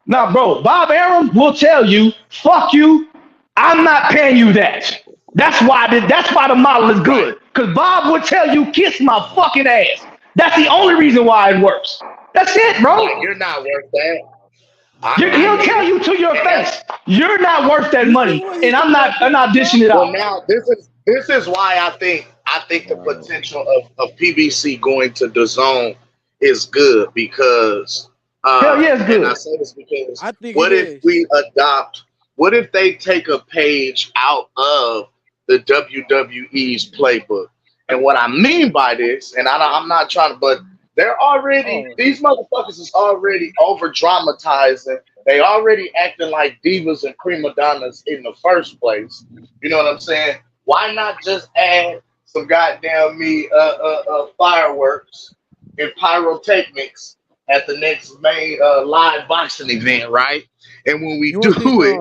nah, bro, Bob Arum will tell you, fuck you, I'm not paying you that. That's why the model is good. Because Bob will tell you, kiss my fucking ass. That's the only reason why it works. That's it, bro. Like, you're not worth that. He'll tell you to your face, you're not worth that money, and I'm not dishing it Well, out. now this is why I think the potential of PBC going to DAZN is good because Hell yeah, it's good. And I say this because I think what it if is. we adopt? What if they take a page out of the WWE's playbook? And what I mean by this, and I'm not trying to, but they're already these motherfuckers is already over dramatizing. They already acting like divas and prima donnas in the first place. You know what I'm saying? Why not just add some goddamn fireworks and pyrotechnics at the next main live boxing event, right? And when we do it,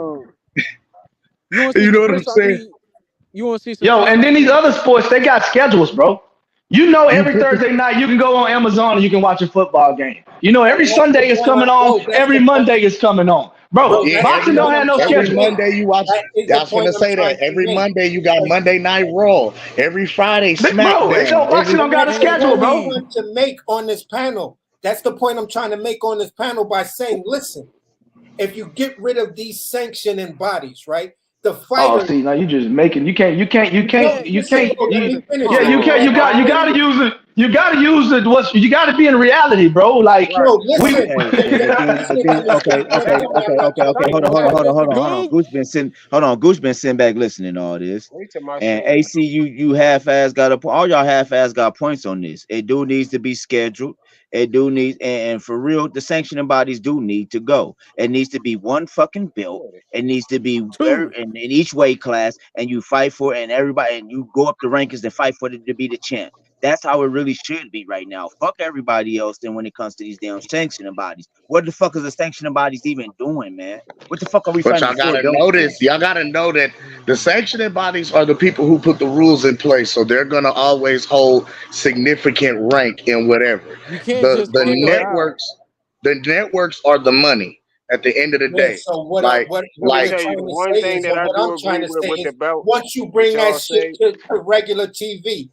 you know what I'm saying? You want to see some? Yo, and then these other sports, they got schedules, bro. You know, every Thursday night you can go on Amazon and you can watch a football game. You know, every Sunday is coming on, every Monday is coming on. Bro, boxing don't have no every schedule. Monday you watch. I was gonna say that every Monday you got Monday Night Raw. Every Friday SmackDown. Bro, it's no boxing don't got a schedule, bro. To make on this panel. That's the point I'm trying to make on this panel by saying, listen, if you get rid of these sanctioning bodies, right? The fighter. Oh, see, now you just making you gotta use it. You gotta be in reality, bro. Like Okay. Hold on. Goose been sitting back listening to all this. And AC, you half-ass got all y'all half-ass got points on this. It do needs to be scheduled. It do need, and for real, the sanctioning bodies do need to go. It needs to be one fucking belt. It needs to be in each weight class, and you fight for it, and everybody, and you go up the rankings and fight for it to be the champ. That's how it really should be right now. Fuck everybody else. Then when it comes to these damn sanctioning bodies, what the fuck is the sanctioning bodies even doing, man? What the fuck are we But fighting y'all for? y'all gotta know that the sanctioning bodies are the people who put the rules in place, so they're gonna always hold significant rank in whatever. You can't The networks are the money at the end of the day. So what like, I'm one trying thing to that I do say agree with is the belt. once you bring y'all that shit to regular TV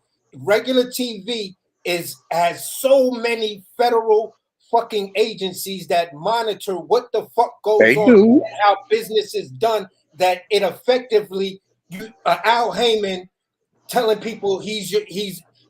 has so many federal fucking agencies that monitor what the fuck goes on and how business is done that it effectively Al Heyman telling people he's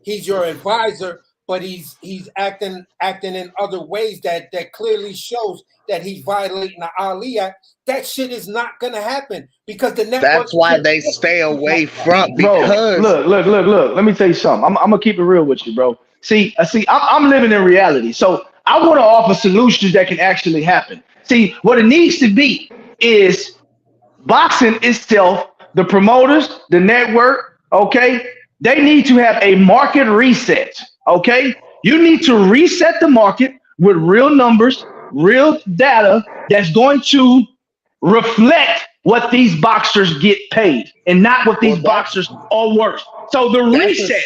your advisor, but he's acting in other ways that clearly shows that he's violating the Ali Act. That shit is not gonna happen because the network. That's why they stay away from. Because bro, look. Let me tell you something. I'm gonna keep it real with you, bro. See, I'm living in reality, so I want to offer solutions that can actually happen. See, what it needs to be is boxing itself, the promoters, the network. Okay, they need to have a market reset. Okay, you need to reset the market with real numbers, real data that's going to reflect what these boxers get paid and not what these boxers are worth. So the reset,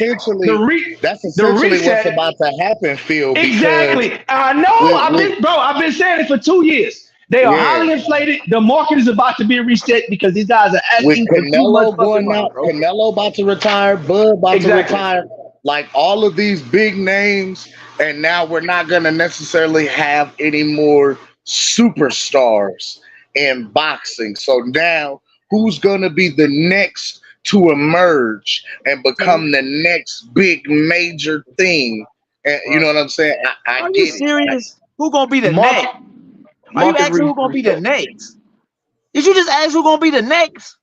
that's essentially what's about to happen, Phil. Exactly. I know. I've been saying it for 2 years. They are highly inflated. The market is about to be reset because these guys are asking for too much going money, out. Canelo about to retire. Bud about to retire. Like all of these big names, and now we're not going to necessarily have any more superstars in boxing. So now, who's gonna be the next to emerge and See, become the next big major thing? And you know Right. what I'm saying? I Are you get it. serious? Who gonna be the next? Market Are you market asking who gonna be the research. next? Did you just ask who gonna be the next?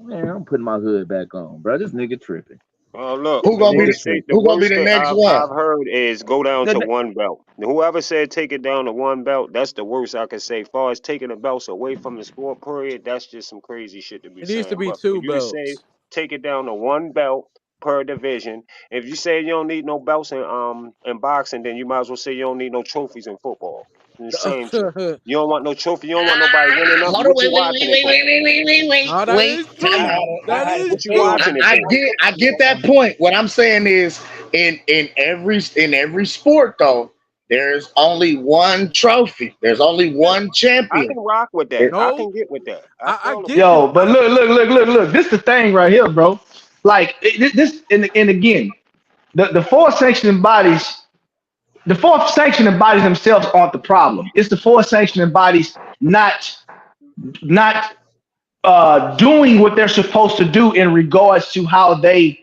Man, I'm putting my hood back on, bro. This nigga tripping. Look, Who the gonna be Nigga worst the thing, tripping. the who gonna be worst the thing next one? I've heard is go down to The- one belt. Whoever said take it down to one belt, that's the worst I could say. Far as taking the belts away from the sport period, that's just some crazy shit to be it needs to saying. be But for two you to say belts. take it down to one belt per division, if you say you don't need no belts in boxing, then you might as well say you don't need no trophies in football. It's the same shit. You don't want no trophy. You don't want nobody winning nothing. Hold on, What you wait, wait, watching wait, it wait, for? wait, wait, wait, wait, wait, No, that wait. is Time true. out. That is What you true. watching it I for? get that point. What I'm saying is in every sport though, there's only one trophy. There's only one I champion. can rock with that. It- I No, can get with that. I I feel the get point. you. Yo, but look. This the thing right here, bro. Like this, and again, the four sanctioning bodies, the four sanctioning bodies themselves aren't the problem. It's the four sanctioning bodies not doing what they're supposed to do in regards to how they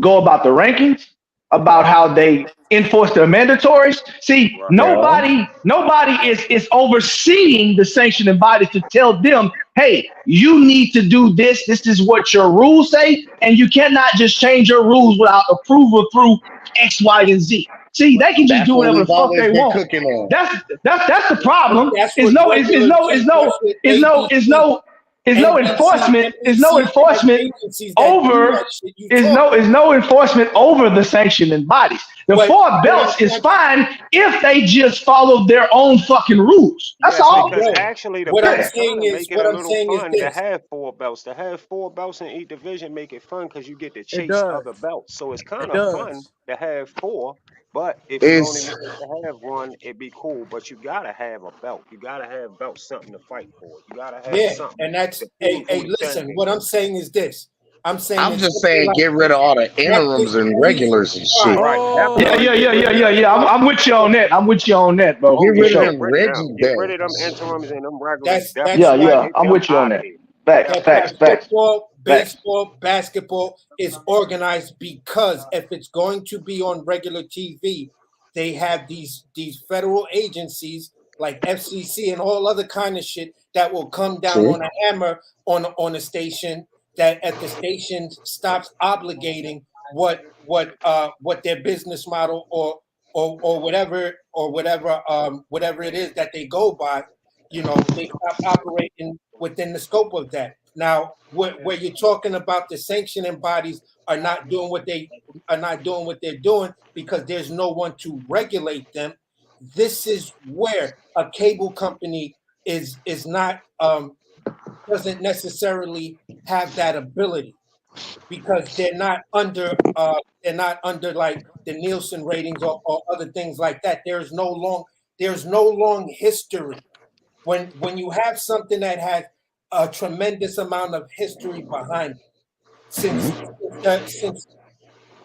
go about the rankings, about how they enforce their mandatories. See, Right. yeah. nobody is overseeing the sanctioning body to tell them, hey, you need to do this. This is what your rules say, and you cannot just change your rules without approval through X, Y, and Z. See, they can just That's do what whatever the we've fuck always they been want. cooking on. That's the But problem. that's Is what no is, is regular no is T. no That's what is no is ABC, no is no NBC, enforcement is no NBC has enforcement agencies that do over that shit you talking is about. no enforcement over the sanctioning bodies. The But four what I'm belts is trying, fine if they just follow their own fucking rules. That's Yes, all. because bro, actually the what I'm belts Yeah. kind saying of is, make it a little fun to this. have four belts. To have four belts in each division make it fun because you get to It chase other does. belts. So it's kind It of fun does. to have four. But if you only It's wanted to have one, it'd be cool. But you gotta have a belt. You gotta have belts, something to fight for. You gotta have Yeah, something and that's to prove hey, who the listen. champion What I'm is. saying is this. I'm saying I'm it's just something saying, like get rid of this. all the Regular interims and T. regulars and All right. shit. Right. That Yeah, part. yeah, Oh, Get yeah, rid yeah, of yeah, that. yeah. I'm with you on that. I'm with you on that, bro, Oh Get for yeah, rid of sure. get them rid of them. Get rid of them regimentals. interims and them regulars. That's Yeah, Definitely why yeah. get I'm them with you on out of that. here. Facts, that's Definitely. why facts, facts, football, facts. baseball, basketball is organized because if it's going to be on regular TV, they have these federal agencies like FCC and all other kind of shit that will come down See? on a hammer on a station that if the station stops obligating what their business model or whatever it is that they go by, they stop operating within the scope of that. Now, where you're talking about the sanctioning bodies are not doing what they are not doing what they're doing because there's no one to regulate them. This is where a cable company is not doesn't necessarily have that ability because they're not under like the Nielsen ratings or other things like that. There's no long history when you have something that has a tremendous amount of history behind it. Since since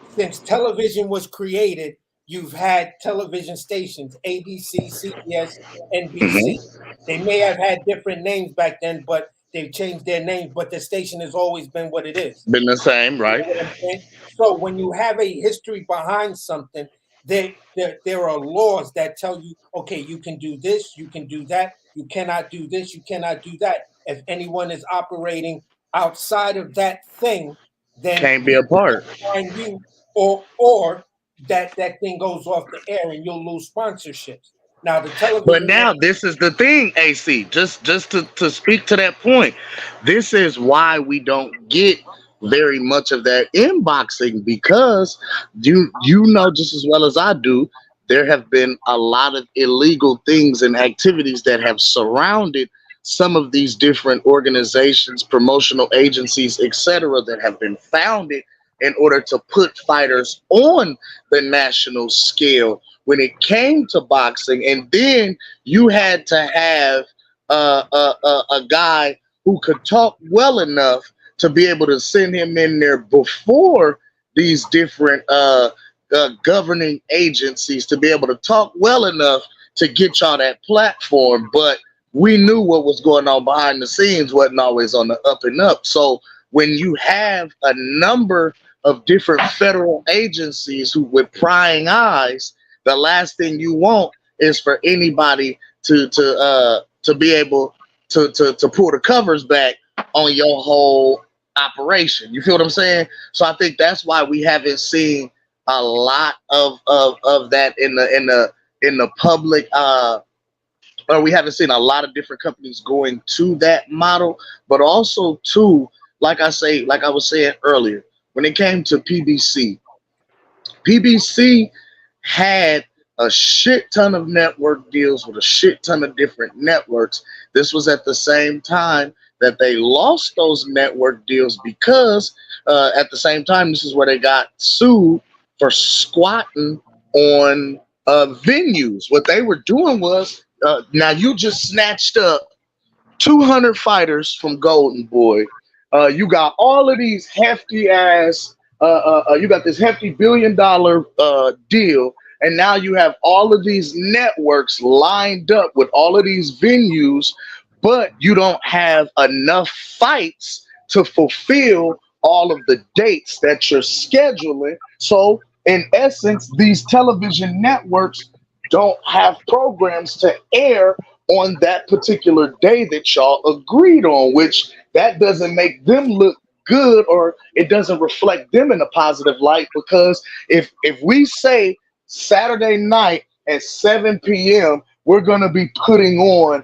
since television was created, you've had television stations: ABC, CBS, NBC. Hmm. They may have had different names back then, but they've changed their names. But the station has always been what it is. Been the same, You right? know what I'm saying? So when you have a history behind something, there are laws that tell you, okay, you can do this, you can do that, you cannot do this, you cannot do that. If anyone is operating outside of that thing, then Can't be we a will part. find you, or that thing goes off the air and you'll lose sponsorships. Now the But television, now this is the thing, AC. Just to speak to that point, this is why we don't get very much of that inboxing because you know just as well as I do, there have been a lot of illegal things and activities that have surrounded some of these different organizations, promotional agencies, etc., that have been founded in order to put fighters on the national scale when it came to boxing. And then you had to have a guy who could talk well enough to be able to send him in there before these different governing agencies to be able to talk well enough to get y'all that platform, but we knew what was going on behind the scenes wasn't always on the up and up. So when you have a number of different federal agencies who with prying eyes, the last thing you want is for anybody to be able to pull the covers back on your whole operation. You feel what I'm saying? So I think that's why we haven't seen a lot of that in the public or we haven't seen a lot of different companies going to that model, but also too, like I was saying earlier, when it came to PBC had a shit ton of network deals with a shit ton of different networks. This was at the same time that they lost those network deals because at the same time, this is where they got sued for squatting on venues. What they were doing was, now you just snatched up 200 fighters from Golden Boy. You got all of these hefty ass, you got this hefty $1 billion deal, and now you have all of these networks lined up with all of these venues, but you don't have enough fights to fulfill all of the dates that you're scheduling. So, in essence, these television networks don't have programs to air on that particular day that y'all agreed on, which that doesn't make them look good, or it doesn't reflect them in a positive light, because if we say Saturday night at 7 p.m. we're gonna be putting on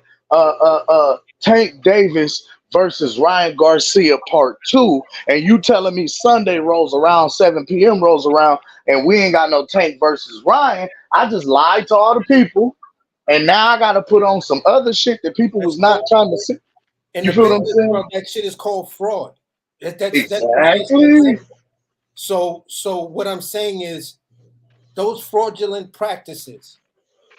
Tank Davis versus Ryan Garcia part 2, and you telling me Sunday rolls around, 7 p.m. rolls around, and we ain't got no Tank versus Ryan, I just lied to all the people, and now I gotta put on some other shit that people was not trying to see. In You the feel what I'm business saying? world, that shit is called fraud. That's Exactly. so what I'm saying is those fraudulent practices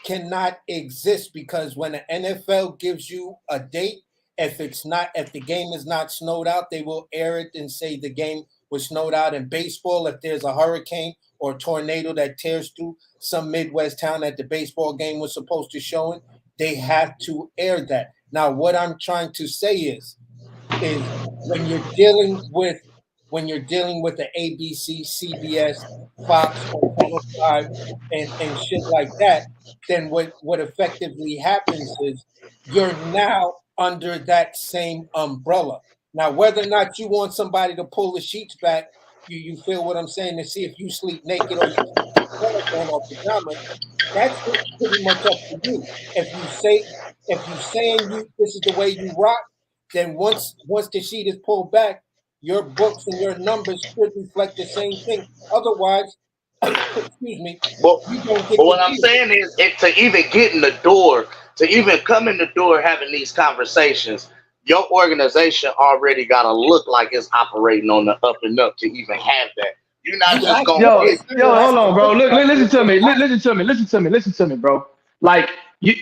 cannot exist, because when the NFL gives you a date, if the game is not snowed out, they will air it and say the game was snowed out. In baseball, if there's a hurricane or tornado that tears through some Midwest town that the baseball game was supposed to show in, they have to air that. Now, what I'm trying to say is when you're dealing with the ABC, CBS, Fox, or Channel 5 and shit like that, then what effectively happens is you're now under that same umbrella. Now, whether or not you want somebody to pull the sheets back, you feel what I'm saying, to see if you sleep naked or you sleep with your pants on or pajamas, that's pretty much up to you. If you saying you this is the way you rock, then once the sheet is pulled back, your books and your numbers should reflect the same thing. Otherwise, excuse me, But you don't get but the what I'm deal. saying is, to even get in the door, to even come in the door having these conversations, your organization already got to look like it's operating on the up and up to even have that. You're not You just have gonna to Yo, get. yo, understand it has hold to on, bro. look Look, like listen it. to me. It has Listen to me, bro. Like,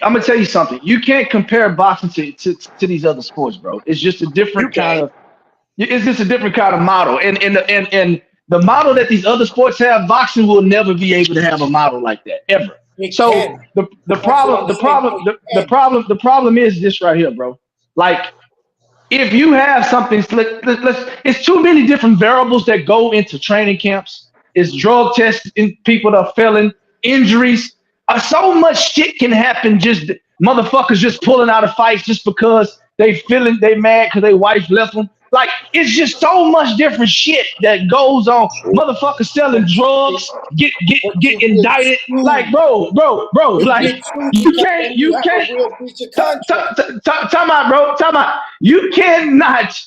I'm gonna tell you something. You can't compare boxing to these other sports, bro. It's just a You different kind can't. of. It's just a different kind of model, and the model that these other sports have, boxing will never be able to have a model like that ever. it So can. the That's what problem I'm the saying. problem It the can. problem the problem is this right here, bro. Like, if you have something, it's too many different variables that go into training camps. It's drug tests in people that are failing, injuries. So much shit can happen. Just motherfuckers just pulling out of fights just because they mad because their wife left them. Like, it's just so much different shit that goes on. Motherfuckers selling But drugs, get you get indicted. Like, sued. bro, You like, get sued you because can't, then you you have a can't. real breach of contract. Time out, bro. Time out. You cannot,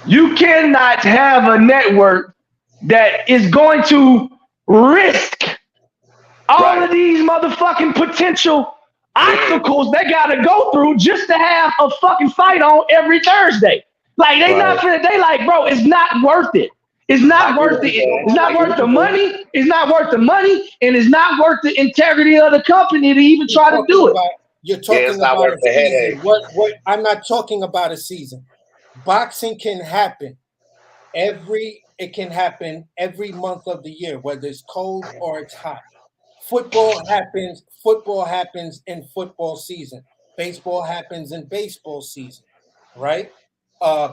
you cannot have a network that is going to risk all Right. of these motherfucking potential Yeah. obstacles they gotta go through just to have a fucking fight on every Thursday. Like, they not Right. finna, they like, bro, it's not worth it. It's I not get worth what Because you're it. saying. It's not I get worth what the you're saying. money. It's not worth the money, and it's not worth the integrity of the company to even you're try to talking do it. about you're Yeah, it's talking not about worth a the season. headache. What I'm not talking about a season. Boxing can happen it can happen every month of the year, whether it's cold or it's hot. Football happens in football season. Baseball happens in baseball season, right?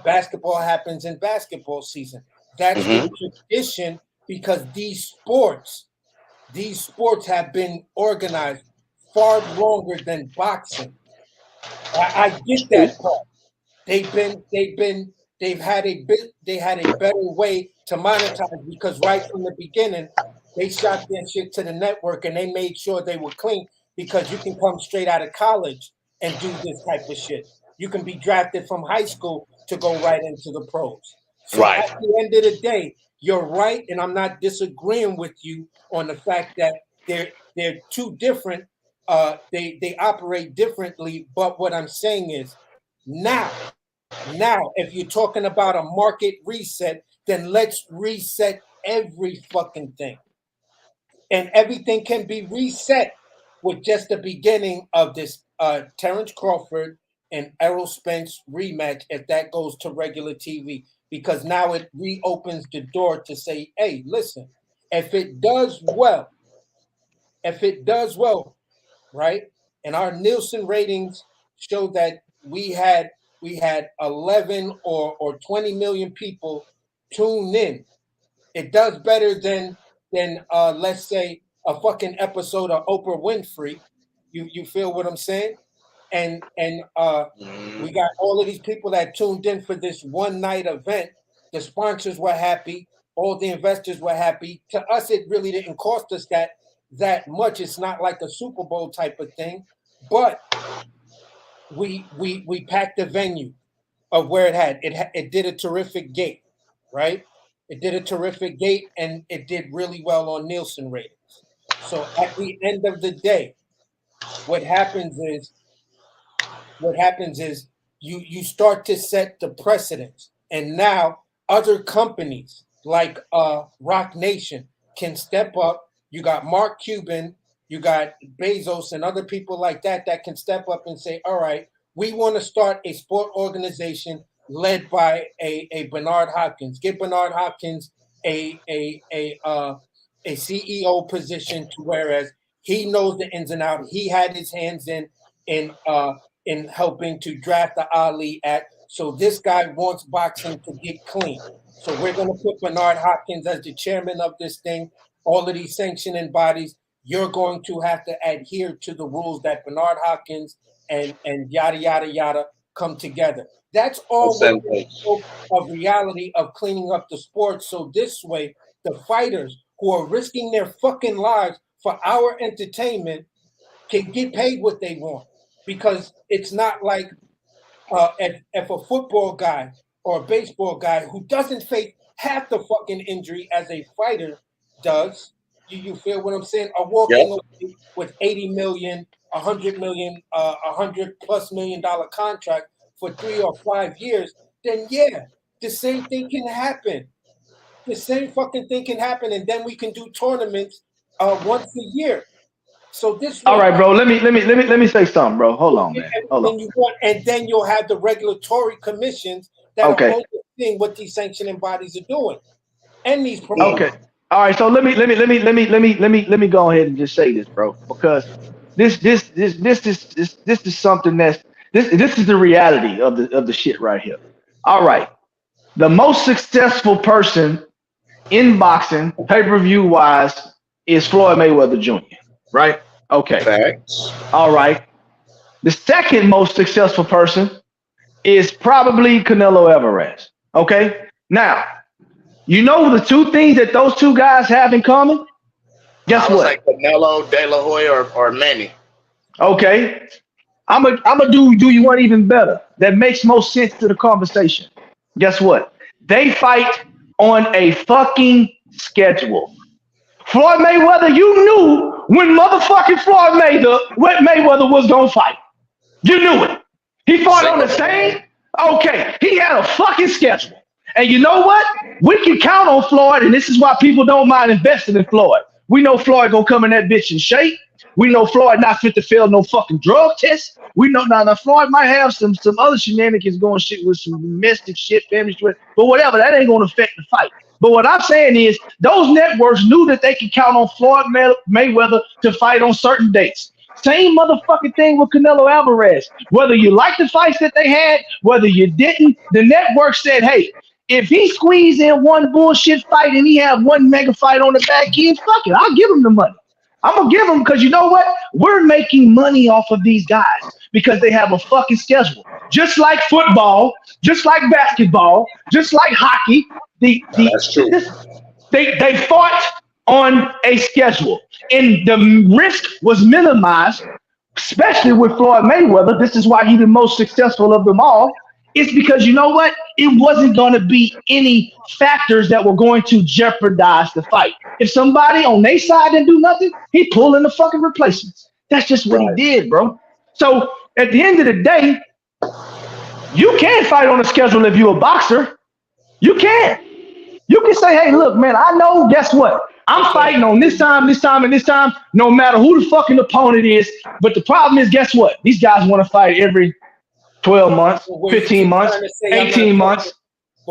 Basketball happens in basketball season. That's the Hmm. tradition because these sports have been organized far longer than boxing. I get True. that part. They've had a better way to monetize because right from the beginning they shot their shit to the network and they made sure they were clean because you can come straight out of college and do this type of shit. You can be drafted from high school to go right into the pros. So Right. at the end of the day, you're right, and I'm not disagreeing with you on the fact that they're two different. They operate differently, but what I'm saying is now, if you're talking about a market reset, then let's reset every fucking thing. And everything can be reset with just the beginning of this Terrence Crawford and Errol Spence rematch if that goes to regular TV. Because now it reopens the door to say, hey, listen, if it does well, if it does well, right? And our Nielsen ratings show that we had 11 or 20 million people tune in. It does better than let's say a fucking episode of Oprah Winfrey. You feel what I'm saying? And we Mhm. got all of these people that tuned in for this one night event. The sponsors were happy, all the investors were happy. To us, it really didn't cost us that much. It's not like a Super Bowl type of thing, but we packed the venue of where it did a terrific gate, right? It did a terrific gate and it did really well on Nielsen ratings. So at the end of the day, what happens is what happens is you start to set the precedence, and now other companies like Rock Nation can step up. You got Mark Cuban, you got Bezos and other people like that can step up and say, all right, we want to start a sport organization led by a Bernard Hopkins. Get Bernard Hopkins a a a uh, a CEO position to whereas he knows the ins and out. He had his hands in helping to draft the Ali Act. So this guy wants boxing to get clean. So we're going to put Bernard Hopkins as the chairman of this thing. All of these sanctioning bodies, you're going to have to adhere to the rules that Bernard Hopkins and yada yada yada come together. That's all Same within the thing. scope of reality of cleaning up the sport. So this way, the fighters who are risking their fucking lives for our entertainment can get paid what they want because it's not like if a football guy or a baseball guy who doesn't face half the fucking injury as a fighter does, you feel what I'm saying, are Yep. walking away with 80 million, 100 million, 100+ million dollar contract for 3 or 5 years, then yeah, the same thing can happen. The same fucking thing can happen, and then we can do tournaments once a year. So this All way, right, bro. Let me say something, bro. Hold you'll on, get man. Hold on. everything you want, and then you'll have the regulatory commissions that are Okay. overseeing what these sanctioning bodies are doing and these Okay. promoters. All right. So let me go ahead and just say this, bro, because this is something this is the reality of the shit right here. All right. The most successful person in boxing, pay-per-view wise, is Floyd Mayweather Jr. Right? Okay. Facts. All right. The second most successful person is probably Canelo Alvarez. Okay. Now, you know the two things that those two guys have in common? I Guess was like what? Canelo, De La Hoya, or Manny. Okay. I'm a do you want even better? That makes most sense to the conversation. Guess what? They fight on a fucking schedule. Floyd Mayweather, you knew when motherfucking Mayweather was gonna fight. You knew it. He fought on the Single. same. Okay, he had a fucking schedule. And you know what? We can count on Floyd, and this is why people don't mind investing in Floyd. We know Floyd gonna come in that bitch in shape. We know Floyd not fit to fail no fucking drug test. We know now Floyd might have some other shenanigans going shit with some domestic shit, family shit, but whatever, that ain't gonna affect the fight. But what I'm saying is, those networks knew that they could count on Floyd Mayweather to fight on certain dates. Same motherfucking thing with Canelo Alvarez. Whether you like the fights that they had, whether you didn't, the network said, hey, if he squeezed in one bullshit fight and he had one mega fight on the back end, fuck it, I'll give him the money. I'm gonna give him because you know what? We're making money off of these guys because they have a fucking schedule. Just like football, just like basketball, just like hockey. That's true. They fought on a schedule, and the risk was minimized, especially with Floyd Mayweather. This is why he's the most successful of them all. It's because you know what? It wasn't going to be any factors that were going to jeopardize the fight. If somebody on their side didn't do nothing, he pulled in the fucking replacements. That's just what he did, bro. So at the end of the day, you can fight on a schedule if you're a boxer. You can. You can say, hey, look, man, I know, guess what? I'm fighting on this time, this time, and this time, no matter who the fucking opponent is. But the problem is, guess what? These guys want to fight every 12 months, 15 months, 18 months.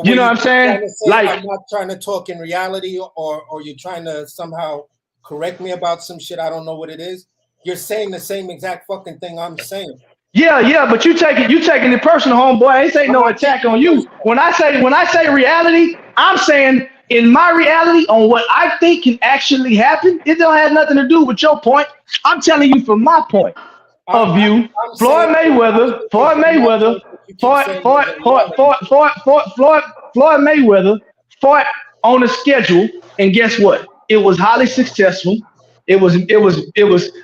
You know what I'm saying? Like, I'm not trying to talk in reality, or you're trying to somehow correct me about some shit. I don't know what it is. You're saying the same exact fucking thing I'm saying. Yeah, but you taking it personal, homeboy. This ain't no attack on you. When I say reality, I'm saying in my reality on what I think can actually happen. It don't have nothing to do with your point. I'm telling you from my point of view. Floyd Mayweather fought on a schedule, and guess what? It was highly successful. It was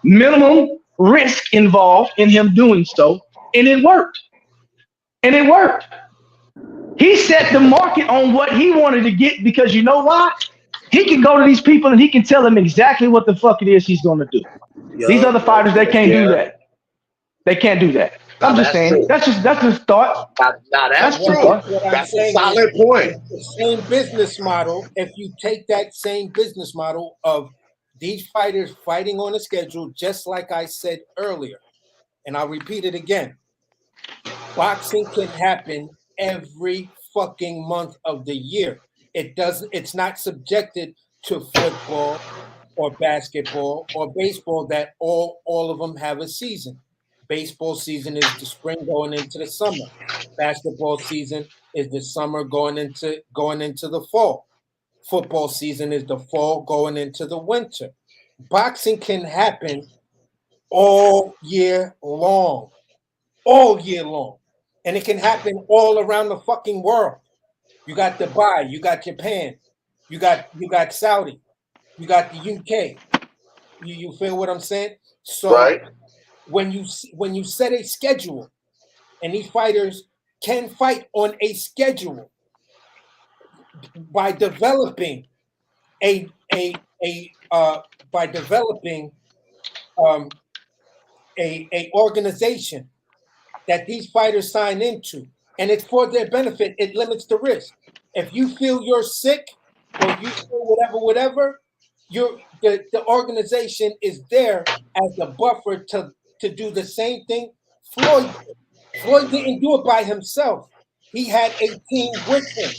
minimum risk involved in him doing so, and it worked. He set the market on what he wanted to get because you know why? He can go to these people and he can tell them exactly what the fuck it is he's going to do. These other fighters, they can't do that. They can't do that. I'm just saying. True. That's just thought. That's true. That's a solid point. The same business model. If you take that same business model of these fighters fighting on a schedule, just like I said earlier, and I'll repeat it again. Boxing can happen every fucking month of the year. It's not subjected to football or basketball or baseball that all of them have a season. Baseball season is the spring going into the summer. Basketball season is the summer going into the fall. Football season is the fall going into the winter. Boxing can happen all year long. And it can happen all around the fucking world. You got Dubai, you got Japan, you got Saudi, you got the UK. You feel what I'm saying? So right. When you set a schedule, and these fighters can fight on a schedule by developing a organization that these fighters sign into, and it's for their benefit. It limits the risk. If you feel you're sick or you feel whatever, the organization is there as the buffer to do the same thing. Floyd didn't do it by himself. He had a team with him,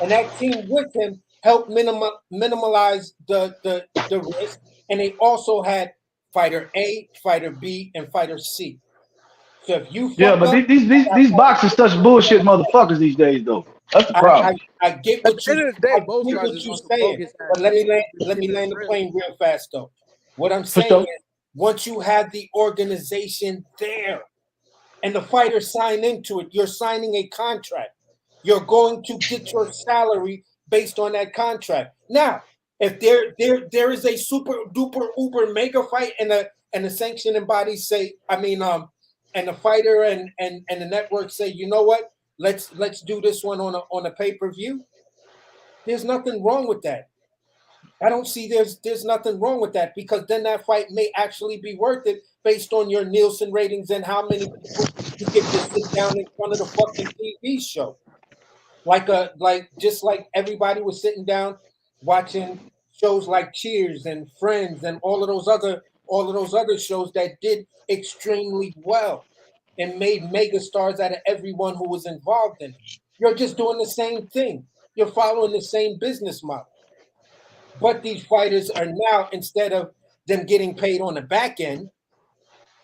and that team with him helped minimize the risk. And they also had fighter A, fighter B, and fighter C. So if you these boxers such bullshit motherfuckers these days though. That's the problem. I get what you're saying, but let me land the plane real fast though. What I'm saying is, once you have the organization there and the fighters sign into it, you're signing a contract. You're going to get your salary based on that contract. Now, if there is a super duper uber mega fight and the sanctioning bodies say, and the fighter and the network say, you know what, let's do this one on a pay-per-view. There's nothing wrong with that. I don't see there's nothing wrong with that, because then that fight may actually be worth it based on your Nielsen ratings and how many people you get to sit down in front of the fucking TV show. Just like everybody was sitting down watching shows like Cheers and Friends and all of those other shows that did extremely well and made mega stars out of everyone who was involved in it. You're just doing the same thing. You're following the same business model. But these fighters are now, instead of them getting paid on the back end,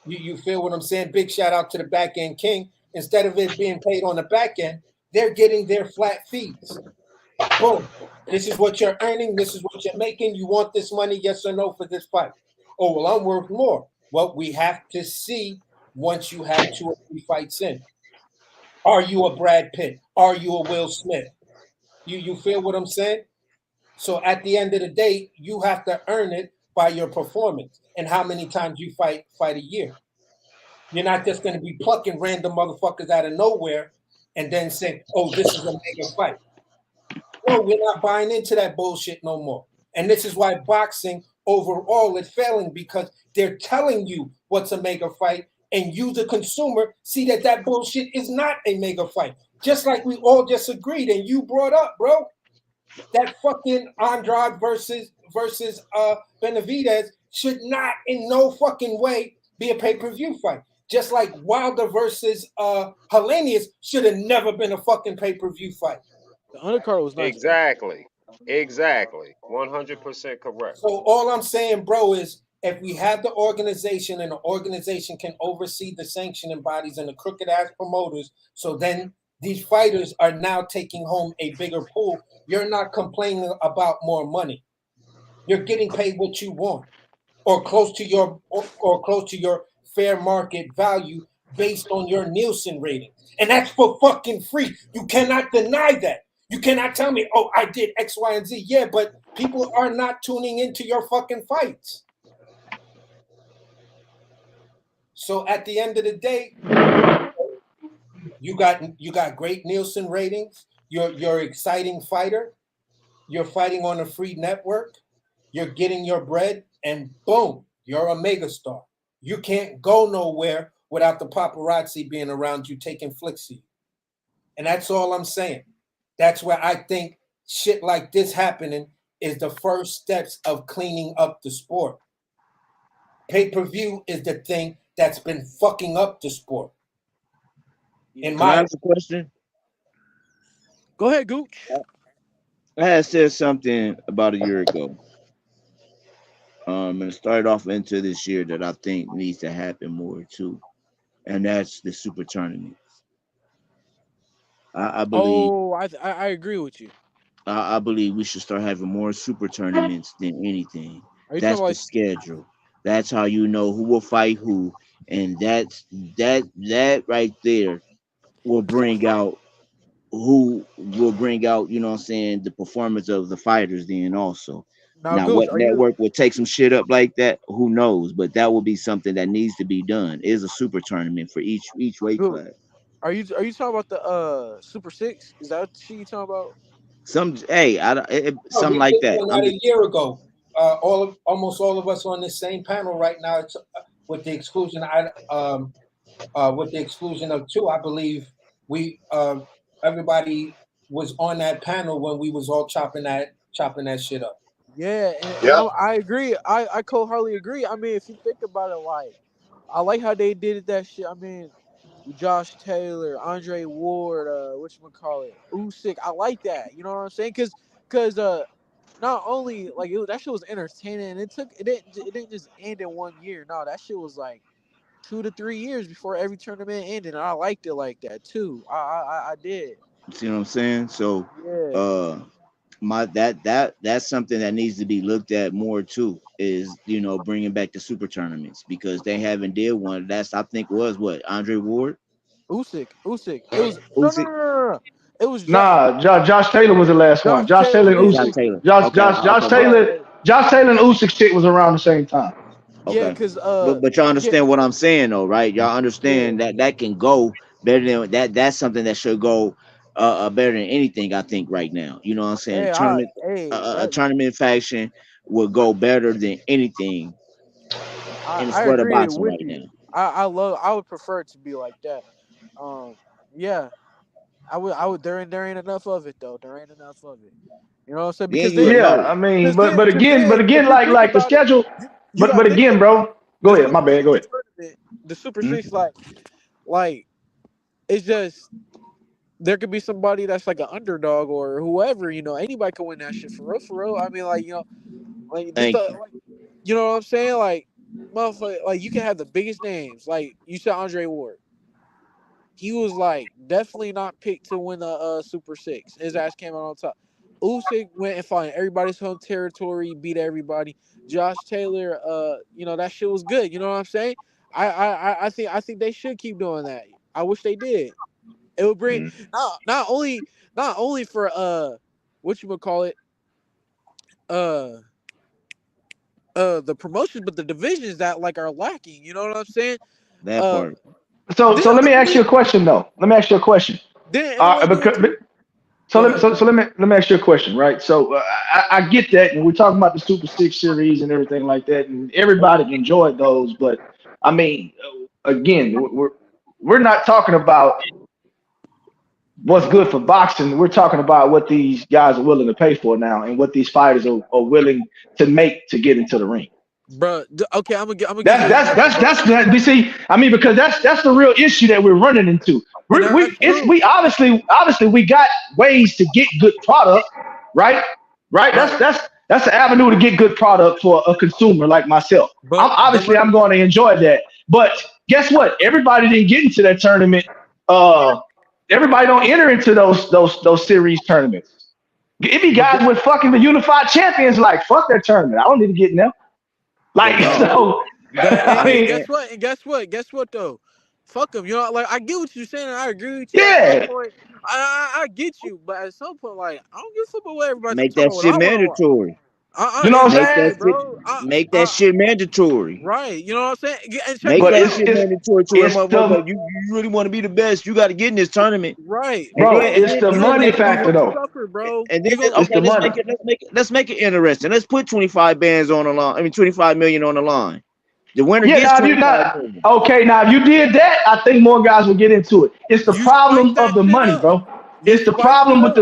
you feel what I'm saying? Big shout out to the back end king. Instead of it being paid on the back end, they're getting their flat fees. Boom. This is what you're earning. This is what you're making. You want this money, yes or no, for this fight? Oh, well, I'm worth more. Well, we have to see once you have 2 or 3 fights in. Are you a Brad Pitt? Are you a Will Smith? You feel what I'm saying? So at the end of the day, you have to earn it by your performance and how many times you fight a year. You're not just going to be plucking random motherfuckers out of nowhere and then say, "Oh, this is a mega fight." No, we're not buying into that bullshit no more. And this is why boxing overall is failing, because they're telling you what's a mega fight, and you, the consumer, see that that bullshit is not a mega fight. Just like we all just agreed, and you brought up, bro, that fucking Andrade versus Benavidez should not in no fucking way be a pay-per-view fight. Just like Wilder versus Hellenius should have never been a fucking pay-per-view fight. The undercard was nice. Exactly. Exactly. 100% correct. So all I'm saying, bro, is if we have the organization and the organization can oversee the sanctioning bodies and the crooked ass promoters, so then these fighters are now taking home a bigger pool. You're not complaining about more money. You're getting paid what you want, or close to your fair market value based on your Nielsen rating, and that's for fucking free. You cannot deny that. You cannot tell me, "Oh, I did X, Y, and Z." Yeah, but people are not tuning into your fucking fights. So at the end of the day, you got great Nielsen ratings. You're an exciting fighter. You're fighting on a free network. You're getting your bread, and boom, you're a megastar. You can't go nowhere without the paparazzi being around you taking flicks of you. And that's all I'm saying. That's where I think shit like this happening is the first steps of cleaning up the sport. Pay-per-view is the thing that's been fucking up the sport. In Can I my ask a question? Go ahead, Gooch. I had said something about a year ago. And it started off into this year that I think needs to happen more too, and that's the super tournaments. I believe Oh, I agree with you. I believe we should start having more super tournaments than anything. Are you talking That's about the schedule. That's how you know who will fight who, and that right there will bring out who will bring out, you know what I'm saying, the performance of the fighters then also. now, Now Gooch? what network will take some shit up like that? Who knows? But that will be something that needs to be done. Is a super tournament for each weight Gooch, class. are you talking about the Super Six? Is that what you talking about? Some hey, No, something we like did that. one I'm that just a year ago. Almost all of us on this same panel right now. It's, with the exclusion, with the exclusion of two, I believe we everybody was on that panel when we was all chopping that shit up. Yeah, and Yep. I agree. I wholeheartedly agree. I mean, if you think about it, like I like how they did that shit. I mean, Josh Taylor, Andre Ward, whatchamacallit, Usyk. I like that. You know what I'm saying? Cause not only like that shit was entertaining, and it didn't just end in 1 year. No, that shit was like 2 to 3 years before every tournament ended, and I liked it like that too. I did. see what I'm saying. So Yeah. uh my that's something that needs to be looked at more too, is bringing back the super tournaments, because they haven't did one. That's I think was what, Andre Ward. Usyk. It was Usyk. no. It was Nah, Josh Taylor was the last one. Josh Josh Taylor. Taylor and Yeah, Josh Usyk. Taylor. Josh Okay, Josh Josh okay, my yeah, bad. Taylor Josh Taylor and Usyk shit was around the same time. yeah. Okay, Cause but y'all yeah, understand what I'm saying though, right? Y'all yeah. understand that that can go better than that. That's something that should go better than anything, I think, right now. You know what I'm saying? Hey, Tournament, a that tournament faction would go better than anything in the I sport of agree boxing with right you. now. I would prefer it to be like that. Um, yeah, I would. There ain't enough of it though. There ain't enough of it. You know what I'm saying? Then Because you would then, Yeah, know. I mean, because but then, but because again, then, but if again, you like think the about it, schedule, you got but to think again, about bro. Go the ahead, my Super bad. Go Six ahead. tournament. The Super Hmm? Six, like it's just there could be somebody that's like an underdog or whoever, anybody can win that shit for real, for real. I mean, like, like just Thank the, you. like, you know what I'm saying? Like, motherfucker, like you can have the biggest names. Like you said, Andre Ward. He was like definitely not picked to win a Super Six. His ass came out on top. Usyk went and fought in everybody's home territory, beat everybody. Josh Taylor, that shit was good. You know what I'm saying? I think they should keep doing that. I wish they did. It would bring Mm. not only for what you would call it, uh the promotions, but the divisions that like are lacking. You know what I'm saying? That Uh, part. So let me ask you a question though. Let me ask you a question. Then in a way, do it Because too. so Go let me ahead. so, so let me ask you a question, right? So I get that, and we're talking about the Super Six series and everything like that, and everybody enjoyed those. But I mean, again, we're not talking about what's good for boxing. We're talking about what these guys are willing to pay for now, and what these fighters are willing to make to get into the ring. Bro, okay, I'm gonna give you That's an that's example, that's bro. that's that. You see, I mean, because that's the real issue that we're running into. And We we obviously we got ways to get good product, right? Right. right, That's the avenue to get good product for a consumer like myself. but I'm going to enjoy that. But guess what? Everybody didn't get into that tournament. Uh, Everybody don't enter into those series tournaments. It be but guys with fucking the unified champions like fuck that tournament. I don't need to get in there. But Like dog, so. I and I mean, guess what? Guess what though? Fuck them. Like I get what you're saying, and I agree with you. At some yeah. point, I get you, but at some point, like I don't give a fuck about what everybody's make talking that about. What shit I want to watch. mandatory. You know what I'm Make saying? Exactly, that shit. bro. Make that shit mandatory. Right. You know what I'm saying? And check Make this But that out. shit mandatory to where it's motherfucker. the You really want to be the best. You got to get in this tournament. Right, And bro, then bro. and it's then the and You then gonna money let's make you put factor gonna though. suffer, bro. and then You gonna It's okay, the money. let's make it interesting. Let's put 25 bands on the line. I mean 25 million on the line. The winner Yeah, gets now if you 25 not million. okay, now if you did that, I think more guys will get into it. It's the you spice problem of that the shit money, up. bro. You It's the spice it problem with up.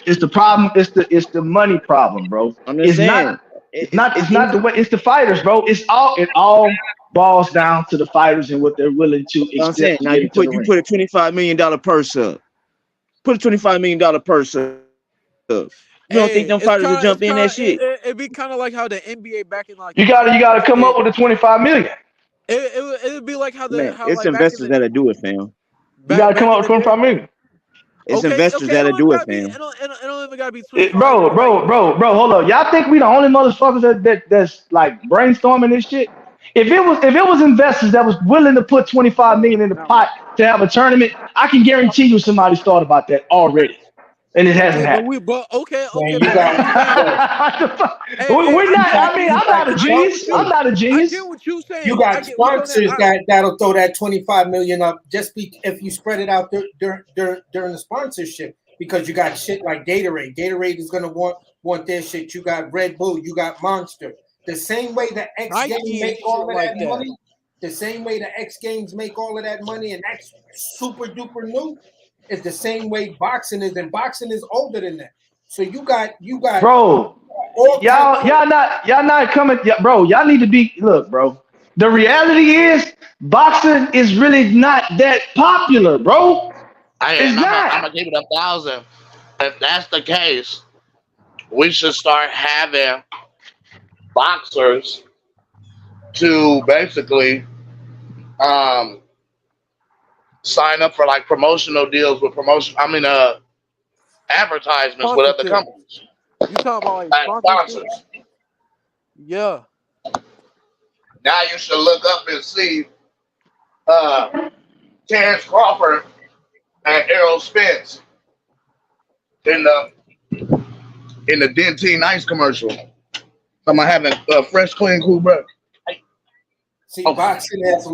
it's the problem. It's the money problem, bro. I'm just saying. It's not the way. It's the fighters, bro. It all boils down to the fighters and what they're willing to I'm saying accept to now get into the you ring. put a $25 million purse up. Put a $25 million purse up. You don't think them fighters will Hey, jump in that shit? it'd be kind of like how the NBA back in like the You gotta 20s come up did. with the 25 million. It'd be like Man, how it's like back in investors the that'll do it, fam. You gotta come back up in with the day. 25 million. It's Okay, investors okay. It that'll don't even do it, gotta be. fam. It don't even gotta be It, 25. bro, But like, bro, bro, bro, hold up. Y'all think we the only motherfuckers that's like brainstorming this shit? If it was investors that was willing to put 25 million in the pot to have a tournament, I can guarantee you somebody's thought about that already. And it hasn't okay, happened. Man, but what I'm saying. look, We're I not, get what I you mean, you I'm got not a I get what genius. you I'm sponsors. not a I get genius. what you You saying. I got get we on that. sponsors that'll throw that 25 million up just if you spread it out during the sponsorship because you got shit like Gatorade. Gatorade is gonna want their shit. You got Red Bull. You got Monster. The same way the X Games Nike and make shit all of that like that. money. The same way the X Games make all of that money, and that's super duper new. Is the same way boxing is, and boxing is older than that. So you got Bro, all types of y'all not coming, yeah, bro. Y'all need to be look, bro. The reality is boxing is really not that popular, bro. It's And not. I'm gonna give it 1,000. If that's the case, we should start having boxers to basically um, sign up for like promotional deals with advertisements with other Sponsorship. companies You talking about like as sponsorship? sponsors. Yeah. Now you should look up and see uh, Terrence Crawford and Errol Spence in the Dentine Ice commercial. I'm having a fresh, clean, cool breath. See, Oh, boxing has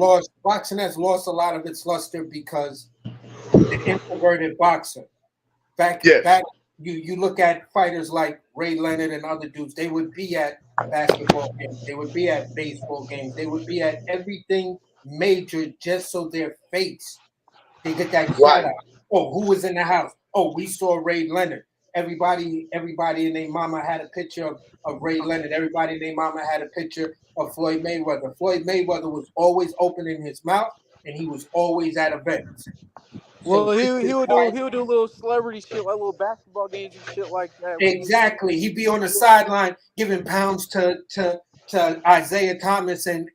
lost a lot of its luster because the introverted boxer. yes, Back you look at fighters like Ray Leonard and other dudes, they would be at basketball games, they would be at baseball games, they would be at everything major just so their face they get that shout right, out. Oh, who was in the house? Oh, we saw Ray Leonard. Everybody and their mama had a picture of Ray Leonard. Everybody and their mama had a picture of Floyd Mayweather. Floyd Mayweather was always opening his mouth and he was always at events. Well, and he Christian would do Clark. little celebrity shit like little basketball games and shit like that. When he was Exactly. He'd be on the sideline giving pounds to Isaiah Thomas and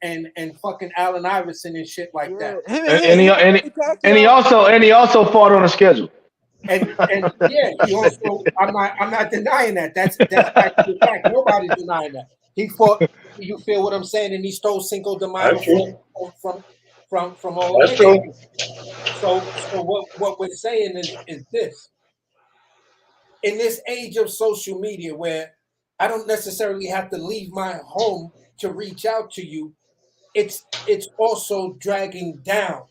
fucking Allen Iverson and shit like yeah, that. And he him and and Manny and he Pacquiao. also fought on a schedule. And yeah, he also I'm not denying that. That's actually a fact. Nobody's denying that. He fought, you feel what I'm saying, and he stole Cinco de Mayo That's true. from all That's niggas. true. So what we're saying is this. In this age of social media where I don't necessarily have to leave my home to reach out to you, it's also dragging down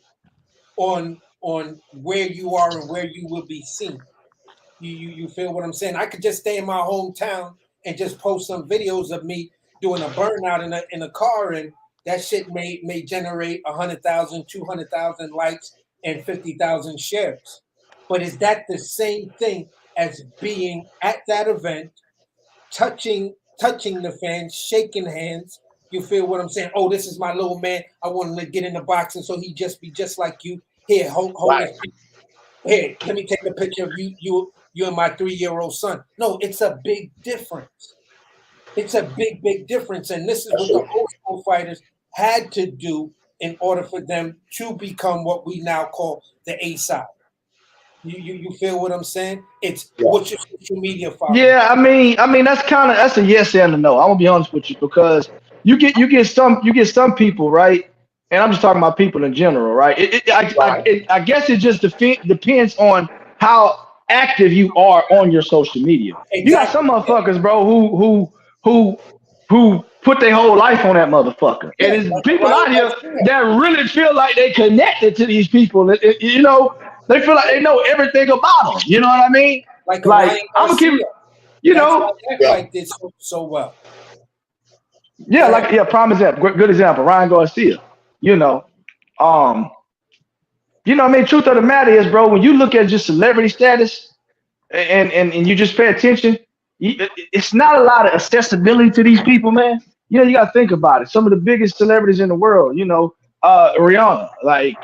on where you are and where you will be seen. You feel what I'm saying? I could just stay in my hometown and just post some videos of me doing a burnout in a car, and that shit may generate 100,000, 200,000 likes and 50,000 shares. But is that the same thing as being at that event, touching the fans, shaking hands? You feel what I'm saying? Oh, this is my little man. I want him to get in the boxing so he just be just like you. Here, hold Right. his. Here, let me take a picture of you and my 3-year-old son. No, it's a big difference. It's a big difference. And this is That's what the true. old school fighters had to do in order for them to become what we now call the A side. You feel what I'm saying? It's Yeah. what's your social media following. Yeah, I mean that's a yes and a no. I'm gonna be honest with you because you get some people, right, and I'm just talking about people in general, right? Right. I guess it just depends on how active you are on your social media. You got Exactly. some Yeah, motherfuckers, bro, who put their whole life on that motherfucker, and yeah, there's like a people Ryan out here Garcia, that really feel like they connected to these people. They feel like they know everything about them. You know what I mean? like a Like Ryan I'm gonna keep, Garcia. you That's why know, that Yeah. fight did so well. yeah, Go ahead. like yeah, prime example, good example, Ryan Garcia. You know, um, I mean, truth of the matter is, bro, when you look at just celebrity status and you just pay attention, it's not a lot of accessibility to these people, man. You got to think about it. Some of the biggest celebrities in the world, Rihanna, like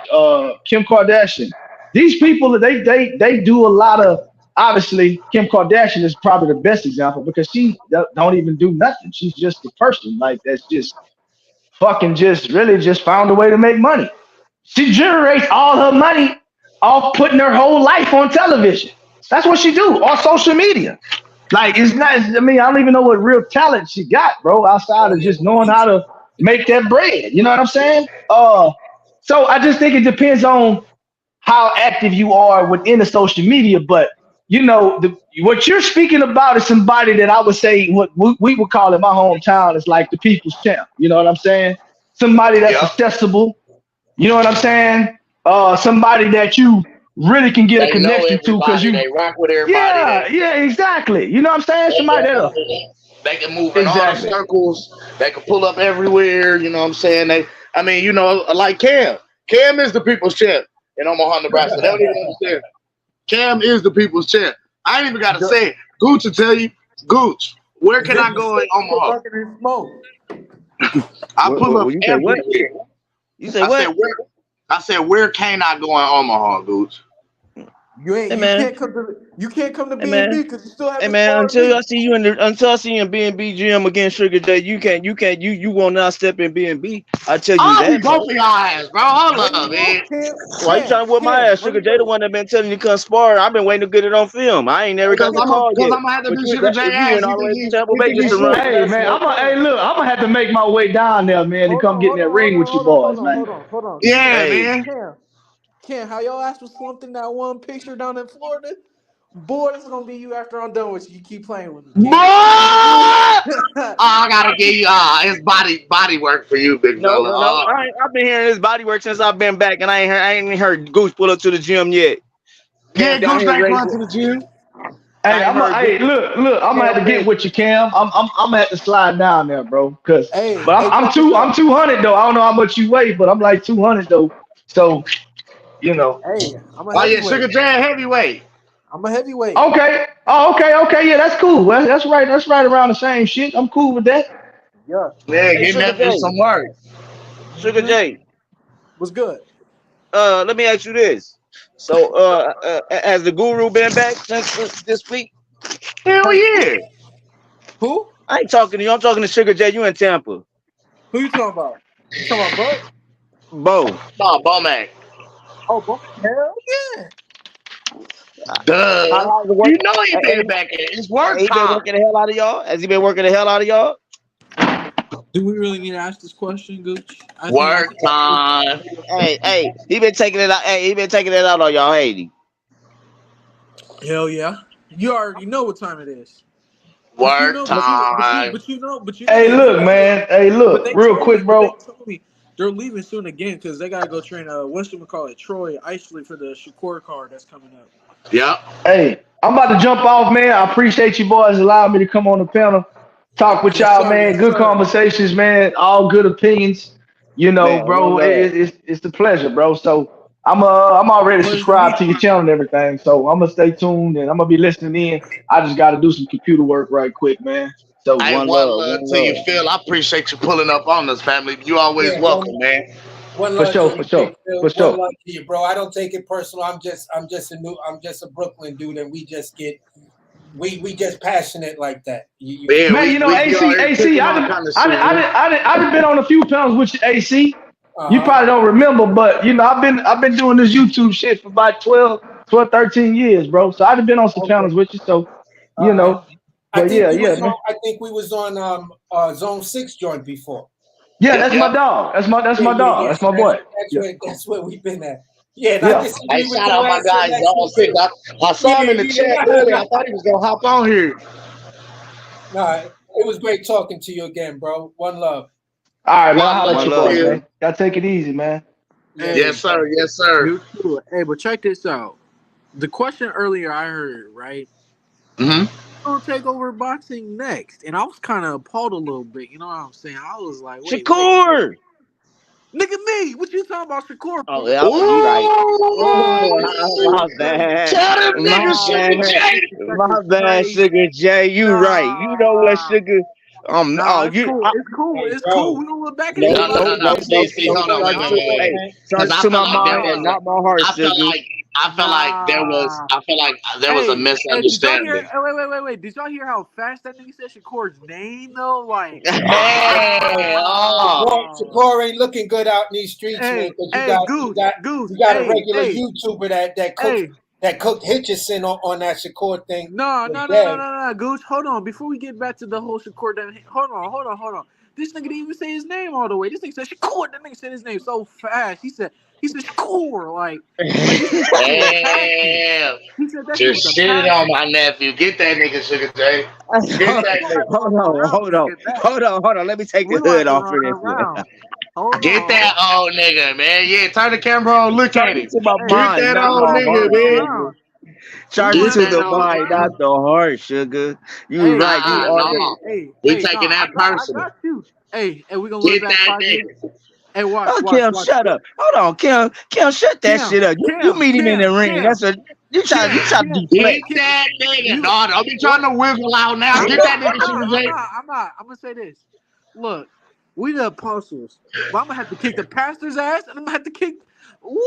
Kim Kardashian. These people, they do a lot of. Obviously, Kim Kardashian is probably the best example because she don't even do nothing. She's just a person like that's just fucking just really just found a way to make money. She generates all her money off putting her whole life on television. That's what she do on social media. Like it's not. I mean, I don't even know what real talent she got, bro. Outside Oh of yeah, just with knowing how YouTube. to make that bread. You know what I'm saying? So I just think it depends on how active you are within the social media. But what you're speaking about is somebody that I would say what we would call in my hometown is like the people's champ. You know what I'm saying? Somebody that's Yep. accessible. You know what I'm saying? Somebody that you really can get a They know connection to because everybody. you, They rock with everybody. yeah, exactly. You know what I'm saying? Somebody that'll, They can move in all the exactly. circles. They can pull up everywhere. You know what I'm saying? Like Cam. Cam is the people's champ in Omaha, Nebraska. They don't even understand. Cam is the people's champ. I ain't even got to say it. Gooch will tell you. Gooch, where can I go in Omaha? Fucking in smoke. I pull up You say what? everywhere. You say I said, what? where can I go in Omaha, Gooch? Hey man, You can't come to hey B and B man, because you still hey haven't man. sparred me. Until I see you in B&B gym against Sugar J, you will not step in B&B. I tell you I'll be that, bro. both of y'all ass, bro. Hold No, up, you won't, man. Why you trying to whip my ass? No, Sugar you J, the won't. one that been telling you to come spar. I've been waiting to get it on film. I ain't never got Because the I'm call yet. gonna have to But beat Sugar J you ass. went He all the think way to he Tampa he Bay think just he to run slick. for Hey that man, smoke. I'm gonna have to make my way down there, man, and come get in that ring with you boys, man. Hold on. Yeah, Hey, man. Ken, how your ass was slumped in that one picture down in Florida? Boy, this is gonna be you after I'm done with you. You keep playing with me, Boy! Ken. I gotta give you it's body work for you, big no, fella. no, no. I've been hearing this body work since I've been back, and I ain't heard Goose pull up to the gym yet. Yeah, Cam down Goose here ain't ready going for. to the gym. Hey, I ain't heard Goose. look, I'm gonna have Cam to get ready. with you, Cam. I'm gonna have to slide down there, bro. hey, But I'm check this I'm out. 200 though. I don't know how much you weigh, but I'm like 200 though. So Hey, I'm a Oh yeah, heavyweight. Sugar J heavyweight. I'm a heavyweight. okay. Oh, okay. Yeah, that's cool. That's right. That's right around the same shit. I'm cool with that. Yeah. Yeah, Hey, give me Sugar that J, some work. Sugar J. Was good. Let me ask you this. So, has the guru been back since this week? Hell yeah. Who? I ain't talking to you. I'm talking to Sugar J. You in Tampa, Who you talking about? You talking about Buck? Bo? Nah, Bomac. Oh, Buck. Hell yeah. Duh. How's it work? You know he Hey, been back in. It's work he been time. working the hell out of y'all? Has he been working the hell out of y'all? Do we really need to ask this question, Gooch? I Work think time. Hey, he been taking it out. Hey, he been taking it out on y'all, ain't he? hell yeah. You already know what time it is. But you Work know, time. but you know Hey, they look, leaving soon. man. Hey, But look, they real told me, quick, bro. they're leaving soon again because they gotta go train Troy Isley for the Shakur card that's coming up. Yep. Hey, I'm about to jump off, man. I appreciate you boys allowing me to come on the panel, talk with Yes, y'all, sir. man. Yes, Good sir. conversations, man. All good opinions. You know, Man, one bro, love. it's the pleasure, bro. So I'm already Pleasure to subscribed meet to you. your channel and everything. So I'm gonna stay tuned and I'm gonna be listening in. I just got to do some computer work right quick, man. So Hey, One one love, love one to you, love. Phil. I appreciate you pulling up on us, family. You Yeah, always welcome, man. one for love to sure, you, for Big sure, Phil. for One sure. love to you, bro. I don't take it personal. I'm just a Brooklyn dude, and we just passionate like that. You Yeah, feel Man, me? you know, we be out AC, here AC, kicking I all done, kind of I shit, done, I man. done, I done, I done been on a few panels with you, AC. You Uh huh. probably don't remember, but you know, I've been doing this YouTube shit for about 13 years, bro. So I've been on some Okay. panels with you. So, All you right. know, but yeah, man. I think we was on Zone 6 joint before. Yeah, Yep, that's yep. my dog. That's Yeah, my yeah, dog. yeah. That's So my boy. Yeah, that's where we've been at. Yeah, and I yeah. Hey, disagree with shout your out my last guys, Zone selection 6. too. I saw him Yeah, in the chat earlier. I thought he was going to hop on here. Nah, it was great talking to you again, bro. One love. All right, man. I'll One holler at One you love, love, boys, Phil. man. man. Y'all take it easy, man. Yes, Hey, Yes, sir. sir. Yes, sir. you too. Hey, but check this out. The question earlier I heard, right? Hmm. Gonna take over boxing next, and I was kind of appalled a little bit. You know what I'm saying? I was like, wait, Shakur. nigga, me? What you talking about, Shakur? Oh, Fool? yeah, you right. Oh, Ooh. my bad. Tell them niggas, My Sugar bad. J. My Disrespect is bad, crazy. Sugar J. You right. You know what, Nah, Sugar? Oh, nah, it's you. cool. It's cool. Hey, It's cool. bro. We gonna look back at No, this No, a no, lot no, no, of no. no, times. no, See, no. hold on. Wait, Charge wait, to, wait, Nah, wait, hey, wait. Man. Because charge I to feel my like there mind was, and nah, not my heart, I feel Sugar. like, there was, nah. I feel like there was a Hey, did y'all hear? misunderstanding. Wait. Did y'all hear how fast that nigga said Shakur's name though? Like, Man, oh, Shakur ain't looking good out in these streets, man. hey, Because hey, Goose, you got a hey, regular hey, YouTuber hey. that cooked Hitchison on that Shakur thing No, with no, no, no, Dev. no, no, Gooch. Hold on. Before we get back to the whole Shakur, hold on. This nigga didn't even say his name all the way. This nigga said Shakur. That nigga said his name so fast. He said Shakur. Like he said that shit with passion. Damn. He said that shit with Just a shitting on passion. my nephew. Get that nigga, Sugar J. Get hold that We nigga. got the wrong way around to get that. on. Let me take the We like hood the off wrong for way this one. around. Hold Get on. that old nigga, man. Yeah, turn the camera on. Look Charge at it him. to my Hey, Get mind, that not we old my like the nigga, heart, wrong way man. Sugar. around. We Charge it Get like to the that the wrong way old mind, not nigga. around. the heart, Sugar. You Hey, right. You hey, are. No. We hey, taking nah, that I personal. got you. Hey, we gonna look Get back that 5 years. nigga. Hey, watch, Oh, watch, Kim, watch. shut up. Hold on, Kim, shut that Kim, shit up. You Kim, meet him in the Kim, ring. Kim, That's a you Kim, try to Kim, deflect. Get Kim. that nigga. You No, don't be trying what? to wiggle out now. I'm Get not. that nigga, Sugar J. I'm gonna say this. Look, we the apostles, but I'm gonna have to kick the pastor's ass, and I'm gonna have to kick. Woo!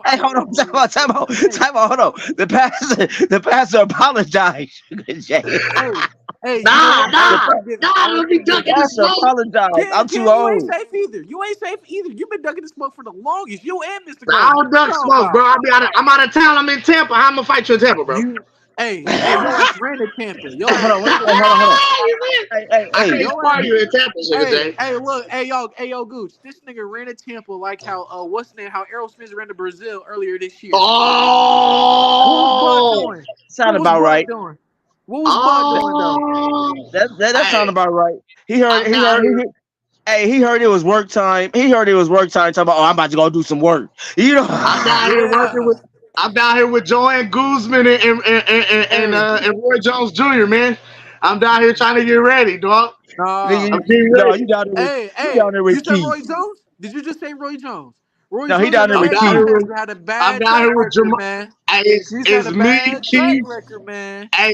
Hey, hold on, Hey, time out, hold on. The pastor apologized. Sugar J. hey, you know Nah, what? I nah, was forgiven. nah. I was Don't be The forgiven. ducking the pastor smoke. apologized. Kim, I'm too Kim, you ain't old. safe either. You ain't safe either. You've been ducking the smoke for the longest. You and Mr. I Golden. don't What you duck talking smoke, bro. about? I'm out of town. I'm in Tampa. How I'm gonna fight you in Tampa, bro? You, hey, your ass ran to Tampa. Your Hey, ass ran to hold on. Tampa. I Hey. can't Your ass, spar you in Tampa, Sugar J. look, hey, yo, Gooch. This nigga ran to Tampa like how, what's the name? How Errol Smith ran to Brazil earlier this year. What was Bud Oh, doing? Sound What was about Bud right. doing? What was Bud doing though? oh. That sound Hey, about right. He heard I'm he down heard here. he heard it was work time. He heard it was work time. Talking about, oh, I'm about to go do some work. You know. I'm down here working with. Yeah. I'm down here with Joanne Guzman Hey, and Roy Jones Jr. Man, I'm down here trying to get ready, dog. nah. Nigga, I'm getting no, ready. you down there You with said Keith. Roy Jones? Did you just say Roy Jones? Roy No, he Jones down there I'm with down Keith. here with. had a I'm bad down track here with record, Jamal. man. Hey, He's had it's a me, bad track Keith. record, man. Hey,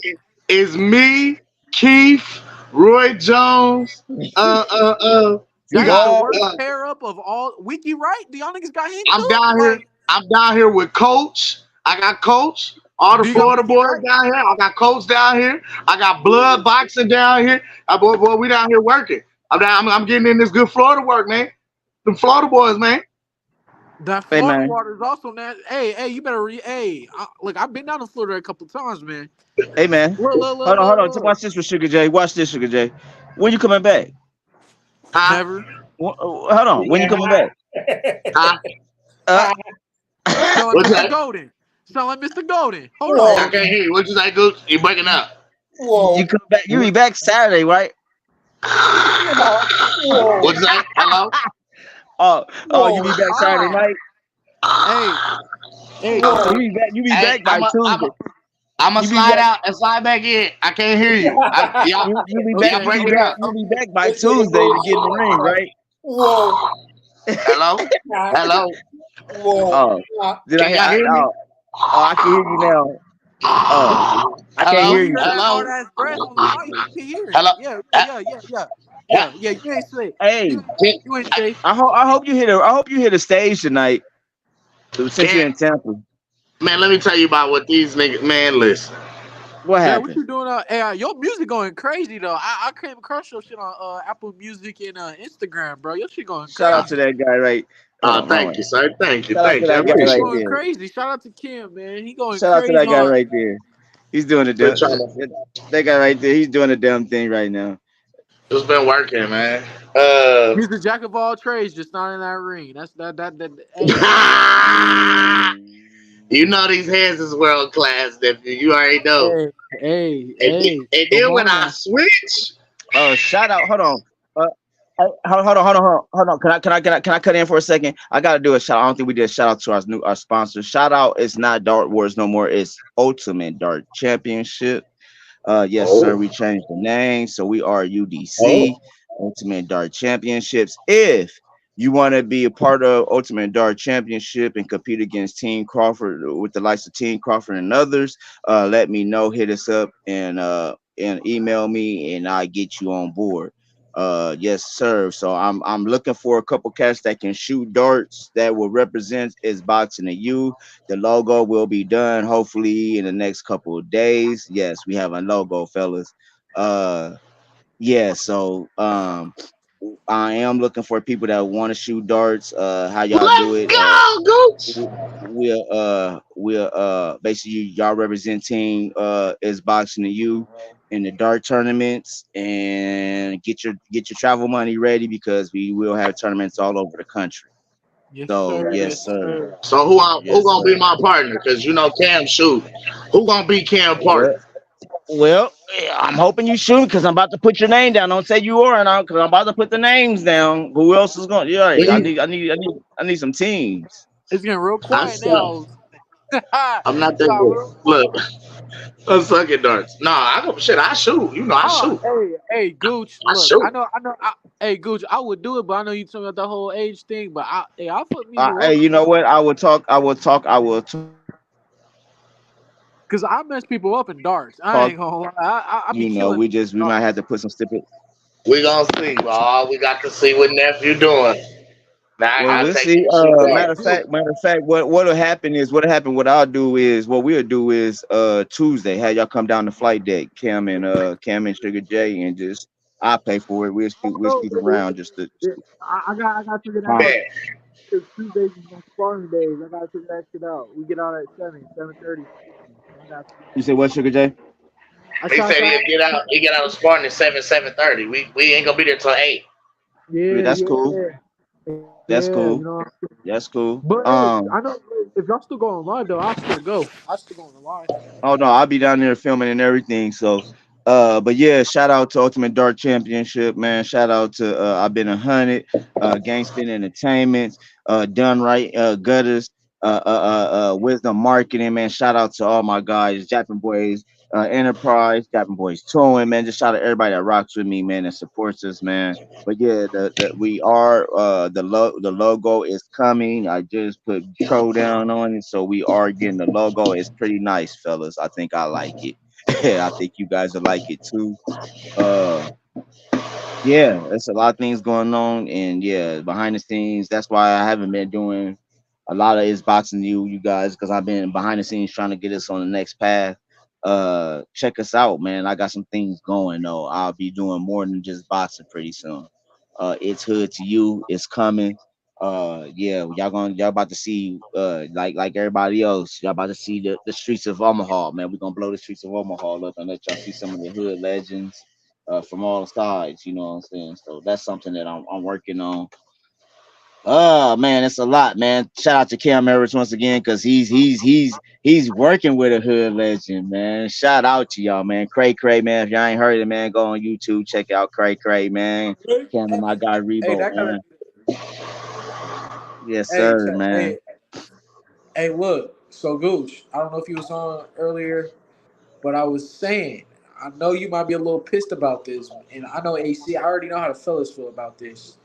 it's me, Keith, Roy Jones. We That is got. the Boy, worst pair up of all. Wiki, right? Do y'all niggas got him I'm too? down here. Like, I'm down here with Coach. I got Coach. All the Do you got Florida Mikey boys Wright? down here. I got Coach down here. I got Blood Boxing down here. Boy, we down here working. I'm getting in this good Florida work, man. The Florida boys, man. That Hey Florida man, water is also nasty. Hey, you better look, I've been down to Florida a couple times, man. hey man. Hold on. Look. Watch this with Sugar J. Watch this, Sugar J. When you coming back? Huh? Never. Hold on. When you coming back? Huh? Uh, Sound like What's Mr. that? Golden. Sound like Mr. Golden. Hold I Whoa, on. can't hear you. What you say, Goose? You breaking up? you whoa, come back. You be back Saturday, right? whoa, What you say? Hello? Oh, you be whoa, back Saturday Ah, night. hey, hey, So whoa. you be Hey, back by Tuesday. I'm gonna You be slide back. out and slide back in. I can't hear you. You be back. Y'all okay, You be breaking back. okay. up. You be back by This nigga Tuesday to goes, get in the ring, right? whoa, Hello? Hello? whoa, Oh, did I Can hear? y'all hear me? I can hear you now. Oh, I can't Hello? hear When you you. heard that hard Hello? ass breath on the mic, you can hear it. Hello? Yeah. You ain't safe. Hey, You ain't safe. I hope you hit a I hope you hit a stage tonight since you're Can in Tampa. man, let me tell you about what these niggas. Man, listen. What Dad, what happened? you doing? Hey, your music going crazy though. I came across your shit on Apple Music and Instagram, bro. Your shit going Shout out to crazy. that guy, right? Hold on, wrong Thank way. you, sir. Thank you. Shout out to Thank you. I that Your guy shit right appreciate going there. crazy. Shout out to Kim, man. He going Shout out to that crazy guy on. right there. He's doing the it. damn that guy right there. He's doing the damn thing right now. It's been working, man. He's the jack of all trades, just not in that ring. Hey, You know these hands is world class, nephew. You already know. hey, hey, And, hey. and Come then when I on. switch, Shout out. Hold on. Hold on. Can I cut in for a second? I gotta do a shout. I don't think we did a shout out to our sponsor. Shout out. It's not Dart Wars no more. It's Ultimate Dart Championship. Yes, sir. oh, We changed the name, so we are UDC oh, Ultimate Dart Championships. If you want to be a part of Ultimate Dart Championship and compete against Team Crawford with the likes of Team Crawford and others, let me know. Hit us up and email me, and I get you on board. Yes, sir. So I'm looking for a couple cats that can shoot darts that will represent is boxing to you. The logo will be done hopefully in the next couple of days. Yes, we have a logo, fellas. Uh yeah, so I am looking for people that want to shoot darts. How y'all do let's it? go, Gooch. We're basically y'all representing is boxing to you in the dart tournaments and get your travel money ready because we will have tournaments all over the country. Yes, So sir. yes, Yes, sir. sir. So who Yes, gonna be sir. my partner? Cause you know Cam shoot. Who gonna be Cam Well, partner? I'm hoping you shoot because I'm about to put your name down. Don't say you are now because I'm about to put the names down. Who else is going? Yeah, Me? I need some teams. It's getting real I quiet suck. now. I'm not It that got real good. quiet. Look, I'm sucking darts. Nah, I go shit. I shoot. You know I Oh, shoot. hey, Gooch. I Look, shoot. hey, Gooch, I would do it, but I know you told me about the whole age thing. But I'll put me in the Hey, ropes you know what? I will talk. because I mess people up in darts. I ain't gonna lie. I be You know, killing we might darts. have to put some stipend. We gonna see. All we got to see what nephew doing. Now I Well, I gotta we'll take see. him to shoot hey, darts. Gooch. Matter of fact, what'll happen is what we'll do is Tuesday, have y'all come down the flight deck, Cam and Sugar J, and just I pay for it. We'll No, shoot around just to I got to figure that huh? out. Bet. Because Tuesdays is my sparring days. I gotta figure that shit out. We get out at 7:30. So I got. You say what, Sugar J? I He shot said that. he'll get out. He get out of Spartan at 7:30. We ain't gonna be there till 8. Yeah, Yeah, that's cool. That's yeah. You cool. know. That's cool. But hey, I know if y'all still going live though, I'll still go. I still going to live. Oh no, I'll be down there filming and everything. So, but yeah, shout out to Ultimate Dark Championship, man. Shout out to I've been 100, Gangsta Entertainment, Done Right, Gutters, Wisdom Marketing, man. Shout out to all my guys, Japan Boys, Enterprise, Japan Boys Towing, man. Just shout out to everybody that rocks with me, man, and supports us, man. But yeah, we are the logo is coming. I just put Tro down on it, so we are getting the logo. It's pretty nice, fellas. I think I like it. I think you guys will like it too. Uh, yeah, there's a lot of things going on, and yeah, behind the scenes. That's why I haven't been doing. A lot of it's boxing you guys, because I've been behind the scenes trying to get us on the next path. Check us out, man. I got some things going though. I'll be doing more than just boxing pretty soon. It's hood to you. It's coming. Yeah, y'all about to see like everybody else. Y'all about to see the streets of Omaha, man. We're gonna blow the streets of Omaha up and let y'all see some of the hood legends from all sides. You know what I'm saying? So that's something that I'm working on. Oh man, it's a lot, man. Shout out to Cam Everett once again, because he's working with a hood legend, man. Shout out to y'all, man. Cray, man. If y'all ain't heard it, man, go on YouTube, check out Cray, man. Cam and my guy Hey, Rebo, that gotta. man. Yes, Hey, sir, man. hey, look. So Gooch, I don't know if you was on earlier, but I was saying, I know you might be a little pissed about this, and I know AC. I already know how the fellas feel about this.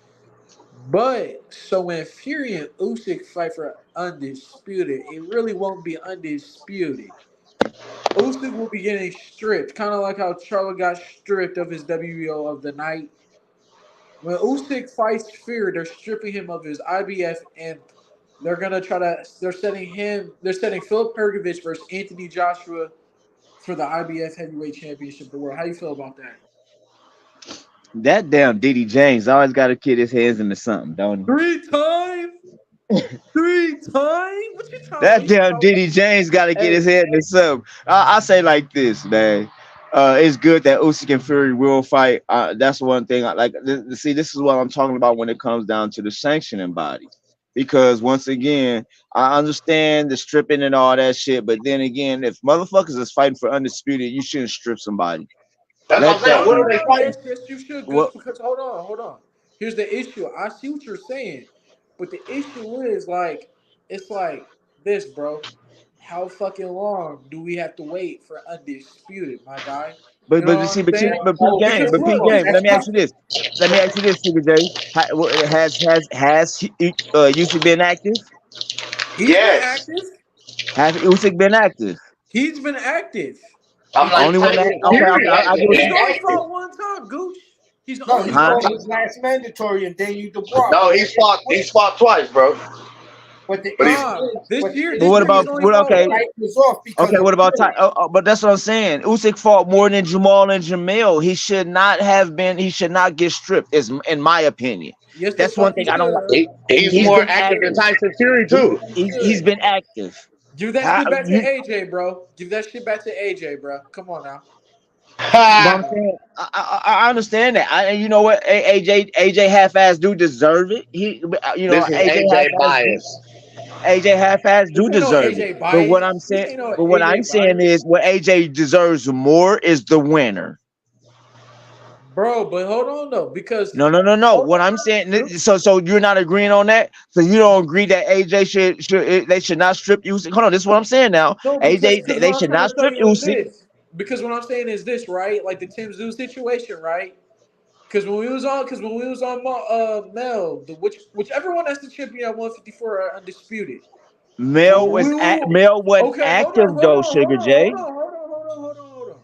But so when Fury and Usyk fight for undisputed, it really won't be undisputed. Usyk will be getting stripped, kind of like how Charlo got stripped of his WBO of the night. When Usyk fights Fury, they're stripping him of his IBF imp. They're gonna try to. They're setting him. They're setting Philip Pergovich versus Anthony Joshua for the IBF Heavyweight Championship of the world. How you feel about that? That damn Diddy James always got to get his hands into something, don't 3 times. 3 times? What you he? talking? That What you damn talking? Diddy James got to get Hey, his head into something. I say like this, man. It's good that Usyk and Fury will fight. That's one thing I like. See, this is what I'm talking about when it comes down to the sanctioning body. Because once again, I understand the stripping and all that shit, but then again, if motherfuckers is fighting for undisputed, you shouldn't strip somebody. That's what I'm Let saying. that no, What no, are they no. fighting? Yes, yes, you should, Gooch. what. Because hold on. Here's the issue. I see what you're saying, but the issue is like, it's like this, bro. How fucking long do we have to wait for undisputed, my guy? You know what I'm But see, saying? P game, Because but P look, game. because Let me ask you this. Let me ask you this, Sugar J. Has Usyk been active? he's been Yes. active. Has Usyk been active? He's been active. I'm He's been like Only one that. Tyson active. Okay, Fury okay. I hasn't get what He's been you. only active. fought one time, Gooch. He's No, only he Huh? fought fought one his time. last mandatory and Daniel Dubois. No, he's fought twice, bro. But the But he's issue Nah, is, this but the year, But this what issue year he's about is, only what? fought the Okay, once. fight was off because okay. of What about Fury. But that's what I'm saying. Usyk fought more than Jamal and Jamil. He should not have been. He should not get stripped. Is in my opinion. Yes, the That's one fuck he thing I don't like. should. he's He's more been active than active. Tyson Fury Yes, too. he He's should. been active. Give that How shit back to you? AJ, bro. Give that shit back to AJ, bro. Come on now. Come But on I'm now. saying I understand that. And you know what? AJ half-ass do deserve it. This is AJ AJ half-ass do bias. AJ half-ass This do ain't no deserve it. AJ bias. This ain't no But what I'm AJ saying bias. is what AJ deserves more is the winner. Bro, but hold on though, because No. hold What on I'm now. saying, so you're not agreeing on that. So you don't agree that AJ they should not strip Usyk. Hold on, this is what I'm saying now. No, because AJ because they what I'm should trying not to tell strip you is Usyk. this. Because what I'm saying is this, right? Like the Tim Zoo situation, right? Because when we was on Mel, whichever one that's the champion at 154 are undisputed. When we were, Mel wasn't okay, active though, Sugar J. hold on.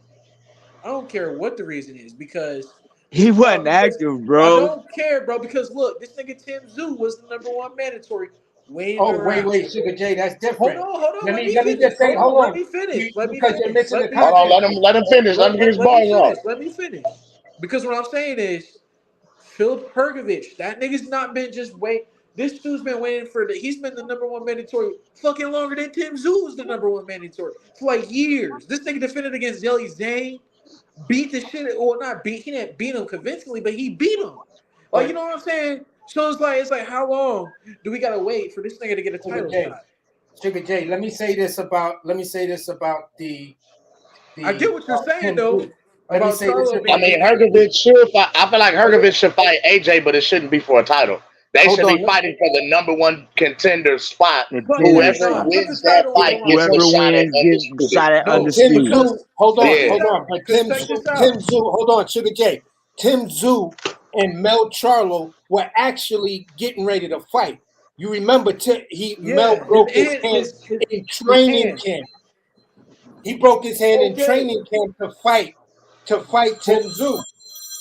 I don't care what the reason is because He wasn't because active, I bro. don't care, bro. Because look, this nigga Tim Zoo was the number one mandatory waiting Oh, around. wait, Sugar J, that's Hold different. on, hold on. Let me Let me finish. just say, Hold on. hold Let on, me finish. Let me because you're finish. missing the Let me Hold on, finish. context. let him finish. Let him get his Let me bars off. finish. Let me finish. Because what I'm saying is, Philip Pergovich, that nigga's not been just wait. This dude's been waiting for he's been the number one mandatory fucking longer than Tim Zoo was the number one mandatory for like years. This nigga defended against Zelly Zane, beat the shit, or not beat, he didn't beat him convincingly, but he beat him. Like, you But know what I'm saying? So it's like how long do we gotta wait for this nigga to get a Sugar title J, shot? Sugar J, let me say this about I get what you're saying Tim though Zoo. Let me about say this Charlo I being about mean, inactive. Hergovich should fight. I feel like Hergovich should fight AJ, but it shouldn't be for a title. They hold should be on. fighting for the number one contender spot. Fuck that. Whoever Contendership. Nah, put the wins that title on the fight gets line. a Whoever shot at wins gets undisputed. shot at No, No, Tim undisputed. Zoo. because Hold Yeah, on. But because check this Tim out. Zoo. Hold on, Sugar J. Tim Zoo and Mel Charlo were actually getting ready to fight. You remember, Mel Yeah, his broke his hand, hand in his training hand. camp. He broke his hand in Okay, training camp to fight but Tim Zoo,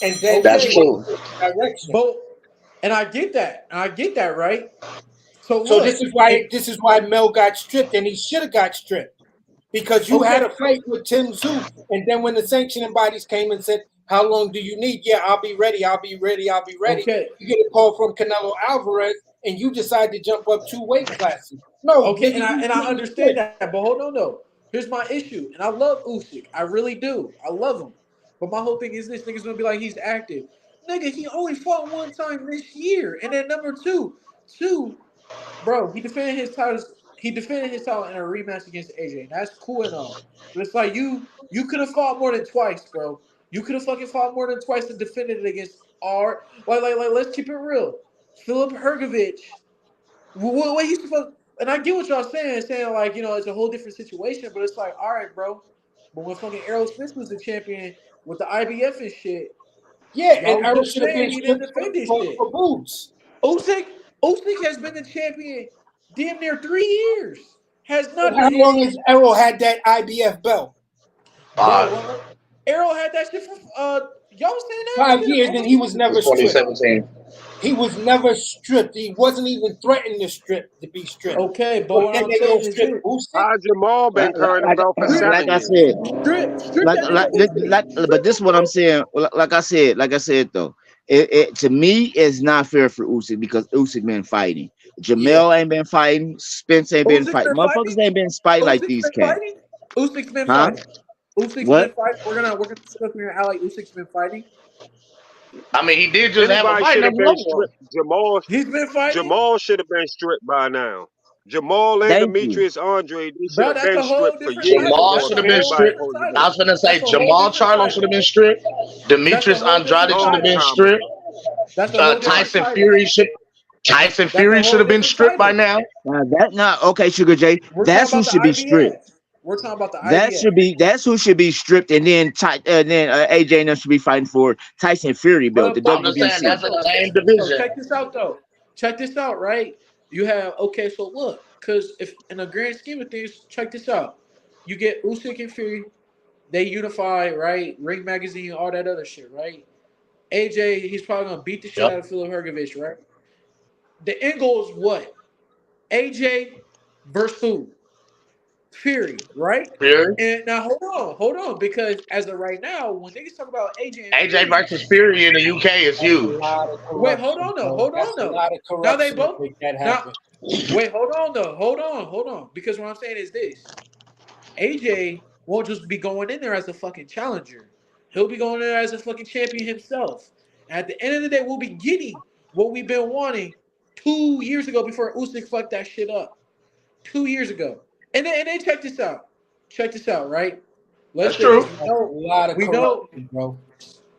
and then he that's okay, went true. in that direction. but and I get that, right? So So look, this is why Mel got stripped, and he should have got stripped because you had a fight with Tim Tszyu, and then when the sanctioning bodies came and said, "How long do you need?" Yeah, I'll be ready. I'll be ready. I'll be ready. Okay. You get a call from Canelo Alvarez, and you decide to jump up 2 weight classes. No, Okay, nigga, and you I getting understand stripped. that, but hold on though. Here's my issue, and I love Usyk. I really do. I love him. But my whole thing is this nigga's gonna be like he's active. Nigga, he only fought one time this year. And then number two, bro, he defended his title in a rematch against AJ. And that's cool and all. But it's like you could have fought more than twice, bro. You could have fucking fought more than twice and defended it against our like let's keep it real. Philip Hergovich. What he's supposed, and I get what y'all saying like it's a whole different situation, but it's like, all right, bro. But when fucking Errol Spence was the champion with the IBF and shit, Yeah, and y'all was Errol both should have been saying he didn't stripped defend this for, shit. for boots. Usyk has been the champion damn near 3 years. Has And not, how long has Errol had that IBF belt? bro. Errol had that shit for y'all was saying that 5 shit years, and he was never stripped. 2017. He was never stripped. He wasn't even threatened to be stripped. Okay, but But what then I'm they gonna saying is strip this. Usyk. How Jamal been carrying the belt for Strip, 7 like I years? said, strip that nigga Usyk. but this is what I'm saying. Like I said though, it to me is not fair for Usyk because Usyk been fighting. Yeah. Jamel ain't been fighting. Spence ain't been Usyk's fighting. been Motherfuckers fighting. ain't been fighting like Usyk's these been cats, fighting. Usyk's been huh? fighting. Usyk's been What? fighting. We're gonna sit up here and act like Usyk's been fighting. I mean, he did just have a Anybody fight should not have too been long ago. stripped. He's been fighting, Jamal should have been stripped by now. Jamal and Thank you. Demetrius Andre, they should bro. have That's been a whole stripped for different years title. Jamal before That's should a have been whole anybody stripped. different supposed to I be. title. was gonna say That's a whole Jamal different Charlo should title. have been stripped. That's a Demetrius whole different Andrade should have Long been title. time stripped. ago. That's a whole different Tyson title. Fury should That's a whole have been different stripped by title. now. That not okay, Sugar J. We're talking That's who about the should be stripped. IBF. We're talking about the That IBF. should be that's who should be stripped, and then AJ and them should be fighting for Tyson Fury belt, the I'm just saying WBC. that's in the same So division. check this out though. Check this out, right? You have so look, because if in the grand scheme of things, check this out. You get Usyk and Fury, they unify, right? Ring magazine, all that other shit, right? AJ, he's probably gonna beat the shit Yep. out of Philip Hergovich, right? The end goal is what? AJ versus who? Fury, right? Fury. And now hold on, because as of right now, when niggas talk about AJ and AJ Fury, versus Fury in the UK is That's a huge. lot of wait, corruption, bro. That's a lot of Now they corruption to both make that now happen. wait, hold on. Because what I'm saying is this. AJ won't just be going in there as a fucking challenger. He'll be going there as a fucking champion himself. And at the end of the day, we'll be getting what we've been wanting 2 years ago before Usyk fucked that shit up. 2 years ago. And then check this out. Check this out, right? Let's That's say this. true. That's a lot of We know. corruption, bro.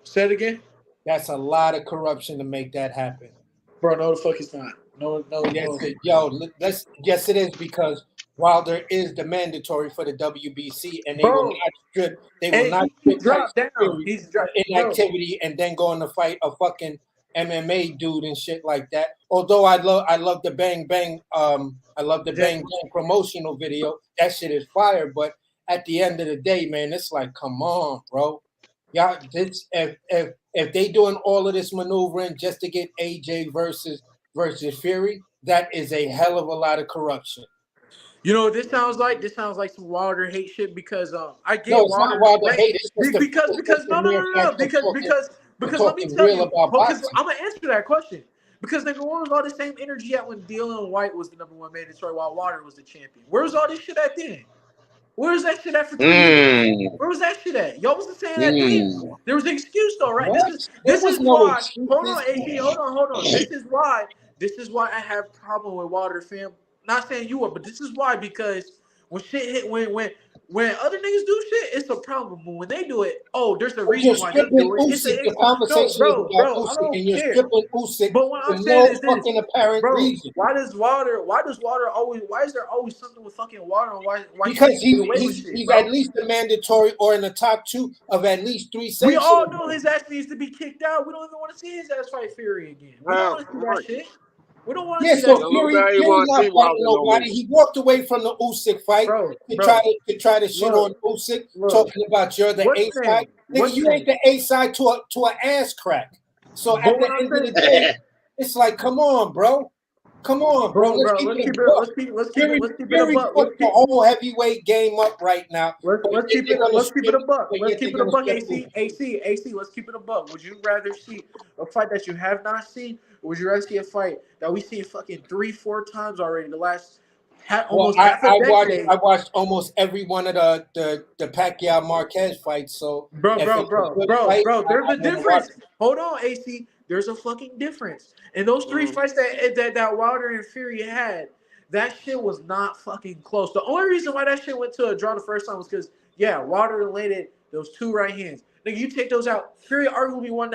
Say it again. That's a lot of corruption to make that happen. Bro, no the fuck it's not. No. Yes, it is because Wilder is the mandatory for the WBC, and they will Bro, not strip. They will and not he strip dropped Tyson down. Fury He's for dropped. Bro, inactivity and then going to fight a fucking MMA dude and shit like that. Although I love the Bang Bang Bang promotional video. That shit is fire. But at the end of the day, man, it's like, come on, bro. Y'all, this if they doing all of this maneuvering just to get AJ versus Fury, that is a hell of a lot of corruption. you know what this sounds like? This sounds like some Wilder hate shit because I No, get it's not Wilder Wilder right hate. It's just because the mere fact of because let me talking tell real you about because boxing. I'm gonna answer that question because nigga, where was all the same energy at when Dylan White was the number one mandatory while Wilder was the champion? Where was all this shit at then? Where was that shit at for 2 years? Where was that shit at? Y'all wasn't saying that then. There was an excuse though, right? What? There This was is no why. Hold excuses. on, AC. Hold on. This is why I have problem with Wilder fam. Not saying you are, but this is why because when shit hit when other niggas do shit, it's a problem. But when they do it, oh, there's a But you're reason why they stripping do it. Usyk. The No, conversation is about bro. I Usyk, don't and you're care. stripping Usyk But what for I'm saying no is this, fucking apparent bro. reason. Why does Wilder always? Why is there always something with fucking Wilder? And why he Because can't get away with shit, he's bro? at least the mandatory or in the top 2 of at least 3 We all sanctions. know his ass needs to be kicked out. We don't even want to see his ass fight Fury again. We don't Well, want to see that right. shit. We don't want to Yeah, see that so shit, Nobody Fury's want to not see fighting Wilder no nobody. more. He walked away from the Usyk fight bro. to try to shit on Look, Usyk, look. talking about you're the What's A his side. name? Nigga, What's you his ain't name? the A side to an ass crack. So at But the what I'm end of the saying, day, it's like, come on, bro. Come on, bro. Let's keep it a buck. Fury, let's keep it a Fury buck. fucked the whole heavyweight game up right now. But Let's yet keep they're it gonna let's keep it strip. a buck. But Let's yet they're keep it a gonna buck. strip. AC. Let's keep it a buck. Would you rather see a fight that you have not seen, or would you rather see a fight that we seen fucking 3-4 times already the last Well, almost half a decade? I watched almost every one of the Pacquiao Marquez fights. So Bro, if bro, it's a bro, good bro, fight, bro. There's a I'm gonna watch difference. Hold on, AC. There's a fucking difference. And those three fights that Wilder and Fury had, that shit was not fucking close. The only reason why that shit went to a draw the first time was because Wilder landed those two right hands. Nigga, you take those out. Fury arguably won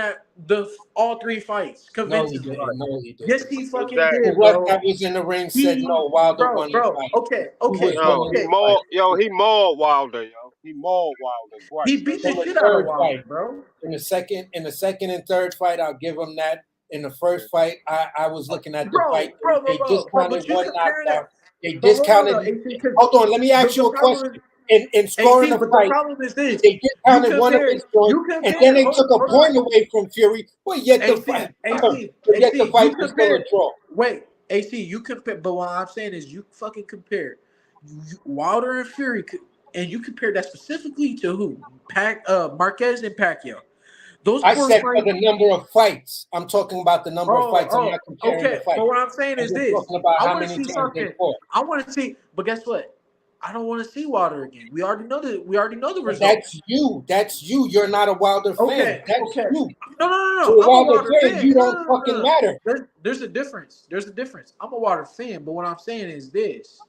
all three fights it. No, he convincingly. didn't. No, he didn't. Yes, he fucking Exactly. The did, ref bro. that was in the ring said no. Wilder won the Bro. fight. Okay, He was Yo, winning he okay. the fight. more, yo, he more Wilder, yo. He more Wilder. Right. He beat Let's the In keep the it shit out of third real. Wilder, fight, bro. in the second and third fight, I'll give him that. In the first fight, I was looking at the fight. They discounted But you one comparing knockdown. that. They But hold on, discounted. though, AC, because Hold on, let me ask you the a problem question. is In scoring AC. the But the fight, problem is this: they discounted one of his joints, you and then compare. they took a Hold on, point away from Fury. But yet the fight, but yet the AC. fight You was still a compare. draw. Wait, AC. You compare. But what I'm saying is, you fucking compare Wilder and Fury, and you compare that specifically to who? Marquez and Pacquiao. Those I four said for fights. the number of fights. I'm talking about the number of fights. I'm not comparing the Okay. fight. But what I'm saying I'm is just this: talking about I how want to many see times they something. fought. I want to see, but guess what? I don't want to see Wilder again. We already know that. We already know the But results. that's you. That's you. You're not a Wilder fan. Okay. That's you. No. To a I'm a Wilder Wilder fan, fan. you don't fucking No. matter. There's a difference. There's a difference. I'm a Wilder fan, but what I'm saying is this: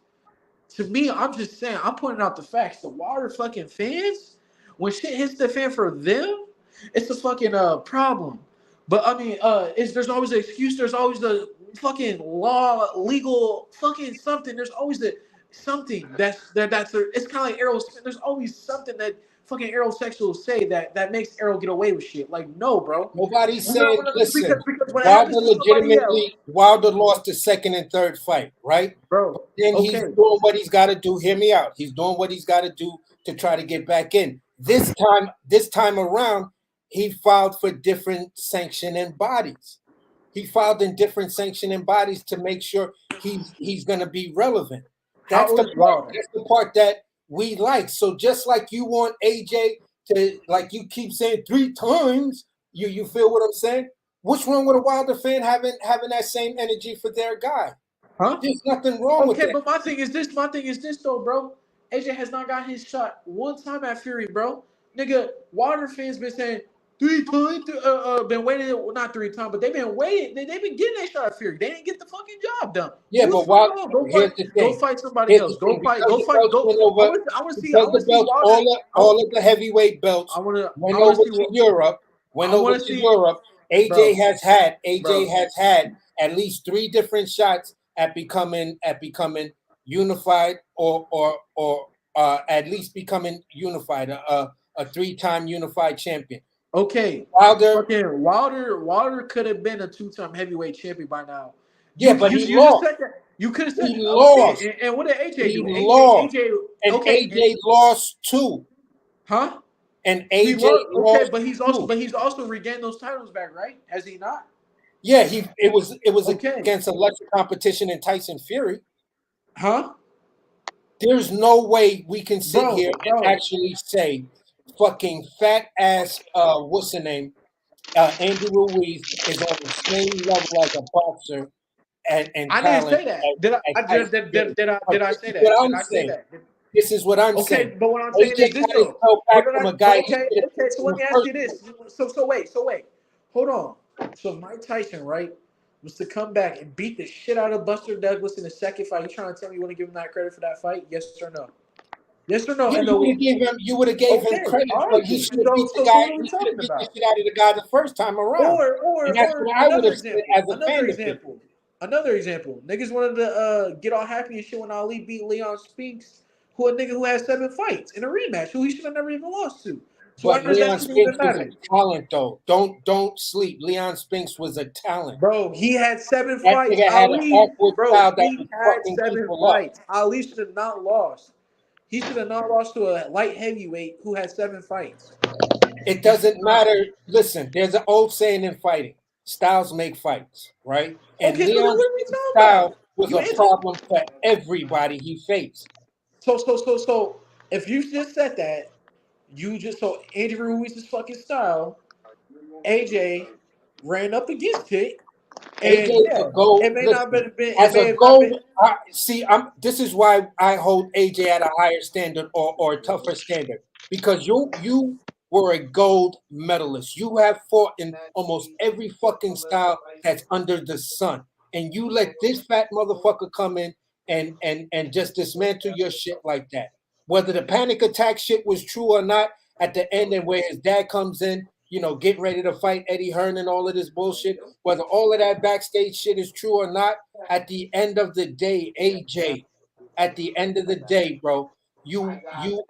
to me, I'm just saying, I'm pointing out the facts. The Wilder fucking fans, when shit hits the fan for them, it's a fucking problem. But I mean, there's always an excuse. There's always the fucking law, legal, fucking something. There's always the something it's kind of like Errol. There's always something that fucking aerosexuals say that makes Errol get away with shit. Like, no, bro. Nobody's We're saying, not listen, because when it Wilder happens to somebody else, Wilder lost the second and third fight, right? bro. Then he's Okay. doing what he's got to do. Hear me out. He's doing what he's got to do to try to get back in. This time around, he filed for different sanctioning bodies. He filed in different sanctioning bodies to make sure he's going to be relevant. How old is Wilder? That's the part that we like. So just like you want AJ to, like you keep saying 3 times, you feel what I'm saying? What's wrong with a Wilder fan having that same energy for their guy? Huh? There's nothing wrong with Okay, that. but my thing is this though, bro. AJ has not got his shot one time at Fury, bro. Nigga, Wilder fans been saying 3 times, been waiting, well, not 3 times, but they've been waiting. They've been getting their shot at Fury. They didn't get the fucking job done. Yeah, Who's but why? Here's the go thing. fight somebody Here's else. the thing. Because Go the fight, belts go. went over. I want to see Because the belts, Wilder. all of the heavyweight belts I want went to over see to Europe. I want to see, AJ bro. has had at least 3 different shots at becoming unified or at least becoming unified, a 3-time unified champion. Okay, Wilder could have been a 2-time heavyweight champion by now. Yeah, but he lost. Just said that. You could have said He lost. Okay, and what did AJ do? Lost. And Okay, AJ lost too. Huh? And He AJ lost. Okay, lost but he's also regained those titles back, right? Has he not? Yeah, it was Okay. against a lesser competition in Tyson Fury. Huh? There's no way we can sit here and bro. actually say fucking fat ass what's the name? Andy Ruiz is on the same level as a boxer and I talent. didn't say that. Did I say that? What Did I'm I say saying. that? This is what I'm Okay, saying. but what I'm saying is AJ this got his though. belt back from a guy. Okay, so let me ask you this. So wait. Hold on. So Mike Tyson, right, was to come back and beat the shit out of Buster Douglas in the second fight. You trying to tell me you want to give him that credit for that fight? Yes or no? Yes or no? Yeah, And you would have gave him credit, but he should have beat the guy. He should have beat the shit out of the guy the first time around. Or And that's what I would have said as a fan. Another example. Niggas wanted to get all happy and shit when Ali beat Leon Spinks, who a nigga who had 7 fights in a rematch, who he should have never even lost to. So But why does Leon that shit even Spinks was matter? a talent, though. Don't sleep. Leon Spinks was a talent. Bro, he had 7 That fights. nigga had an awkward style that He was had fucking 7 people fights. up. Ali should have not lost. He should have not lost to a light heavyweight who had 7 fights. It doesn't matter. Listen, there's an old saying in fighting. styles make fights, right? And Okay, so then Leon's what are we talking style about? was You a answered. problem for everybody he faced. So if you just said that, you just so Andrew Ruiz's fucking style, AJ ran up against it, and AJ's yeah, a gold. it may not Listen, have been. It as may a have not been. gold, see, I'm. This is why I hold AJ at a higher standard or a tougher standard because you were a gold medalist. You have fought in almost every fucking style that's under the sun, and you let this fat motherfucker come in and just dismantle your shit like that. Whether the panic attack shit was true or not, at the end and where his dad comes in, getting ready to fight Eddie Hearn and all of this bullshit, whether all of that backstage shit is true or not, at the end of the day, AJ, at the end of the day, bro, you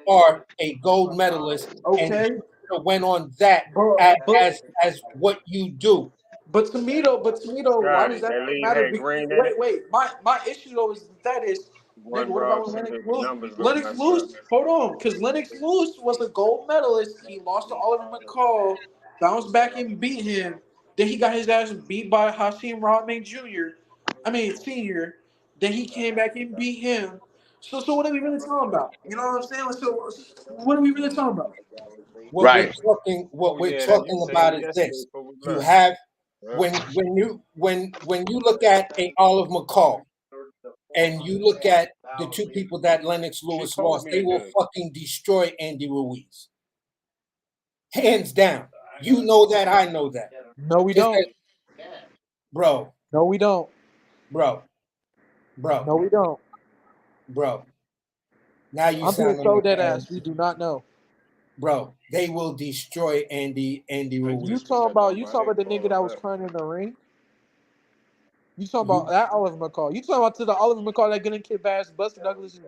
are a gold medalist, and you Okay, should have went on that but as what you do. to me though, why Got does it. that That even lead matter? had green in it. Wait. My issue though is that is, nigga. One What about when Robson, Lennox the Lewis? numbers look Lennox messed up. Lewis, hold on, because Lennox Lewis was a gold medalist. He lost to Oliver McCall, bounced back and beat him. Then he got his ass beat by Hakeem Rodman Jr. I mean Senior. Then he came back and beat him. So what are we really talking about? You know what I'm saying? So what are we really talking about? Right. What Oh we're yeah, you talking said about it is yesterday this. before we You left. have Yeah. when you look at a Olive McCall and you look at the two people that Lennox She Lewis told lost, me they will today. fucking destroy Andy Ruiz. Hands down. You know that, I know that. No, we Just don't. that, bro, No, we don't. bro, bro, No, we don't. bro. Now you I'm being sound on so the dead ass. We fence. do not know. Bro, they will destroy Andy I You Ruiz. just was talking at the about money the nigga that was call. crying in the ring? You talking about You that Oliver McCall? You talking about to the Oliver McCall that getting kicked ass Buster Douglas?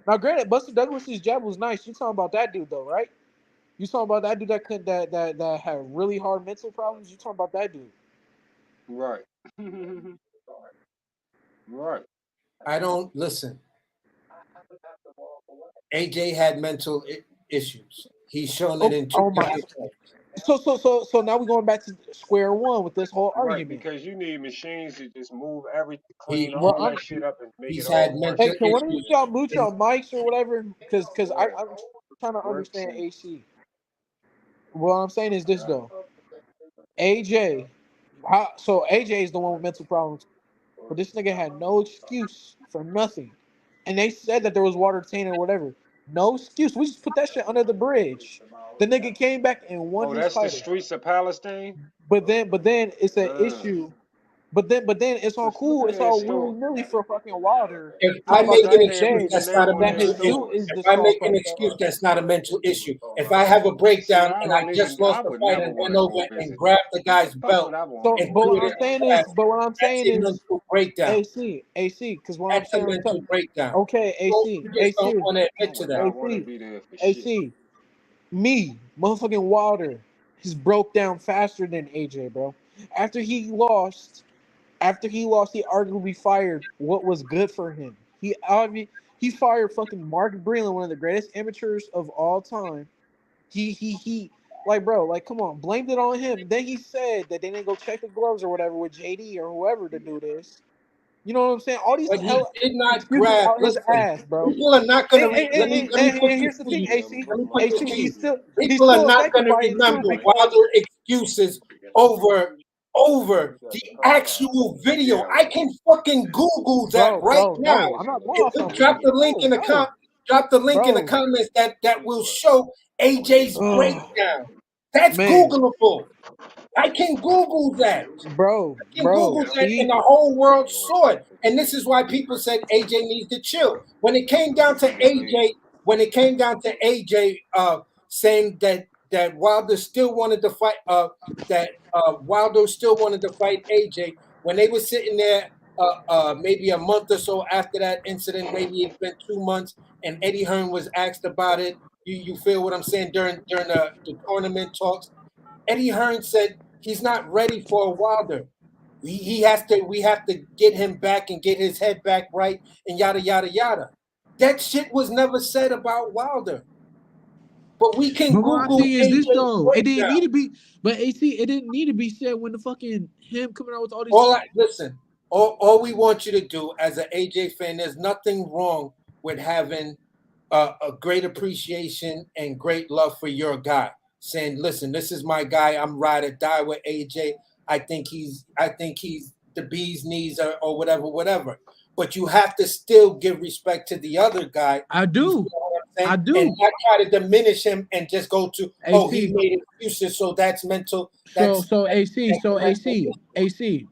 Now, granted, Buster Douglas's jab was nice. You talking about that dude though, right? You talking about that dude that could that had really hard mental problems? You talking about that dude? Right. Right. I don't listen. AJ had mental issues. He's shown it Oh, in two oh my! different fights. So now we're going back to square one with this whole Right. argument. Because you need machines to just move everything, clean He, Well, all I'm that shit up and make it he's all had work hey, mental can one of issues. y'all mute And your mics or whatever? Because work. I'm trying to Works understand and AC. What I'm saying is this though. AJ, so AJ is the one with mental problems, but this nigga had no excuse for nothing, and they said that there was water taint or whatever. No excuse. We just put that shit under the bridge. The nigga came back and won oh, his that's the title, streets of Palestine. but then it's an Uh, issue. But then it's all look cool. at It's that all willy store. nilly for fucking Wilder if I talking Wish about make the an I next had excuse, day written that's that not a on that there mental his issue. suit somewhere. is If I make an disqualified. excuse, that's not a mental issue. If I have a See, breakdown I and I wouldn't just even. lost I the would fight never and want went to over go and visit them. grabbed the What the guy's fuck belt would I want So, to and but go what threw it I'm in there his saying for? is, ass, but what I'm that's saying a is, mental breakdown. AC, because what I'm That's a saying, mental breakdown. okay, You just don't want to I admit to would that. not want to AC, be there for shit. AC, me, motherfucking Wilder, he's broke down faster than AJ, bro. After he lost, he arguably fired what was good for him. He fired fucking Mark Breland, one of the greatest amateurs of all time. He like bro, like come on, blamed it on him. Then he said that they didn't go check the gloves or whatever with JD or whoever the dude is. You know what I'm saying? All these But he did not excuses grab. out his Listen, ass, bro. people are not going to. Let me put And this here's the to thing, you. AC, Let me put this AC, to you. he's People are still not going affected to by it too remember because Wilder excuses over the actual video. I can fucking Google that right now. no, I'm not going If off we no drop video. the link in the drop the link in the Bro, comments that will show AJ's oh breakdown. That's man, Googleable. I can Google that. In Google that and see, the whole world saw it. And this is why people said AJ needs to chill. When it came down to AJ, saying that Wilder still wanted to fight, that Wilder still wanted to fight AJ, when they were sitting there, maybe a month or so after that incident, maybe it's been 2 months, and Eddie Hearn was asked about it. You feel what I'm saying during the tournament talks? Eddie Hearn said he's not ready for a Wilder. He has to. We have to get him back and get his head back right, and yada yada yada. That shit was never said about Wilder. But we can But my Google thing is this AJ's though, it didn't breakdown. need to be. But AC, it didn't need to be said when the fucking him coming out with all these. Listen, all we want you to do as an AJ fan, there's nothing wrong with having a great appreciation and great love for your guy. Saying, listen, this is my guy. I'm ride or die with AJ. I think he's the bee's knees or whatever, whatever. But you have to still give respect to the other guy. I You feel do, what I'm saying? I And do. not try to diminish him and just go to, oh, he AC. made excuses, so that's mental. So That's so AC. that's So mental. AC.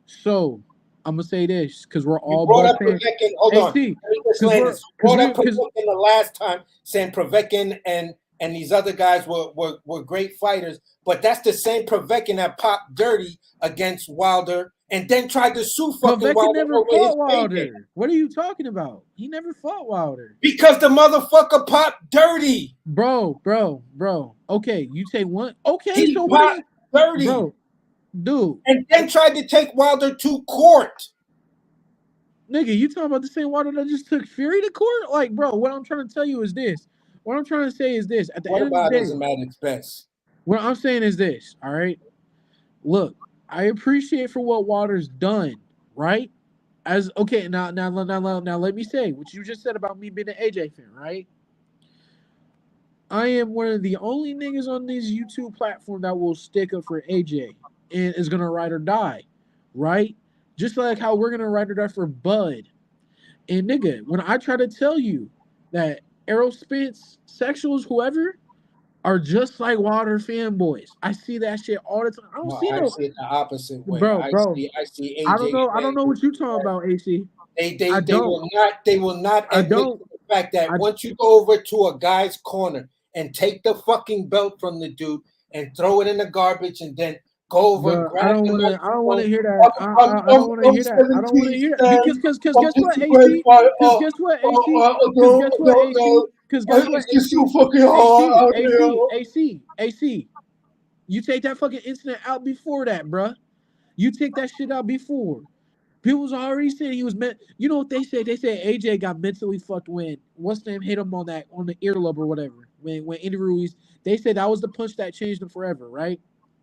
So I'm gonna say this because we're You all brought Bucks up fans. Povetkin. Hold on. AC, Let me just because land we're this. You brought up because Povetkin the last time, saying Povetkin and these other guys were great fighters, but that's the same Povetkin that popped dirty against Wilder and then tried to sue fucking Povetkin Wilder never over his fought payday Wilder. What are you talking about? He never fought Wilder. because the motherfucker popped dirty. Bro. Okay, you take one. Okay, He so what are popped you, dirty bro, dude? and then tried to take Wilder to court. Nigga, you talking about the same Wilder that just took Fury to court? Like, bro, what I'm trying to tell you is this. What I'm trying to say is this. At the What end of the about day, him at its best? what I'm saying is this. All right, look, I appreciate for what Wilder's done. Right? As okay, now, let me say what you just said about me being an AJ fan. Right? I am one of the only niggas on this YouTube platform that will stick up for AJ and is gonna ride or die, right? Just like how we're gonna ride or die for Bud. And nigga, when I try to tell you that Errol Spence, sexuals, whoever, are just like Wilder fanboys, I see that shit all the time. I don't No, see I no, see it the opposite way. bro, bro. I see I don't AJ know. I don't know saying what you talking about, AC. I they don't. will not I admit don't. to the fact that I once you go over to a guy's corner and take the fucking belt from the dude and throw it in the garbage and then go over and But I grab don't the want to. I don't want microphone. to hear that. I don't want to I'm hear that. I don't want to 17 hear that stand. because I'm guess just what, a great AC? fighter. Because guess what, AC? Because guess what, AC? Because guess what, It's just so AC? fucking hard AC, out AC, here. AC, AC. You take that fucking incident out before that, bruh. You take that shit out before. People was already saying he was meant. You know what they said? They said AJ got mentally fucked when what's name hit him on the earlobe or whatever. When Andy Ruiz, they said that was the punch that changed him forever, right?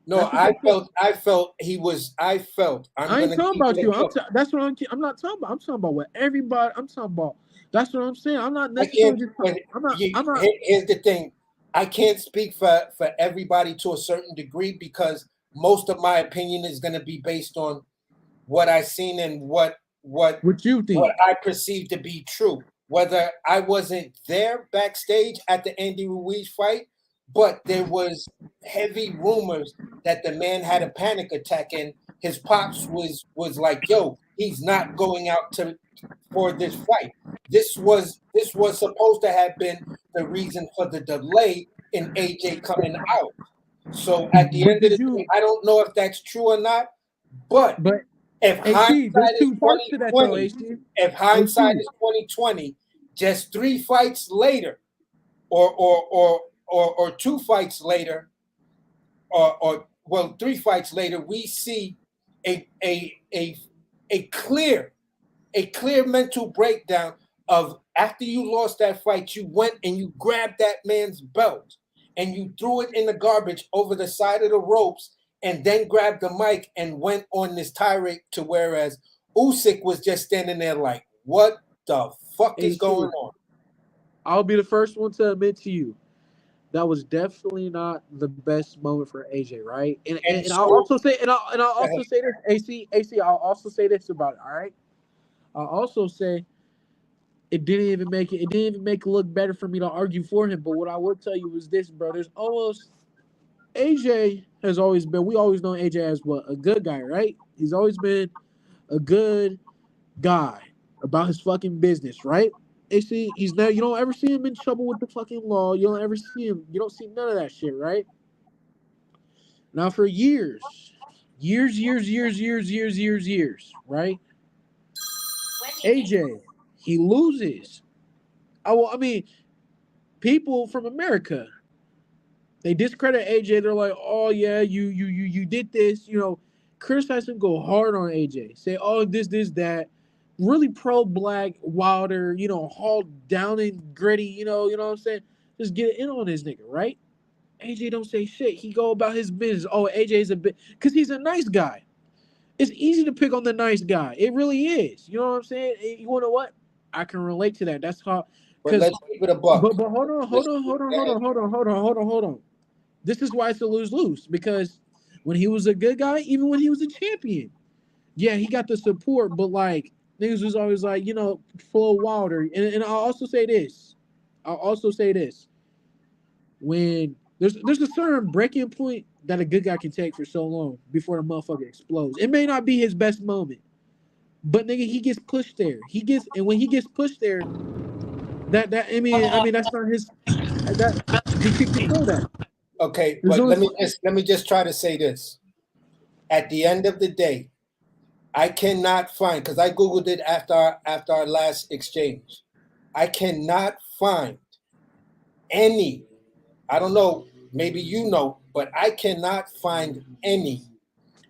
No, That's what they said. I felt he was. I felt. I'm I ain't gonna talking keep about it a you. book. That's what I'm not talking about. I'm talking about what everybody. I'm talking about. That's what I'm saying. I'm not I can't. necessarily just. But I'm not. I'm not. here's the thing. I can't speak for everybody to a certain degree because most of my opinion is going to be based on what I seen and What you what think? I perceive to be true. Whether I wasn't there backstage at the Andy Ruiz fight, but there was heavy rumors that the man had a panic attack and his pops was like, "Yo, he's not going out to for this fight." This was supposed to have been the reason for the delay in AJ coming out. So at the But end of did the day, you? I don't know if that's true or not, but But if AC, there's hindsight is two parts to that though. 2020, AC, if hindsight AC. is 2020, just 3 fights later, or 2 fights later, or well, 3 fights later, we see a a a a clear mental breakdown of after you lost that fight, you went and you grabbed that man's belt and you threw it in the garbage over the side of the ropes and then grabbed the mic and went on this tirade to whereas Usyk was just standing there like, what the fuck is going AC. on? I'll be the first one to admit to you that was definitely not the best moment for AJ, right? And And I'll so also say and I'll also say this, AC. I'll also say this about it. All right. I'll also say it didn't even make it. It didn't even make it look better for me to argue for him. But what I will tell you is this, bro. There's almost AJ has always been. We always know AJ as what a good guy, right? He's always been a good guy about his fucking business, right? AC, he's now you don't ever see him in trouble with the fucking law. You don't ever see him. You don't see none of that shit, right? Now for years, right? AJ, he loses. I mean, people from America, they discredit AJ. They're like, oh yeah, you did this, criticize him, go hard on AJ. Say, oh, this, that. Really pro black Wilder, hauled down and gritty, you know what I'm saying? just get in on this nigga, right? AJ don't say shit. He go about his business. Oh, AJ's a bit because he's a nice guy. It's easy to pick on the nice guy. It really is. You know what I'm saying? You wanna what? I can relate to that. That's how But because let's keep it a buck. but hold on, hold Let's on, keep hold on, it hold ahead. on, hold on, hold on, hold on, hold on. This is why it's a lose-lose because when he was a good guy, even when he was a champion, yeah, he got the support, but like niggas was always like, full Wilder. And I'll also say this. I'll also say this. When there's a certain breaking point that a good guy can take for so long before the motherfucker explodes. It may not be his best moment, but nigga, he gets pushed there. And when he gets pushed there, that I mean that's not his that he can control that. Okay, There's but only let me just try to say this. At the end of the day, I cannot find because I googled it after our last exchange. I cannot find any. I don't know. Maybe you know, but I cannot find any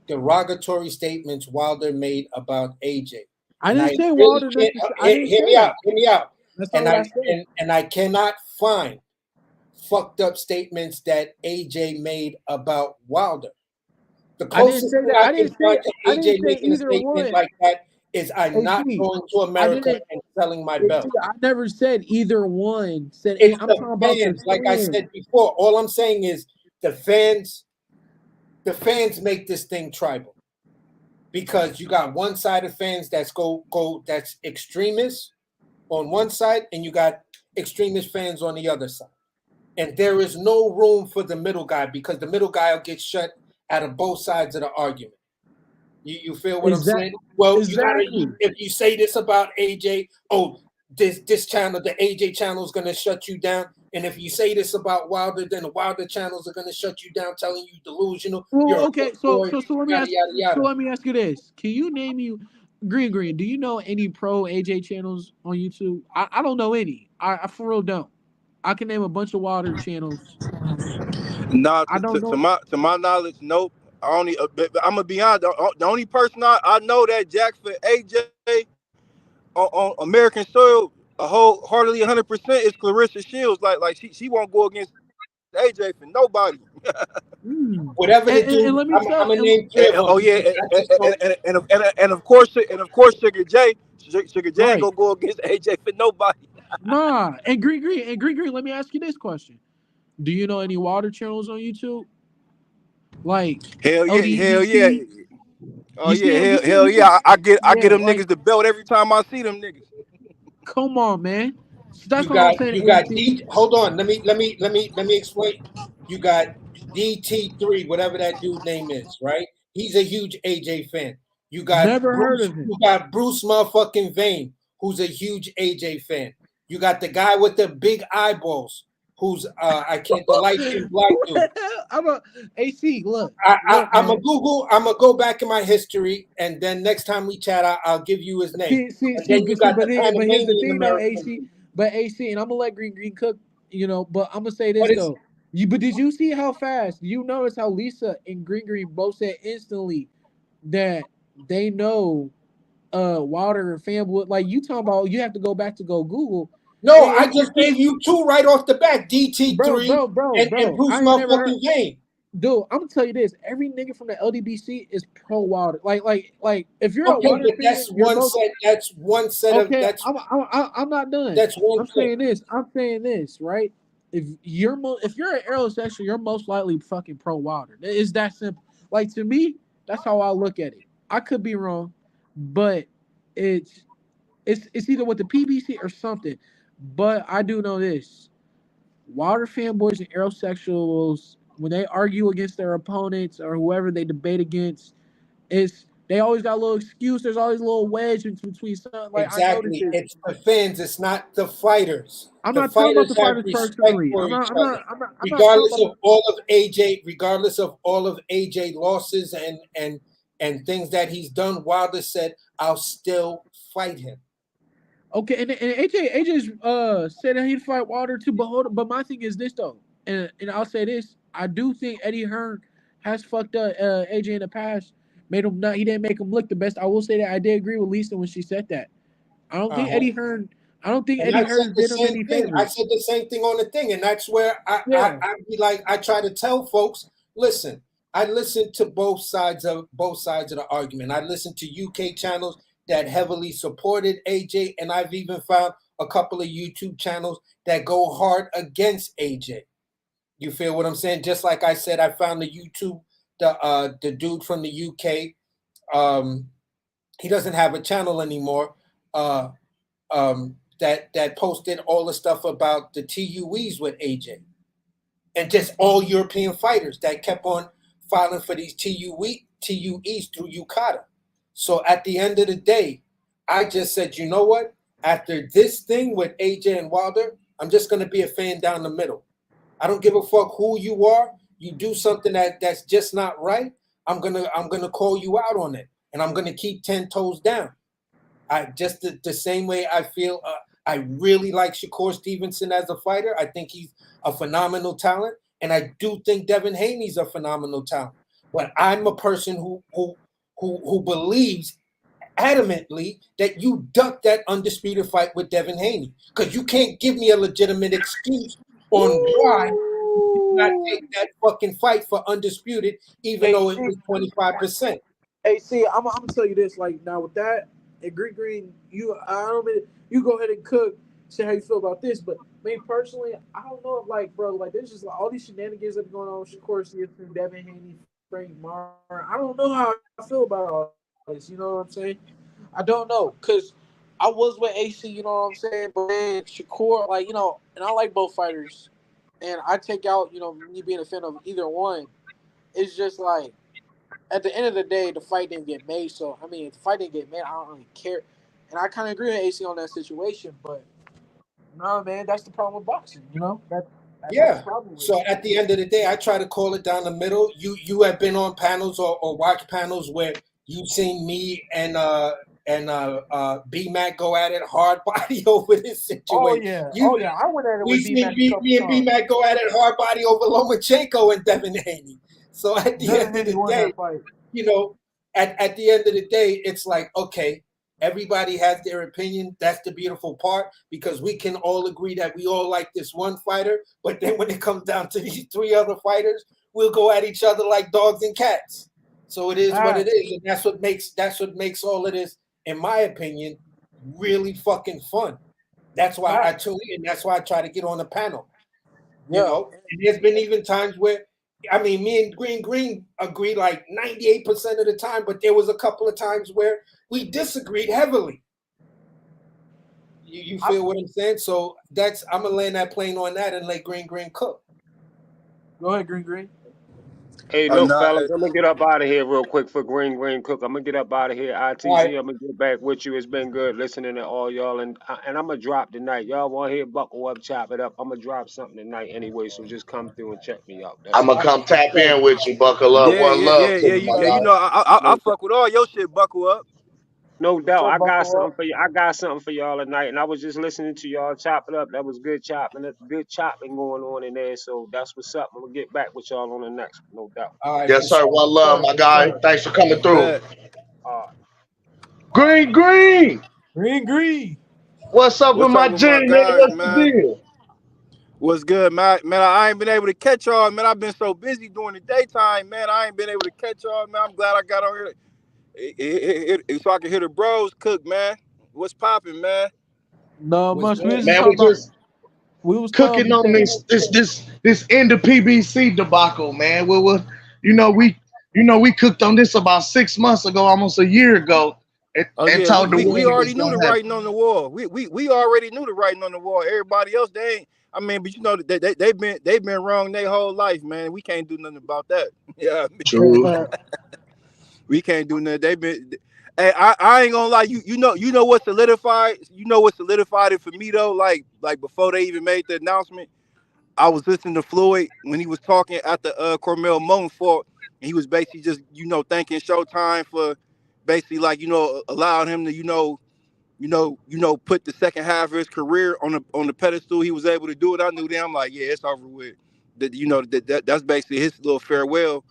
derogatory statements Wilder made about AJ. I And didn't I say really Wilder can't necessarily. I didn't hear say me out. that. Hear me out. That's not And what I said. I cannot find fucked up statements that AJ made about Wilder. The I didn't closest say thing that. I I can didn't find say. to I didn't AJ say making a either statement one. like that is I'm not AC. going to I America didn't. and selling my AC, belt. I never said either one. Said It's I'm the talking about the fans, like I fans. said before. All I'm saying is the fans make this thing tribal because you got one side of fans that's extremists on one side, and you got extremist fans on the other side. And there is no room for the middle guy because the middle guy will get shut out of both sides of the argument. You feel what I'm saying? Exactly. Well, Exactly. if you say this about AJ, oh, this channel, the AJ channel is gonna shut you down. And if you say this about Wilder, then the Wilder channels are gonna shut you down, telling you delusional, Well, you're a okay. fuck boy, So let me yada ask. yada So yada. let me ask you this: Can you name you Green? Do you know any pro AJ channels on YouTube? I don't know any. I for real don't. I can name a bunch of Wilder channels. Nah, I don't to know. my knowledge, nope. I only I'm gonna be honest. The only person I know that jacks for AJ on American soil, a whole hardly 100% is Clarissa Shields. Like she won't go against AJ for nobody. Hmm. Whatever the And dude, let me tell. I'm gonna name three of Oh them yeah, because I just don't. and of course Sugar J ain't Right. gonna go against AJ for nobody. Nah. And Green. Let me ask you this question: Do you know any Wilder channels on YouTube? Like Hell yeah. LDBC? Oh yeah, You see, hell yeah. I get yeah, them like, niggas the belt every time I see them niggas. come on, man. So that's what I'm saying, You got AC. D. Hold on, let me explain. You got DT3, whatever that dude name is, right? He's a huge AJ fan. Never heard of him. You got Bruce motherfucking Vane, who's a huge AJ fan. You got the guy with the big eyeballs, who's I can't the light skinned black dude. I'm a AC. Look, I'm a man. Google. I'm gonna go back in my history, and then next time we chat, I'll give you his name. And then you got the But here's the Panamanian thing, though, American AC. dude. But AC, and I'm gonna let Green cook. But I'm gonna say this What is though. But did you see how fast? You notice how Lisa and Green both said instantly that they know Wilder and fanboy. Like you talking about, you have to go back to go Google. No, I It's just gave you two right off the bat, bro, DT3 bro, bro, and bro. Bruce I ain't never heard. motherfucking Vane. Dude, I'm gonna tell you this: every nigga from the LDBC is pro Wilder. Like, if you're a Okay, Wilder but fan, you're most that's one set of okay. I'm not done. that's one I'm clip. saying this. Right? If you're an aerosexual, you're most likely fucking pro Wilder. It's that simple. Like to me, that's how I look at it. I could be wrong, but it's it's either with the PBC or something. But I do know this: Wilder fanboys and aerosexuals, when they argue against their opponents or whoever they debate against, they always got a little excuse. There's always a little wedge between something. Like I noticed Exactly. this. It's the fans, it's not the fighters. I'm The not talking about fighters the have fighters respect personally. for I'm each not. I'm other. not. I'm not. I'm not talking about. Regardless of all of AJ losses and things that he's done, Wilder said, I'll still fight him. Okay, and AJ's said that he'd fight Wilder too. But my thing is this though, and I'll say this: I do think Eddie Hearn has fucked up AJ in the past. Made him not. He didn't make him look the best. I will say that I did agree with Lisa when she said that. I don't think Uh-huh. Eddie Hearn. I don't think And Eddie I said Hearn the did him same any thing. I favors. said the same thing on the thing, and that's where Yeah. I be like, I try to tell folks, listen, I listen to both sides of the argument. I listen to UK channels that heavily supported AJ, and I've even found a couple of YouTube channels that go hard against AJ. You feel what I'm saying? Just like I said, I found the dude from the UK. Um, he doesn't have a channel anymore. That posted all the stuff about the TUEs with AJ and just all European fighters that kept on filing for these TUEs through UKATA. So at the end of the day, I just said, you know what? After this thing with AJ and Wilder, I'm just going to be a fan down the middle. I don't give a fuck who you are. You do something that's just not right. I'm gonna call you out on it, and I'm gonna keep 10 toes down. I just the same way I feel. I really like Shakur Stevenson as a fighter. I think he's a phenomenal talent, and I do think Devin Haney's a phenomenal talent. But I'm a person who believes adamantly that you duck that undisputed fight with Devin Haney because you can't give me a legitimate excuse on why you did not take that fucking fight for undisputed, even though it AC, was 25%. AC, I'm gonna tell you this. Like now with that, and Green, I don't mean you go ahead and cook. Say how you feel about this, but me personally, I don't know if like, bro, like there's just like all these shenanigans that are going on with Shakur Stevenson, Devin Haney, Frank Marr. I don't know how I feel about all this. You know what I'm saying? I don't know because I was with AC. You know what I'm saying? But then Shakur, like and I like both fighters, and I take out me being a fan of either one. It's just like at the end of the day, the fight didn't get made. So I mean, if the fight didn't get made, I don't really care. And I kind of agree with AC on that situation. But no, man, that's the problem with boxing. That's the Yeah. problem with So it. at the end of the day, I try to call it down the middle. You have been on panels or watch panels where you've seen me and B Mac go at it hard body over this situation. You Oh yeah. I went at it We with B seen Mac a couple me and B times. Mac go at it hard body over Lomachenko and Devin Haney. So at the Devin end of Haney the won day, that fight. you know, at the end of the day, it's like, okay, everybody has their opinion. That's the beautiful part because we can all agree that we all like this one fighter. But then when it comes down to these three other fighters, we'll go at each other like dogs and cats. So it is what it Facts. is. And that's what makes all of this, in my opinion, really fucking fun. That's why I Facts. tune in. That's why I try to get on the panel. Yeah. And there's been even times where, I mean, me and Green agree like 98% of the time, but there was a couple of times where we disagreed heavily. You I, feel what I'm saying? So I'm gonna land that plane on that and let Green cook. go ahead, Green. Hey, Oh look, no, fellas, I'm gonna get up out of here real quick for Green Cook. I'm gonna get up out of here. All right. ITZ, I'm gonna get back with you. It's been good listening to all y'all, and I'm gonna drop tonight. Y'all want to hear Buckle Up, Chop It Up? I'm gonna drop something tonight anyway, so just come through and check me out. That's I'm gonna all. All right. come tap So, in with you. Buckle up. yeah, One yeah, love yeah, to yeah, you, my yeah. You guy. know, I No, fuck with all your shit. Buckle up. no What's doubt. up, I got Buckle something Up? for you. I got something for y'all tonight, and I was just listening to y'all chop it up. That was good chopping. That's good chopping going on in there. So that's what's up. I'm gonna get back with y'all on the next one, no doubt. all right, for Yes, sir. sure. One love, Sure, my for guy. sure. Thanks for coming through. Bet. Uh, Green. Green. What's up with What's my up with G, my nigga? guys, What's the man? deal? What's good, man? Man, I ain't been able to catch y'all, man. I've been so busy during the daytime, man. I ain't been able to catch y'all, man. I'm glad I got on here so I can hear the bros cook, man. What's popping, man? No Was much. We good. was just Man, talking we about. just We was cooking on saying. this end of PBC debacle, man. You know we we cooked on this about 6 months ago, almost a year ago, Oh and yeah, told the we world it was already knew the gonna happen. writing on the wall. We already knew the writing on the wall. Everybody else, they ain't. I mean, but you know they've been wrong their whole life, man. We can't do nothing about that. Yeah, True. we can't do nothing. They've been. Hey, I ain't gonna lie. You know what solidified. You know what solidified it for me though. Like before they even made the announcement, I was listening to Floyd when he was talking at the Cormel Moan fought, and he was basically just thanking Showtime for basically like allowing him to put the second half of his career on the pedestal. He was able to do it. I knew that. I'm like, yeah, it's over with. That's basically his little farewell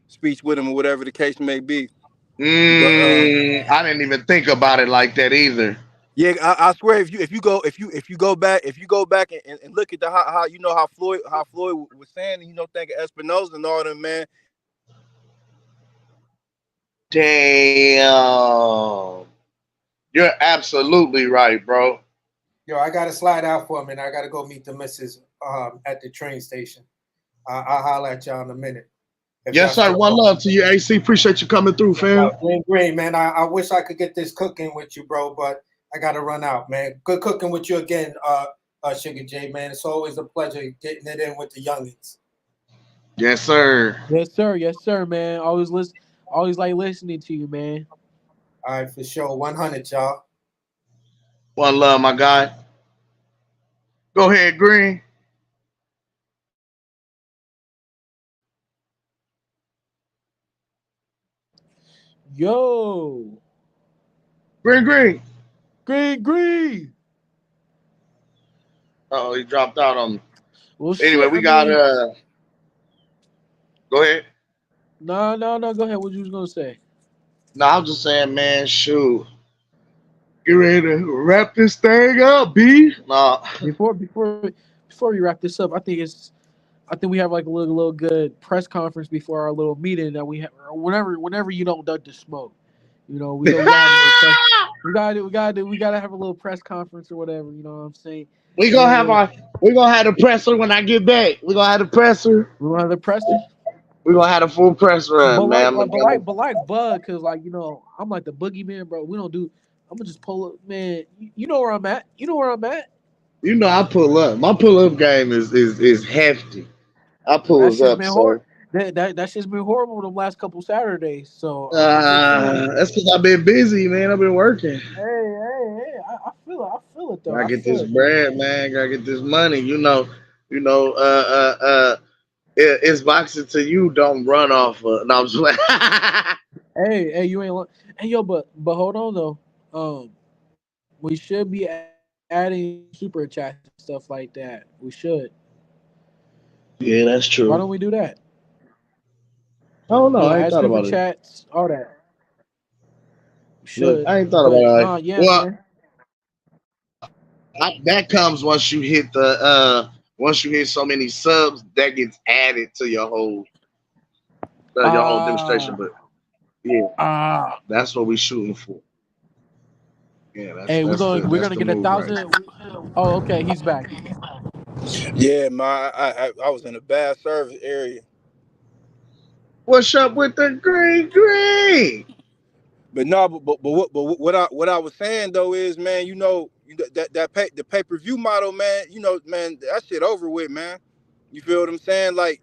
speech with him or whatever the case may be. But I didn't even think about it like that either. Yeah, I swear if you go back and look at the how you know how Floyd was saying, you know, thinking Espinosa and all them, man. Damn. You're absolutely right, bro. Yo, I gotta slide out for a minute. I gotta go meet the missus at the train station. I'll holler at y'all in a minute. If y'all Yes, sir. still One on. love to you, AC. Appreciate you coming through, fam. Green, green, man. I wish I could get this cooking with you, bro, but I gotta run out, man. Good cooking with you again, Sugar J, man. It's always a pleasure getting it in with the youngins. Yes, sir. Yes, sir, man. Always like listening to you, man. All right, for sure. 100, y'all. One love, my guy. Go ahead, Green. Yo, Green, green. green. Oh, he dropped out on me. Well, Anyway, shit. we I got mean, go ahead. no. Go ahead. What you was gonna say? No, I'm just saying, man, shoot. Get ready to wrap this thing up, B. Nah. Before we wrap this up, I think we have like a little good press conference before our little meeting that we have. Whenever you don't duck the smoke, we gotta have a little press. We gotta have a little press conference or whatever. You know what I'm saying? we gonna have And our we gonna have the presser when I get back. We gonna have the presser. we gonna have the presser. We gonna have the full press But run, man. like, but like Bud, cause like I'm like the boogeyman, bro. We don't do. I'm gonna just pull up, man. You know where I'm at. You know where I'm at. You know I pull up. My pull up game is hefty. I That pulls shit's up, been hor sir. that shit's been horrible the last couple Saturdays. So I'm just saying. That's because I've been busy, man. I've been working. Hey! I feel it. I feel it though. Gotta I get feel this it though. bread, man. Gotta get this money. You know. It's boxing to you. Don't run off. No, I'm just like. Hey, you ain't. Hey, yo, but hold on though. We should be adding super chats and stuff like that. We should. Yeah, that's Why don't true. we do that? I don't know. I Add ain't thought super about it. chats, all that. We Look, should. I ain't thought about But it. nah, yeah, Well, man. that comes once you hit once you hit so many subs, that gets added to your whole demonstration. Ah, But yeah, ah. that's what we shooting for. Yeah, Hey, we're that's gonna the get a move right. thousand. Oh, okay, he's back. Yeah, man, I was in a bad service area. What's up with the green green? But no, what I was saying though is, man, the pay per view model, man, man, that shit over with, man. You feel what I'm saying? Like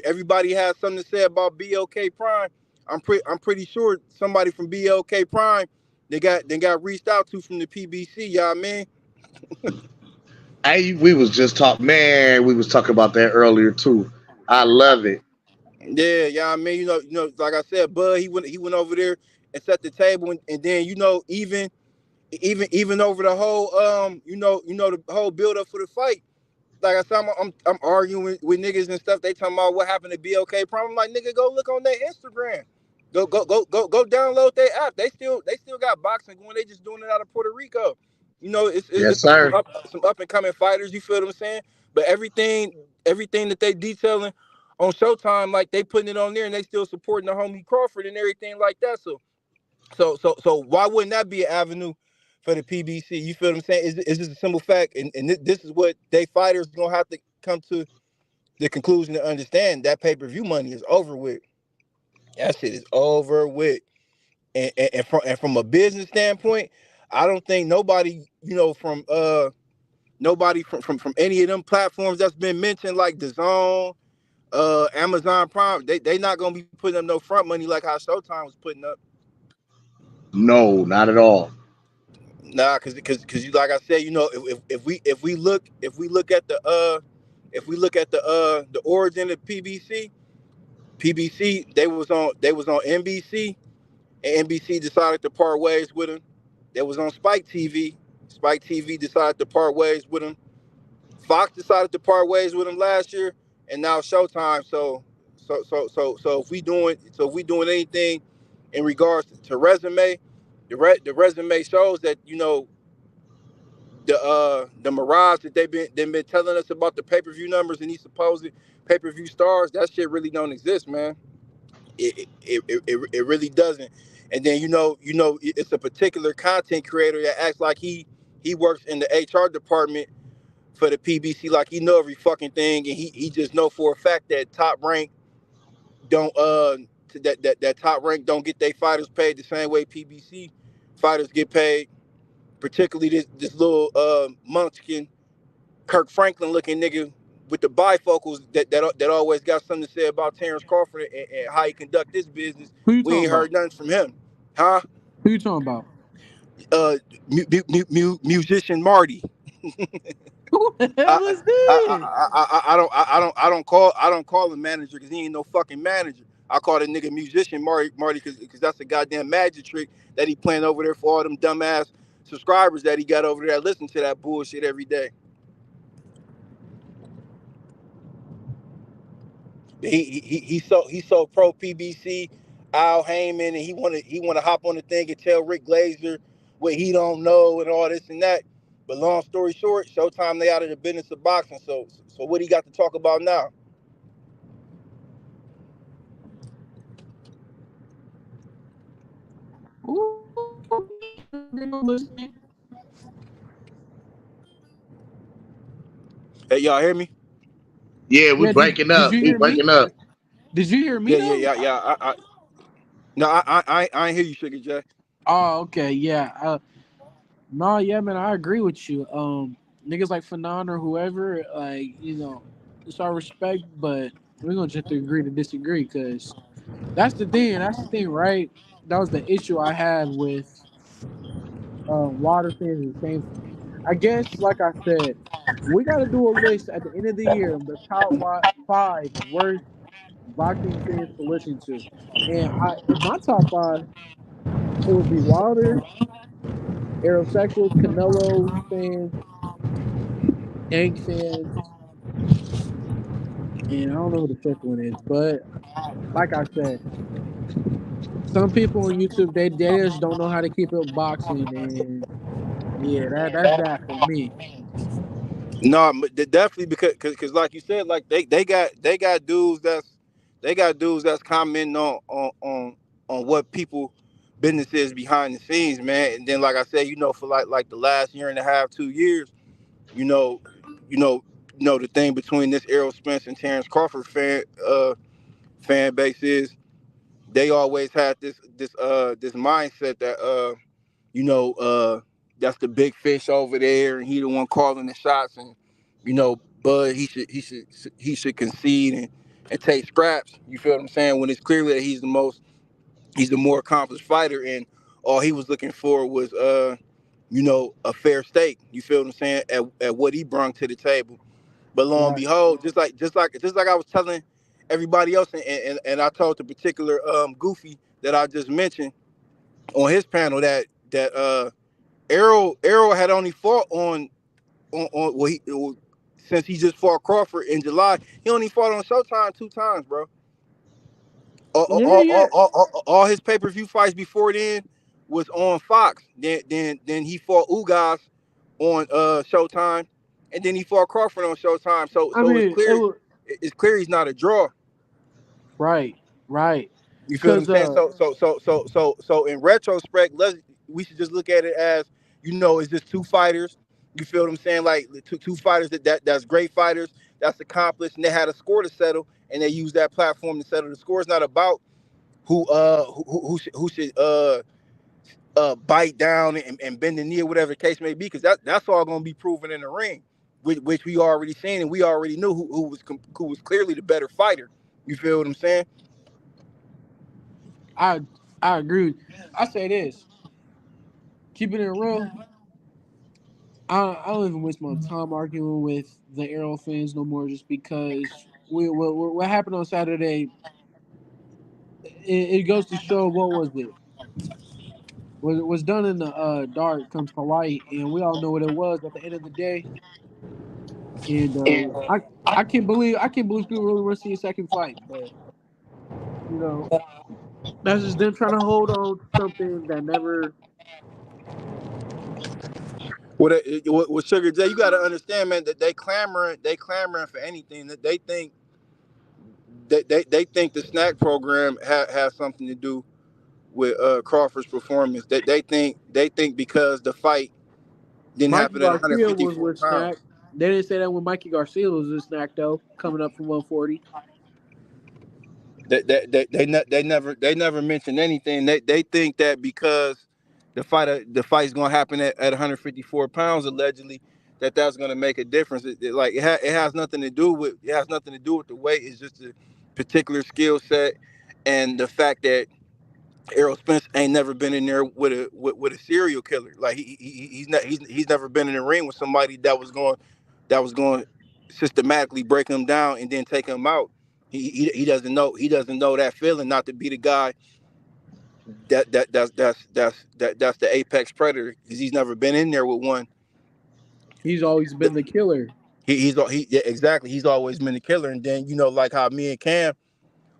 everybody has something to say about BLK Prime. I'm pretty sure somebody from BLK Prime they got reached out to from the PBC. Y'all, man. We was just talking, man. We was talking about that earlier too. I love it. Yeah, yeah. I mean, like I said, Bud, he went over there and set the table, and then even over the whole the whole build up for the fight. Like I said, I'm arguing with niggas and stuff. They talking about what happened to BLK Prime. I'm like, nigga, go look on their Instagram. Go download their app. They still got boxing going. They just doing it out of Puerto Rico. It's Yes, some sir. up and coming fighters. You feel what I'm saying? But everything that they detailing on Showtime, like they putting it on there, and they still supporting the homie Crawford and everything like that. So why wouldn't that be an avenue for the PBC? You feel what I'm saying? Is just a simple fact, and this is what they fighters gonna have to come to the conclusion to understand that pay per view money is over with. That shit is over with, and from a business standpoint, I don't think nobody, from any of them platforms that's been mentioned, like the Zone, Amazon Prime, they not gonna be putting up no front money like how Showtime was putting up. No, not at all. Nah, cause you, like I said, if we look at the origin of PBC, they was on NBC, and NBC decided to part ways with them. They was on Spike TV. Spike TV decided to part ways with them. Fox decided to part ways with them last year, and now Showtime. So if we doing anything in regards to resume, the resume shows that the mirage that they've been telling us about the pay-per-view numbers and these supposed pay-per-view stars, that shit really don't exist, man. It really doesn't. And then it's a particular content creator that acts like he works in the HR department for the PBC, like he know every fucking thing, and he just know for a fact that top rank don't that top rank don't get their fighters paid the same way PBC fighters get paid. Particularly this little munchkin Kirk Franklin looking nigga with the bifocals that always got something to say about Terrence Crawford and how he conduct this business. Who you We talking ain't about? heard nothing from him, huh? Who you talking about? Uh, musician Marty. Who the I, hell is I, this? I don't call him manager because he ain't no fucking manager. I call the nigga musician Marty because that's a goddamn magic trick that he playing over there for all them dumbass subscribers that he got over there that listen to that bullshit every day. He's so pro PBC, Al Heyman, and he wanna hop on the thing and tell Rick Glazer what he don't know and all this and that. But long story short, Showtime they out of the business of boxing. So what he got to talk about now? Listening. Hey, y'all hear me? Yeah, we Yeah, breaking did up. you We hear me? breaking up. Did you hear me Yeah, yeah, though? yeah, yeah. No, I ain't hear you, Sugar J. Oh, okay, yeah. No, yeah, man, I agree with you. Niggas like Fanon or whoever, like, it's our respect, but we're gonna just have to agree to disagree, because that's the thing. That's the thing, right? That was the issue I had with Water fans and Saints fans. I guess, like I said, we got to do a list at the end of the year of the top five worst boxing fans to listen to. And in my top five, it would be Wilder, Aerosexuals, Canelo fans, Yank fans, and I don't know who the fifth one is. But like I said, some people on YouTube they just don't know how to keep it boxing, and yeah, that's that for me. No, definitely because like you said, like they got dudes that's commenting on what people business is behind the scenes, man. And then like I said, for like the last year and a half, 2 years, you know, you know, the thing between this Errol Spence and Terrence Crawford fan base is they always had this mindset that you know, that's the big fish over there, and he the one calling the shots, and Bud he should concede and take scraps. You feel what I'm saying? When it's clearly that he's the more accomplished fighter, and all he was looking for was a fair stake. You feel what I'm saying? At what he brought to the table. But lo and Right. behold, just like I was telling everybody else, and I told the particular goofy that I just mentioned on his panel that Errol had only fought on well, since he just fought Crawford in July. He only fought on Showtime 2 times, bro. All, Yeah, yeah. all his pay-per-view fights before then was on Fox. Then he fought Ugas on Showtime, and then he fought Crawford on Showtime. So I so it's mean, it clear was he's not a draw. right, right. You feel what I'm Cause saying? So in retrospect, we should just look at it as, it's just two fighters. You feel what I'm saying? Like two fighters that's great fighters, that's accomplished, and they had a score to settle, and they use that platform to settle the score. It's not about who should bite down and bend the knee or whatever the case may be, because that's all going to be proven in the ring, which we already seen, and we already knew who was clearly the better fighter. You feel what I'm saying? I I agree. I say this, keeping it real. I don't even waste my time arguing with the Arrow fans no more, just because what happened on Saturday. It goes to show, what was it? What was done in the dark comes to light, and we all know what it was at the end of the day. And I can't believe people really want to see a second fight, but you know that's just them trying to hold on to something that never With Sugar J, you got to understand, man, that they clamoring for anything. That they think the snack program has something to do with Crawford's performance. That they think because the fight didn't Mikey happen at Garcia was 154 with Snack. pounds. They didn't say that when Mikey Garcia was with Snack though, coming up from 140. They never mentioned anything. They think that because the fight's gonna happen at 154 pounds allegedly, that's gonna make a difference. It has nothing to do with the weight. It's just a particular skill set and the fact that Errol Spence ain't never been in there with a serial killer. Like he's never been in the ring with somebody that was going systematically break him down and then take him out. He doesn't know that feeling, not to be the guy that's the apex predator, because he's never been in there with one. He's always been the killer. Yeah, exactly, he's always been the killer. And then like how me and Cam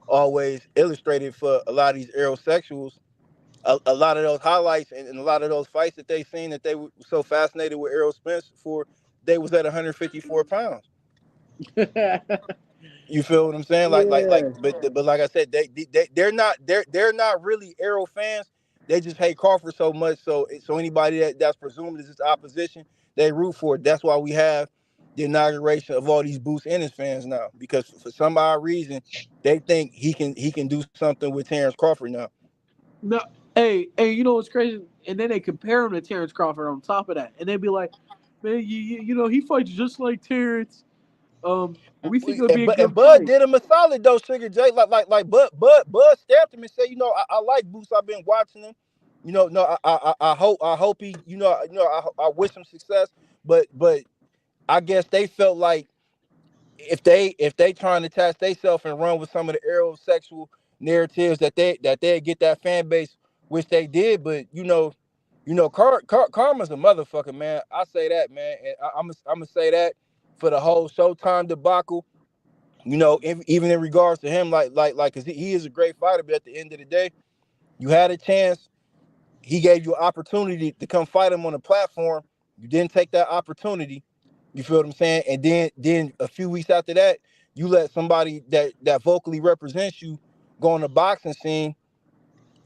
always illustrated for a lot of these aerosexuals, a lot of those highlights and a lot of those fights that they seen that they were so fascinated with Errol Spence for, they was at 154 pounds. Yeah. You feel what I'm saying? But like I said, they're not really Arrow fans. They just hate Crawford so much. So anybody that's presumed is his opposition, they root for it. That's why we have the inauguration of all these Boots Ennis fans now, because for some odd reason they think he can do something with Terrence Crawford now. No, hey, you know what's crazy? And then they compare him to Terrence Crawford on top of that, and they'd be like, "Man, you know he fights just like Terrence. We think it'll be a And good Bud fight." did him a solid though, Sugar J. Like Bud stabbed him and said, I like Boots. I've been watching him. No, I hope he, I wish him success. But I guess they felt like if they trying to attach themselves and run with some of the aerosexual narratives, that they get that fan base, which they did. But karma's a motherfucker, man. I say that, man. And I'm gonna say that for the whole Showtime debacle. Even in regards to him, because he is a great fighter, but at the end of the day, you had a chance. He gave you an opportunity to come fight him on a platform. You didn't take that opportunity. You feel what I'm saying? And then a few weeks after that, you let somebody that vocally represents you go on the boxing scene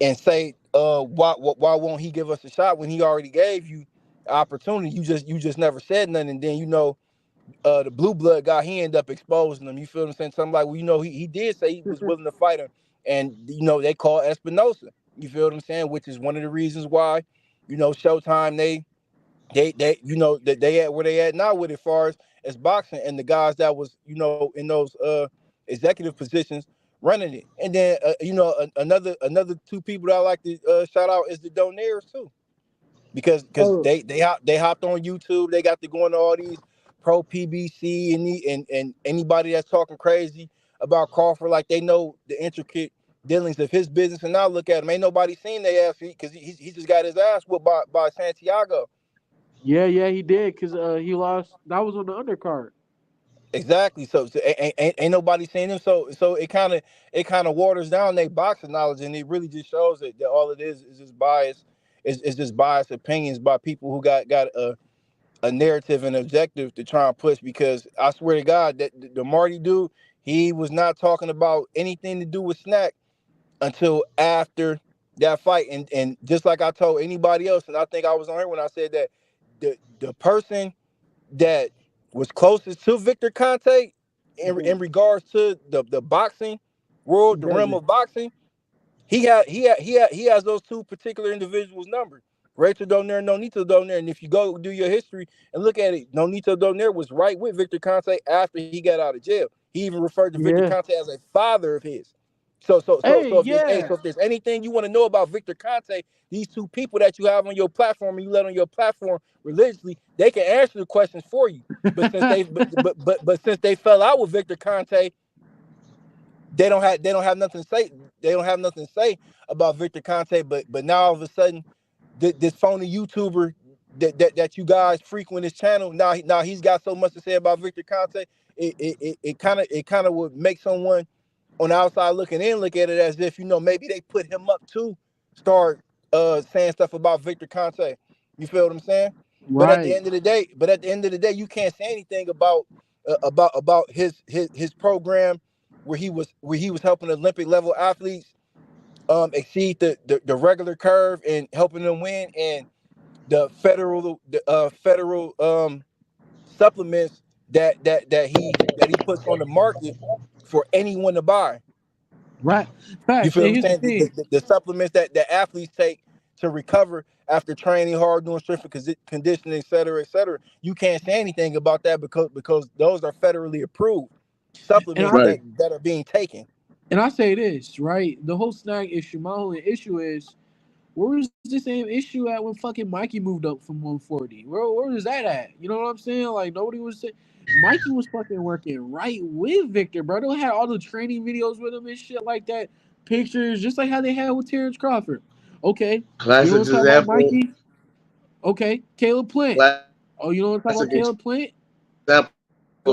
and say, why won't he give us a shot when he already gave you an opportunity? You just never said nothing. And then the blue blood guy, he ended up exposing him. You feel what I'm saying? Something like, well, he did say he was willing to fight him, and they call Espinosa. You feel what I'm saying? Which is one of the reasons why, Showtime, they at where they at now with, as far as boxing, and the guys that was in those executive positions running it. And then another two people that I like to shout out is the Donaires too, because Oh, they hopped on YouTube. They got to go into all these pro PBC and anybody that's talking crazy about Crawford, like they know the intricate dealings of his business. And now look at him, ain't nobody seen their ass, because he just got his ass whooped by Santiago. yeah, he did because he lost. That was on the undercard. Exactly. So ain't nobody seen him. So it kind of waters down their boxing knowledge, and it really just shows that all it is just bias. Is just biased opinions by people who got a narrative and objective to try and push. Because I swear to God that the Marty dude, he was not talking about anything to do with Snack until after that fight. And just like I told anybody else, and I think I was on here when I said that the person that was closest to Victor Conte in regards to the boxing world, the realm Devin. of boxing, he has those two particular individuals numbered. Rachel Donaire, Nonito Donaire. And if you go do your history and look at it, Nonito Donaire was right with Victor Conte after he got out of jail. He even referred to Victor Yeah. Conte as a father of his. So so so Hey, so if there's hey, yeah. so if there's anything you want to know about Victor Conte, these two people that you have on your platform and you let on your platform religiously, they can answer the questions for you. But since they but since they fell out with Victor Conte, they don't have nothing to say. They don't have nothing to say about Victor Conte. But now all of a sudden, this phony YouTuber that you guys frequent his channel, now he's got so much to say about Victor Conte. It kind of would make someone on the outside looking in look at it as if maybe they put him up to start saying stuff about Victor Conte. You feel what I'm saying? But at the Right. end of the day, you can't say anything about his program where he was helping Olympic level athletes exceed the regular curve and helping them win, and the federal supplements that he puts on the market for anyone to buy. Right. You Facts. feel And what I'm here's the saying? thing. The supplements that athletes take to recover after training hard, doing strength and conditioning, et cetera, et cetera. You can't say anything about that because those are federally approved And supplements I Right. that are being taken. and I say this, right? The whole snag issue, my only issue is where was the same issue at when fucking Mikey moved up from 140? Where was that at? You know what I'm saying? Like nobody was saying Mikey was fucking working right with Victor, bro. They had all the training videos with him and shit like that. Pictures, just like how they had with Terrence Crawford. Okay. You know Classic what I'm talking about, example. Mikey? Okay. Caleb Plant. Classic Oh, you know what I'm talking about, Caleb Plant? examples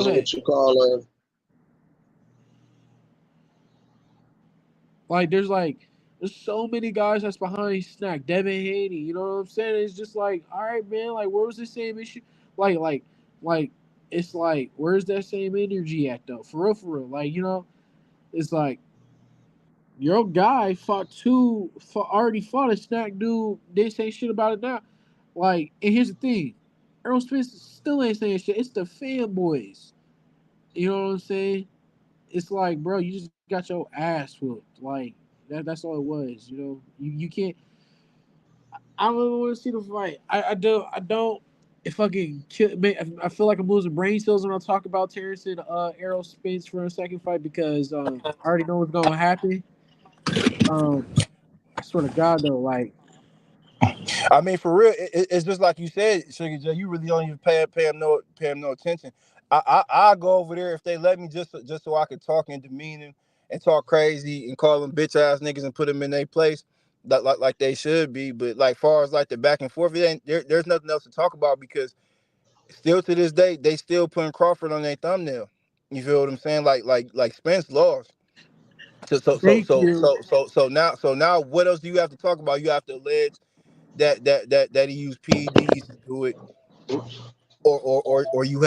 of what you Go ahead. call There's so many guys that's behind Snack. Devin Haney, you know what I'm saying? It's just like, all right, man, like where was the same issue? Like, like, like, it's like, where's that same energy at though? For real. Like, it's like your guy already fought a Snack dude. They say shit about it now. Like, and here's the thing, Errol Spence still ain't saying shit. It's the fanboys. You know what I'm saying? It's like, bro, you just got your ass whooped. Like that's all it was. You can't. I don't even want to see the fight. I don't. It fucking kill. I feel like I'm losing brain cells when I talk about Terrence and Errol Spence for a second fight because I already know what's gonna happen. Um, I swear to God though, like I mean, for real, it's just like you said, Sugar J. You really don't even pay him no attention. I go over there if they let me, just so I can talk and demean him and talk crazy and call them bitch ass niggas and put them in their place, like they should be. But like far as like the back and forth, there's nothing else to talk about because still to this day they still putting Crawford on their thumbnail. You feel what I'm saying? Like Spence lost. thank you. So now what else do you have to talk about? You have to allege that he used PEDs to do it, or you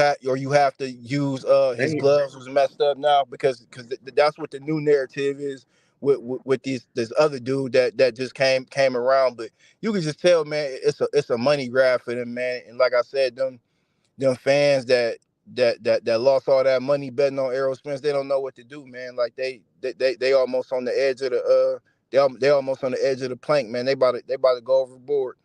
have to use his damn. gloves was messed up now because that's what the new narrative is with this other dude that just came around. But you can just tell, man, it's a money grab for them, man. And like I said, them fans that lost all that money betting on Errol Spence, they don't know what to do, man. Like they almost on the edge of the they almost on the edge of the plank, man. They about to go overboard.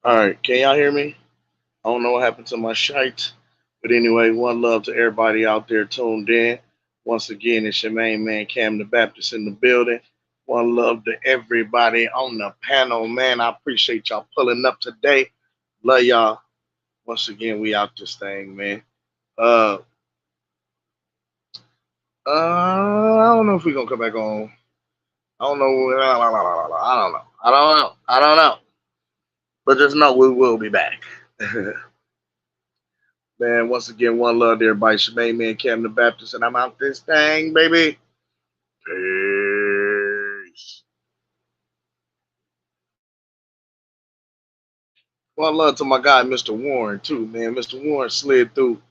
All right, can y'all hear me? I don't know what happened to my shite. But anyway, one love to everybody out there tuned in. Once again, it's your main man, Cam the Baptist in the building. One love to everybody on the panel, man. I appreciate y'all pulling up today. Love y'all. Once again, we out this thing, man. Uh, I don't know if we're gonna come back on. I don't know. I don't know. I don't know. I don't know. But just know we will be back. Man, once again, one love to everybody. It's your main man, Cam the Baptist, and I'm out this thing, baby. Peace. One love to my guy, Mr. Warren, too, man. Mr. Warren slid through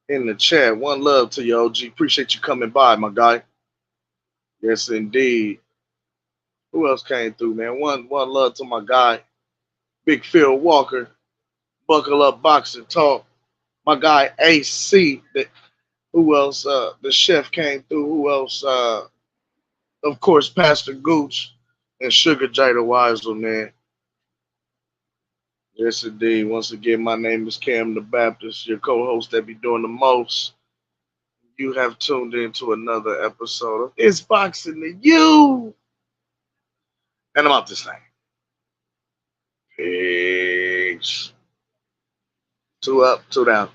in the chat. One love to you, OG. Appreciate you coming by, my guy. Yes, indeed. Who else came through, man? One love to my guy, Big Phil Walker. Buckle up, boxing talk. My guy AC. Who else? The chef came through. Who else? Of course, Pastor Gooch and Sugar Jada Weisel, man. Yes, indeed. Once again, my name is Cam the Baptist, your co-host that be doing the most. You have tuned into another episode of It's Boxing to You. And I'm out this thing. Peace. Two up, two down.